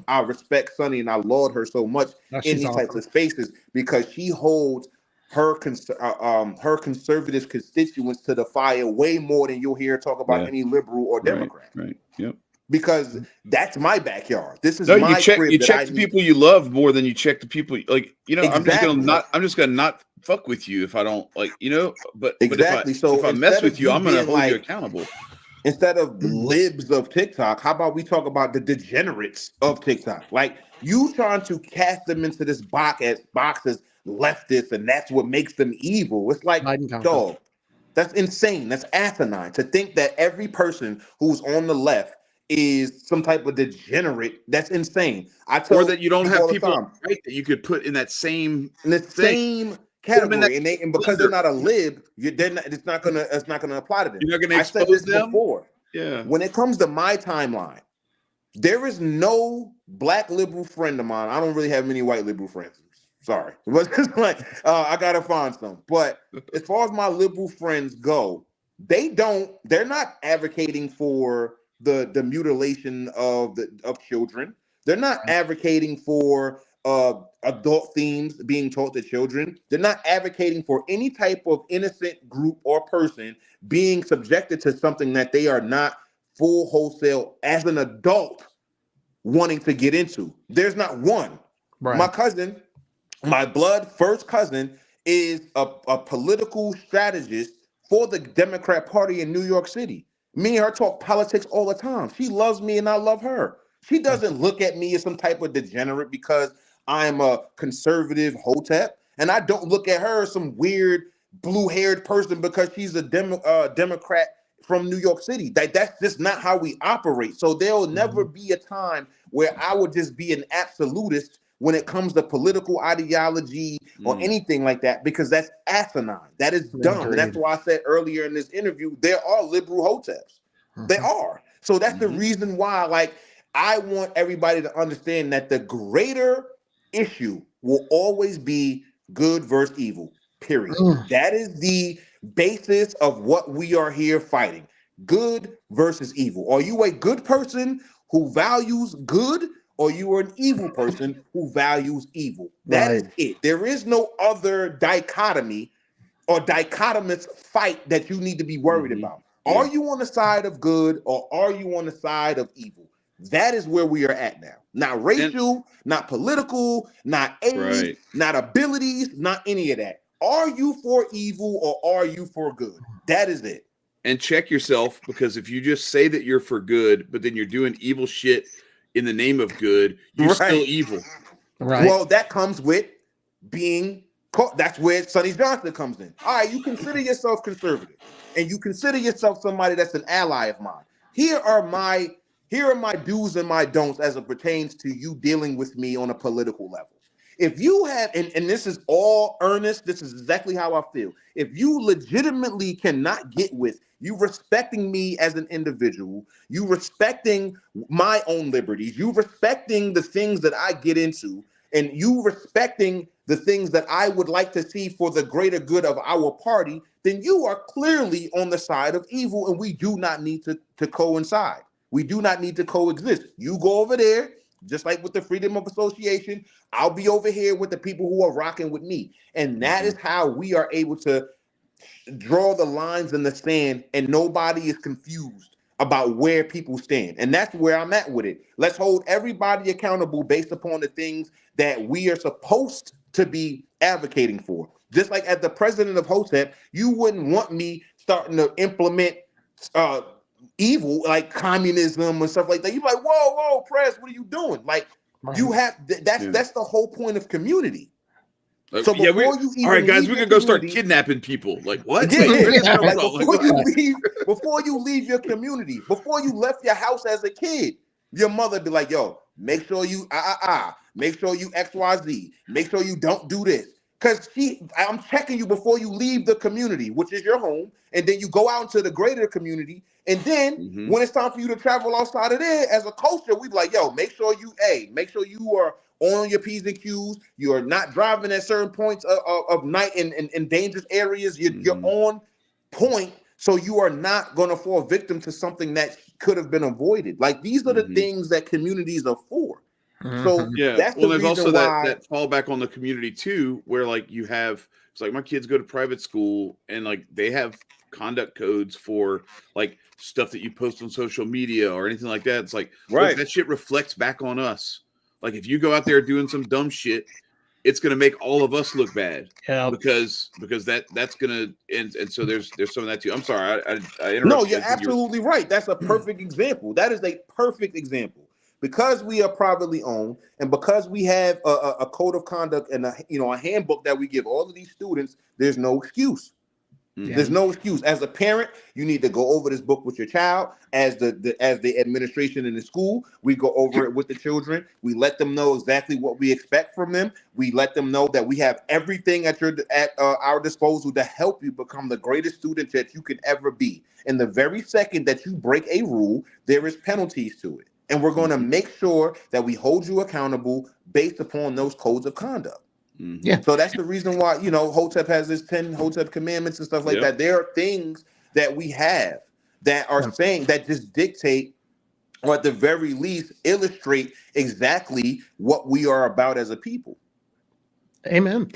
I respect Sunny and I laud her so much in these types of spaces, because she holds her conservative constituents to the fire way more than you'll hear talk about any liberal or Democrat. Right. Yep. because that's my backyard. This is No, my crib. You that check I the need. people you love more than you check the people like, Exactly. I'm just gonna not fuck with you if I don't like, but Exactly. So if I mess instead of with you, you I'm gonna being hold you like, accountable. instead of libs of TikTok, how about we talk about the degenerates of TikTok? Like, you trying to cast them into this box as leftists, and that's what makes them evil. It's like, Divide and conquer. dog, that's insane. That's asinine to think that every person who's on the left is some type of degenerate. That's insane. I tell Or that you don't have all the people time, right that you could put in that same in the thing. same Put them in that category, and because they're not a lib, it's not gonna apply to them. You're not gonna I said expose this them. before. Yeah. When it comes to my timeline, there is no black liberal friend of mine. I don't really have many white liberal friends. Sorry, but it's like I gotta find some. But as far as my liberal friends go, they're not advocating for the mutilation of children. They're not advocating for adult themes being taught to children. They're not advocating for any type of innocent group or person being subjected to something that they are not full wholesale as an adult wanting to get into. There's not one. Right. My cousin, my blood first cousin, is a political strategist for the Democrat Party in New York City. Me and her talk politics all the time. She loves me and I love her. She doesn't look at me as some type of degenerate because I'm a conservative Hotep, and I don't look at her as some weird blue-haired person because she's a Democrat from New York City. That's just not how we operate. So there'll never be a time where I would just be an absolutist when it comes to political ideology or anything like that, because that's asinine. That is dumb. And that's why I said earlier in this interview, there are liberal Hoteps. They are. So that's the reason why, like, I want everybody to understand that the greater issue will always be good versus evil, period. That is the basis of what we are here fighting. Good versus evil. Are you a good person who values good, or you are an evil person who values evil? That is it. There is no other dichotomy or dichotomous fight that you need to be worried about. Yeah. Are you on the side of good, or are you on the side of evil? That is where we are at now. Not racial, not political, not age, not abilities, not any of that. Are you for evil or are you for good? That is it. And check yourself, because if you just say that you're for good, but then you're doing evil shit in the name of good, you're still evil. Right. Well, that comes with being caught. That's where Sonny Johnson comes in. All right, you consider yourself conservative, and you consider yourself somebody that's an ally of mine. Here are my do's and my don'ts as it pertains to you dealing with me on a political level. If you have, and this is all earnest, this is exactly how I feel. If you legitimately cannot get with you respecting me as an individual, you respecting my own liberties, you respecting the things that I get into, and you respecting the things that I would like to see for the greater good of our party, then you are clearly on the side of evil, and we do not need to coincide. We do not need to coexist. You go over there, just like with the freedom of association. I'll be over here with the people who are rocking with me. And that is how we are able to draw the lines in the sand, and nobody is confused about where people stand. And that's where I'm at with it. Let's hold everybody accountable based upon the things that we are supposed to be advocating for. Just like as the president of Hotep, you wouldn't want me starting to implement evil like communism and stuff like that. You're like, whoa, press, what are you doing? Like, you have that's the whole point of community. So before you even all right, guys, we're gonna go start community, kidnapping people. Like, what? Yeah. Like, before you leave your community, before you left your house as a kid, your mother be like, yo, make sure you make sure you XYZ, make sure you don't do this. Because I'm checking you before you leave the community, which is your home, and then you go out into the greater community. And then when it's time for you to travel outside of there, as a culture, we be like, yo, make sure you are on your P's and Q's. You are not driving at certain points of night in dangerous areas. You're on point, so you are not going to fall victim to something that could have been avoided. Like, these are the things that communities are for. So that's the there's reason also why that fallback on the community too, where like you have, it's like my kids go to private school and like they have conduct codes for like stuff that you post on social media or anything like that. It's like, Right. look, that shit reflects back on us. Like if you go out there doing some dumb shit, it's going to make all of us look bad. Yeah. Because that's going to, and so there's some of that too. I'm sorry. I interrupted. No, you're absolutely right. That's a perfect example. That is a perfect example. Because we are privately owned, and because we have a code of conduct and a handbook that we give all of these students, there's no excuse. Yeah. There's no excuse. As a parent, you need to go over this book with your child. As the administration in the school, we go over it with the children. We let them know exactly what we expect from them. We let them know that we have everything at our disposal to help you become the greatest student that you could ever be. And the very second that you break a rule, there is penalties to it. And we're going to make sure that we hold you accountable based upon those codes of conduct. Mm-hmm. Yeah. So that's the reason why, Hotep has his 10 Hotep commandments and stuff like that. There are things that we have that are saying that just dictate, or at the very least illustrate exactly what we are about as a people. Amen.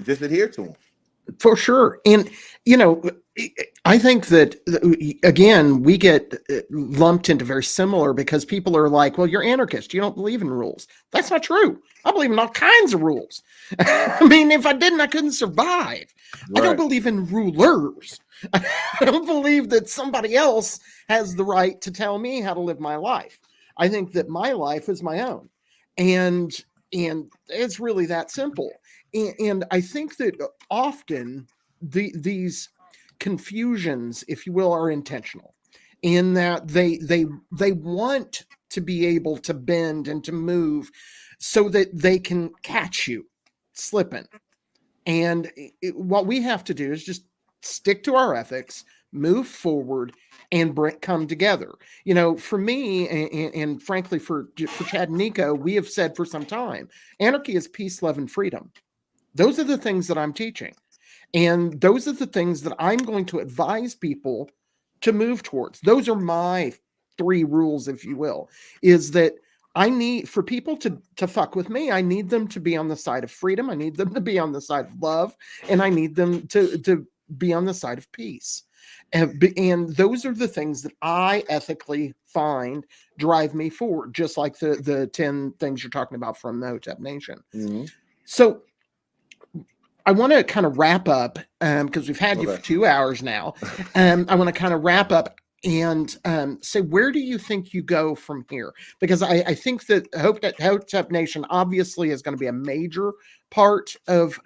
Just adhere to them. For sure. And, I think that, again, we get lumped into very similar because people are like, well, you're anarchist. You don't believe in rules. That's not true. I believe in all kinds of rules. I mean, if I didn't, I couldn't survive. Right. I don't believe in rulers. I don't believe that somebody else has the right to tell me how to live my life. I think that my life is my own. And it's really that simple. And I think that often these confusions, if you will, are intentional in that they want to be able to bend and to move so that they can catch you slipping. And what we have to do is just stick to our ethics, move forward, and come together. For me, and frankly, for Chad and Nicco, we have said for some time, anarchy is peace, love, and freedom. Those are the things that I'm teaching. And those are the things that I'm going to advise people to move towards. Those are my 3 rules, if you will, is that I need for people to fuck with me. I need them to be on the side of freedom. I need them to be on the side of love. And I need them to be on the side of peace. And those are the things that I ethically find drive me forward, just like the 10 things you're talking about from the Hotep Nation. Mm-hmm. So I want to kind of wrap up because we've had you for 2 hours now. I want to kind of wrap up and say, where do you think you go from here? Because I think that Hotep Nation obviously is going to be a major part of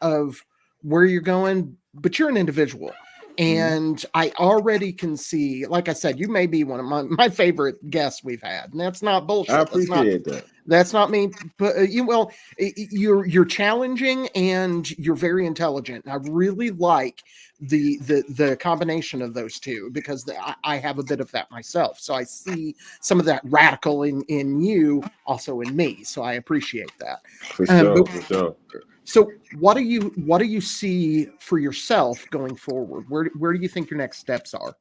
where you're going, but you're an individual. And I already can see, like I said, you may be one of my favorite guests we've had, and that's not bullshit. I appreciate that. That's not me, but you're challenging and you're very intelligent. And I really like the combination of those two because I have a bit of that myself. So I see some of that radical in you, also in me. So I appreciate that. For sure. So what do you see for yourself going forward? Where do you think your next steps are?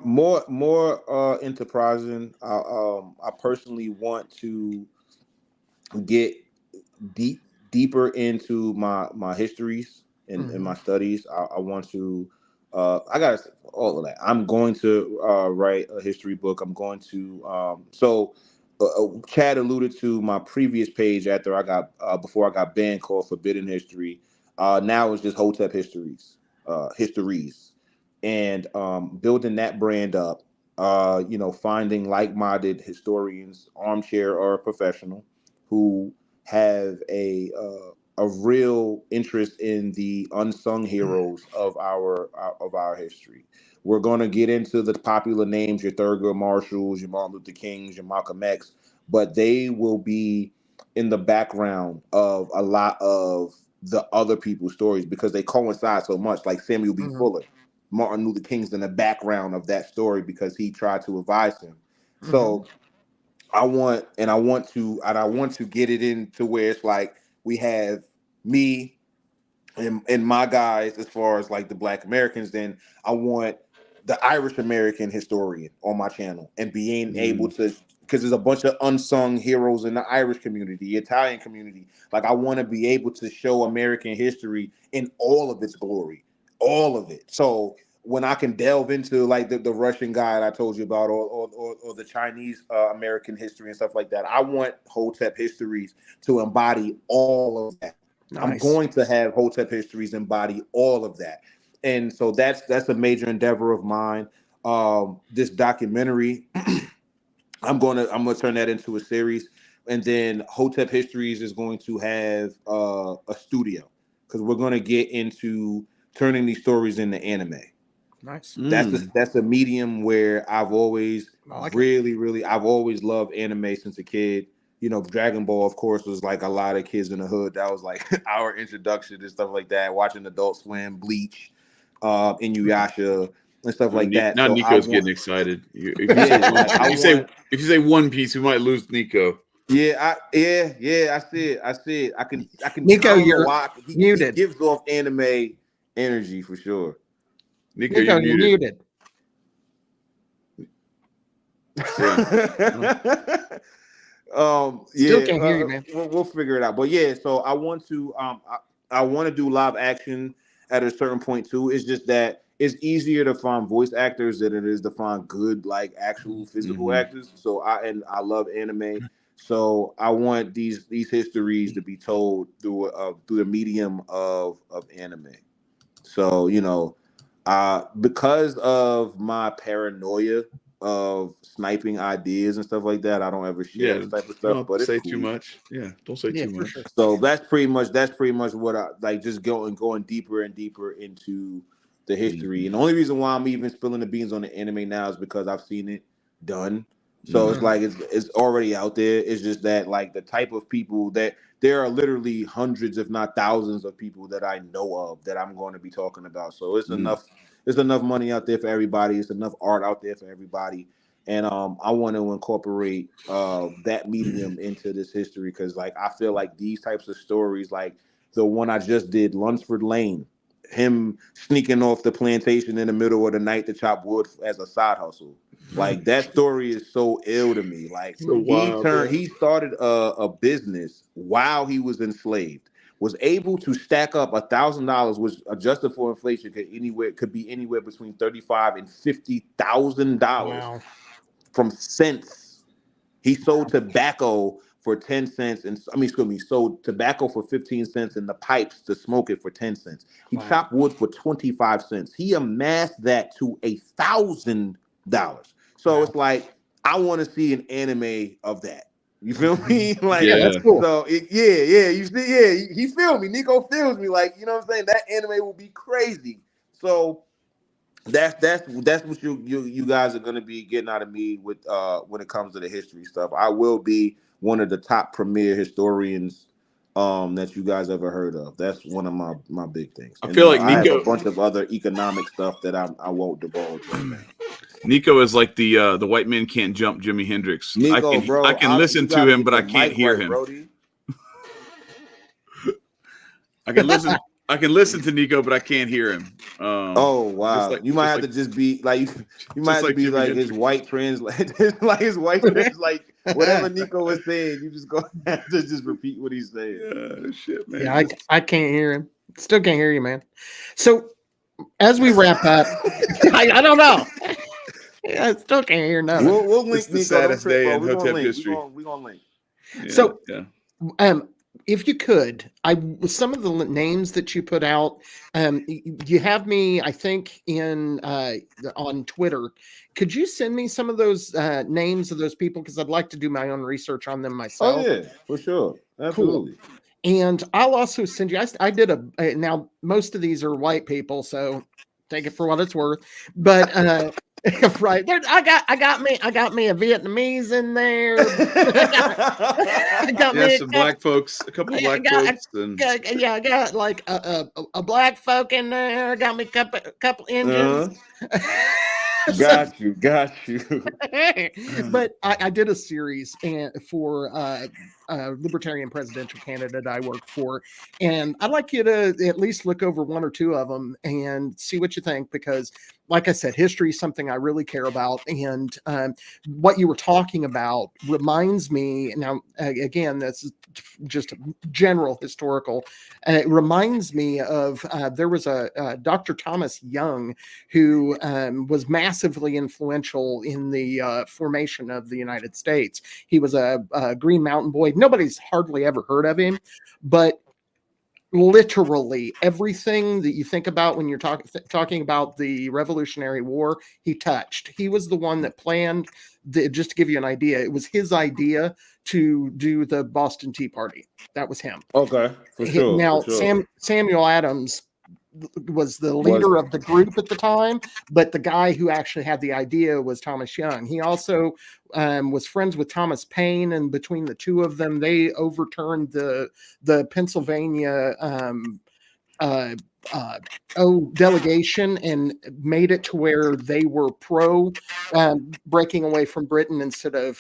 More enterprising. I personally want to get deeper into my histories and my studies. I want to. I got all of that. I'm going to write a history book. I'm going to. Chad alluded to my previous page after I got before I got banned called Forbidden History. Now it's just Hotep Histories, and building that brand up. Finding like-minded historians, armchair or professional, who have a real interest in the unsung heroes of our history. We're going to get into the popular names, your Thurgood Marshalls, your Martin Luther Kings, your Malcolm X, but they will be in the background of a lot of the other people's stories because they coincide so much, like Samuel B. Fuller. Martin Luther King's in the background of that story because he tried to advise him. So I want to get it into where it's like we have me and my guys as far as like the Black Americans. Then I want the Irish American historian on my channel and being able to, because there's a bunch of unsung heroes in the Irish community, the Italian community. Like I want to be able to show American history in all of its glory, all of it. So when I can delve into like the Russian guy I told you about, or the Chinese American history and stuff like that. I want Hotep histories to embody all of that. Nice. I'm going to have Hotep histories embody all of that, and so that's a major endeavor of mine. This documentary, I'm gonna turn that into a series, and then Hotep Histories is going to have a studio, because we're going to get into turning these stories into anime. Nice. That's a medium where I've always like I've always loved anime since a kid. You know, Dragon Ball, of course, was like a lot of kids in the hood. That was like our introduction and stuff like that. Watching Adult Swim, Bleach, Inuyasha, and stuff like that. Now so Nico's getting excited. If you say One Piece, we might lose Nicco. Yeah, I see it. I can Nicco, you're He muted. gives off anime energy for sure. Nicco, you're muted. Still can't hear you, man. We'll figure it out. But yeah, so I want to I want to do live action at a certain point too. It's just that it's easier to find voice actors than it is to find good like actual physical actors. So I love anime. So I want these histories to be told through the medium of anime. So, you know, because of my paranoia of sniping ideas and stuff like that, I don't ever share this type of stuff. But say it's cool. too much. Yeah, don't say too much. Sure. So that's pretty much what I like. Just going deeper and deeper into the history. And the only reason why I'm even spilling the beans on the anime now is because I've seen it done. So it's like it's already out there. It's just that like the type of people that there are literally hundreds, if not thousands, of people that I know of that I'm going to be talking about. So it's enough. There's enough money out there for everybody. It's enough art out there for everybody. And I want to incorporate that medium into this history, because like I feel like these types of stories, like the one I just did, Lunsford Lane, him sneaking off the plantation in the middle of the night to chop wood as a side hustle. Like that story is so ill to me. Like he started a business while he was enslaved, was able to stack up $1,000, which adjusted for inflation could be anywhere between $35,000 and $50,000 from cents. He sold tobacco for 10 cents, and sold tobacco for 15 cents and the pipes to smoke it for 10 cents. He chopped wood for 25 cents. He amassed that to $1,000. So it's like, I want to see an anime of that. You feel me? Like, that's cool. So you see, he feel me. Nicco feels me. Like, you know what I'm saying? That anime will be crazy. So that's what you guys are gonna be getting out of me with when it comes to the history stuff. I will be one of the top premier historians that you guys ever heard of. That's one of my big things. I feel like I have Nicco, a bunch of other economic stuff that I won't divulge right now. Nicco is like the white man can't jump Jimi Hendrix. Nicco, I can listen to him, but I can't hear him. I can listen to Nicco, but I can't hear him. Oh wow! You might have to just be like you might have to be like his white translate, like his white like whatever Nicco was saying. You just go have to just repeat what he's saying. Yeah, shit, man. Yeah, I can't hear him. Still can't hear you, man. So as we wrap up, I don't know. I still can't hear nothing. We'll link the saddest day in Hotep history. We're gonna link. Yeah, so if you could, some of the names that you put out, you have me, I think, in on Twitter. Could you send me some of those names of those people, because I'd like to do my own research on them myself? Oh yeah, for sure, absolutely. Cool. And I'll also send you. I did now most of these are white people, so take it for what it's worth. But right there, I got me a Vietnamese in there. I got some black folks, a couple of black folks. I got like a black folk in there. I got me a couple Indians. Got you. But I did a series for libertarian presidential candidate I work for, and I'd like you to at least look over one or two of them and see what you think, because like I said, history is something I really care about. And what you were talking about reminds me, now, again, this is just general historical, it reminds me of, there was a Dr. Thomas Young, who was massively influential in the formation of the United States. He was a Green Mountain Boy. Nobody's hardly ever heard of him, but literally everything that you think about when you're talking about the Revolutionary War, he touched. He was the one that planned just to give you an idea, it was his idea to do the Boston Tea Party. That was him. Okay, for sure. Now, for sure. Samuel Adams was the leader of the group at the time, but the guy who actually had the idea was Thomas Young. He also was friends with Thomas Paine, and between the two of them, they overturned the Pennsylvania delegation and made it to where they were pro breaking away from Britain instead of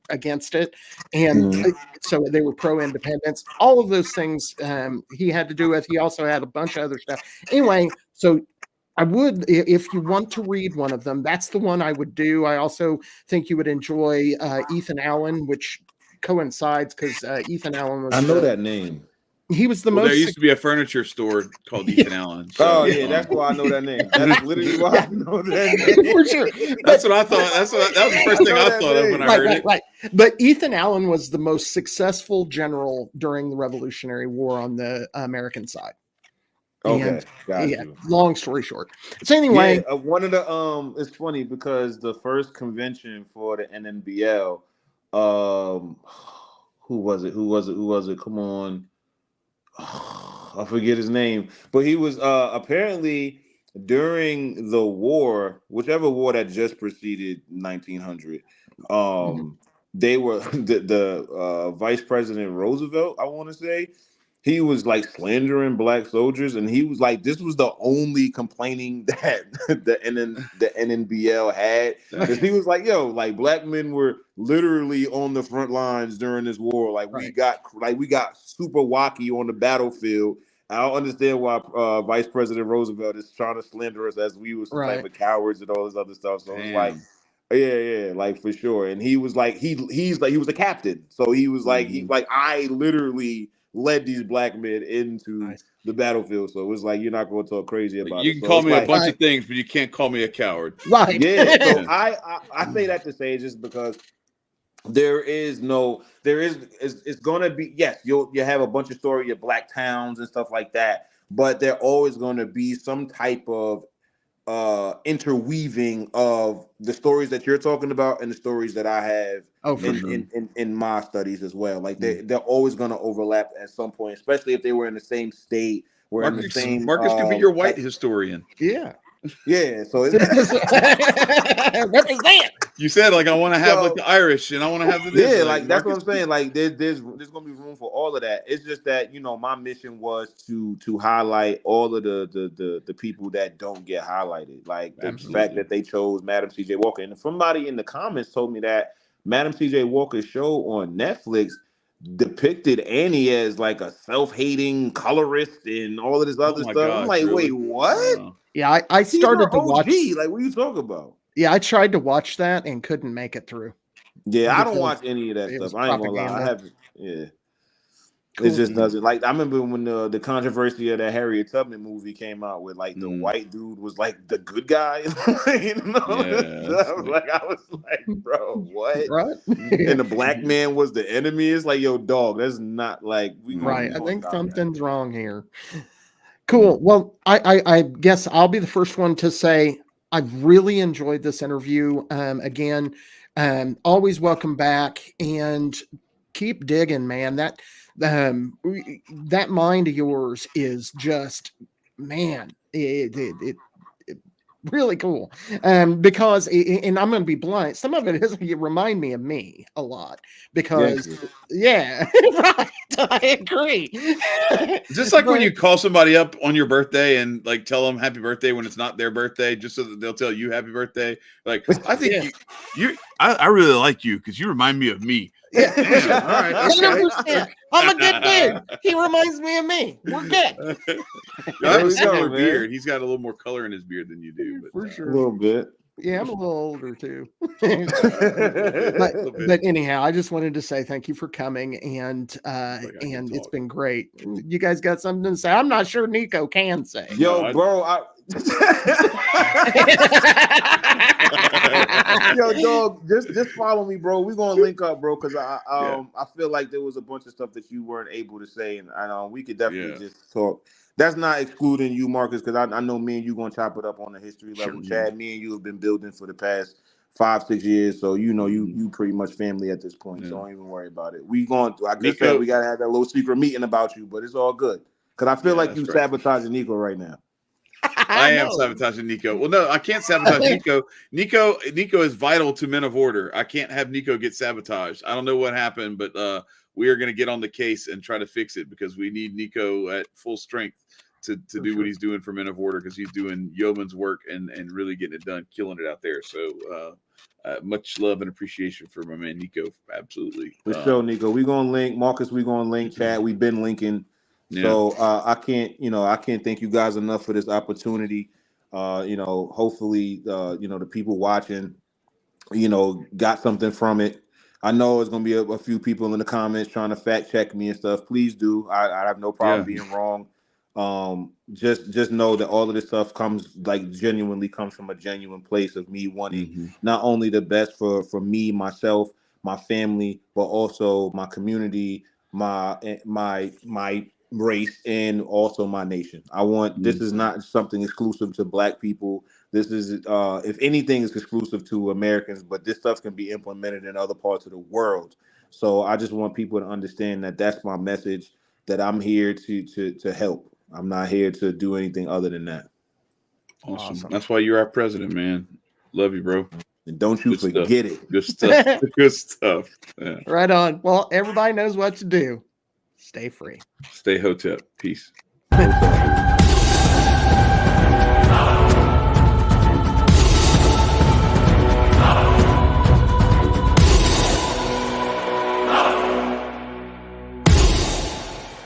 against it, and so they were pro independence. All of those things he had to do with. He also had a bunch of other stuff. Anyway, so I would, if you want to read one of them, that's the one I would do. I also think you would enjoy Ethan Allen, which coincides because Ethan Allen was. I know that name. He was the most. There used to be a furniture store called Ethan Allen. So, that's why I know that name. That's literally why I know that name. For sure. That's what I thought. That was the first thing I thought of when I heard it. Right. But Ethan Allen was the most successful general during the Revolutionary War on the American side. Okay, got you. Long story short. So anyway, one of the it's funny because the first convention for the NNBL, who was it? Come on. I forget his name, but he was apparently during the war, whichever war that just preceded 1900. They were the Vice President Roosevelt, I want to say. He was like slandering black soldiers, and he was like, this was the only complaining that the NNBL had. Because he was like, yo, like black men were literally on the front lines during this war. Like we got super wacky on the battlefield. I don't understand why Vice President Roosevelt is trying to slander us as we were some type of cowards and all this other stuff. So it's like, yeah, like for sure. And he was like, he was a captain. So he was like, I literally led these black men into the battlefield. So it was like, you're not going to talk crazy about it. You can call me a bunch of things, but you can't call me a coward. Right. Yeah. So I say that to say just because it's going to be, yes, you have a bunch of story of black towns and stuff like that, but there always going to be some type of interweaving of the stories that you're talking about and the stories that I have in my studies as well. Like they're always going to overlap at some point, especially if they were in the same state. Marcus could be your white historian. Yeah. Yeah. So it's represent. You said like I want to have like the Irish and I want to have the this. Yeah, like that's what I'm saying. Like there's gonna be room for all of that. It's just that my mission was to highlight all of the people that don't get highlighted. Like the fact that they chose Madam C.J. Walker. And somebody in the comments told me that Madam C.J. Walker's show on Netflix depicted Annie as like a self-hating colorist and all of this other stuff. Gosh, I'm like, really? wait, what? Yeah, I started to watch. Like, what are you talking about? Yeah, I tried to watch that and couldn't make it through. Yeah, I don't watch any of that stuff. I ain't gonna lie. I haven't. Yeah. Cool. It just doesn't. Like, I remember when the controversy of that Harriet Tubman movie came out, where like the white dude was like the good guy. Like I was like, bro, what? Right? And the black man was the enemy. It's like, yo, dog, that's not like right. I think something's wrong here. Cool. Well, I guess I'll be the first one to say I've really enjoyed this interview. Again, always welcome back and keep digging, man. That mind of yours is just, man, it really cool. Because, and I'm going to be blunt, some of it remind me of me a lot because, right, I agree. Just like when you call somebody up on your birthday and like tell them happy birthday when it's not their birthday, just so that they'll tell you happy birthday. Like, I think I really like you because you remind me of me. Yeah, for sure. All right, okay. 100%. I'm a good dude. He reminds me of me. We're good. You have we a similar go, man. beard. He's got a little more color in his beard than you do. But, For A sure. little bit. Yeah, I'm a little older too. a little bit. But anyhow, I just wanted to say thank you for coming, and I can it's talk. been great. You guys got something to say? I'm not sure Nicco can say. Yo, No, bro, yo, dog, just follow me, bro. We're gonna link up, bro, because I feel like there was a bunch of stuff that you weren't able to say, and we could definitely just talk. That's not excluding you, Marcus, because I know me and you gonna chop it up on the history level. Sure, Chad, me and you have been building for the past 5-6 years, so you know you pretty much family at this point. So don't even worry about it. We going, like I said, we gotta have that little secret meeting about you, but it's all good because I feel like you sabotaging Nicco right now. I am sabotaging Nicco. Well, no, I can't sabotage Nicco. Nicco is vital to Men of Order. I can't have Nicco get sabotaged. I don't know what happened, but we are going to get on the case and try to fix it because we need Nicco at full strength to do what he's doing for Men of Order because he's doing yeoman's work and really getting it done, killing it out there. So much love and appreciation for my man Nicco. Absolutely. For sure, Nicco. We're going to link. Marcus, we're going to link. Chad, we've been linking. So I can't thank you guys enough for this opportunity. Hopefully, the people watching, got something from it. I know it's gonna be a few people in the comments trying to fact check me and stuff. Please do. I have no problem being wrong. Just know that all of this stuff genuinely comes from a genuine place of me wanting not only the best for me, myself, my family, but also my community, my race, and also my nation. I want this is not something exclusive to Black people. This is if anything is exclusive to Americans, but this stuff can be implemented in other parts of the world. So I just want people to understand that that's my message, that I'm here to help. I'm not here to do anything other than that. Awesome. That's why you're our president, man. Love you, bro. And don't you forget it. Good stuff. Good stuff. Yeah. Right on. Well, everybody knows what to do. Stay free. Stay Hotep. Peace.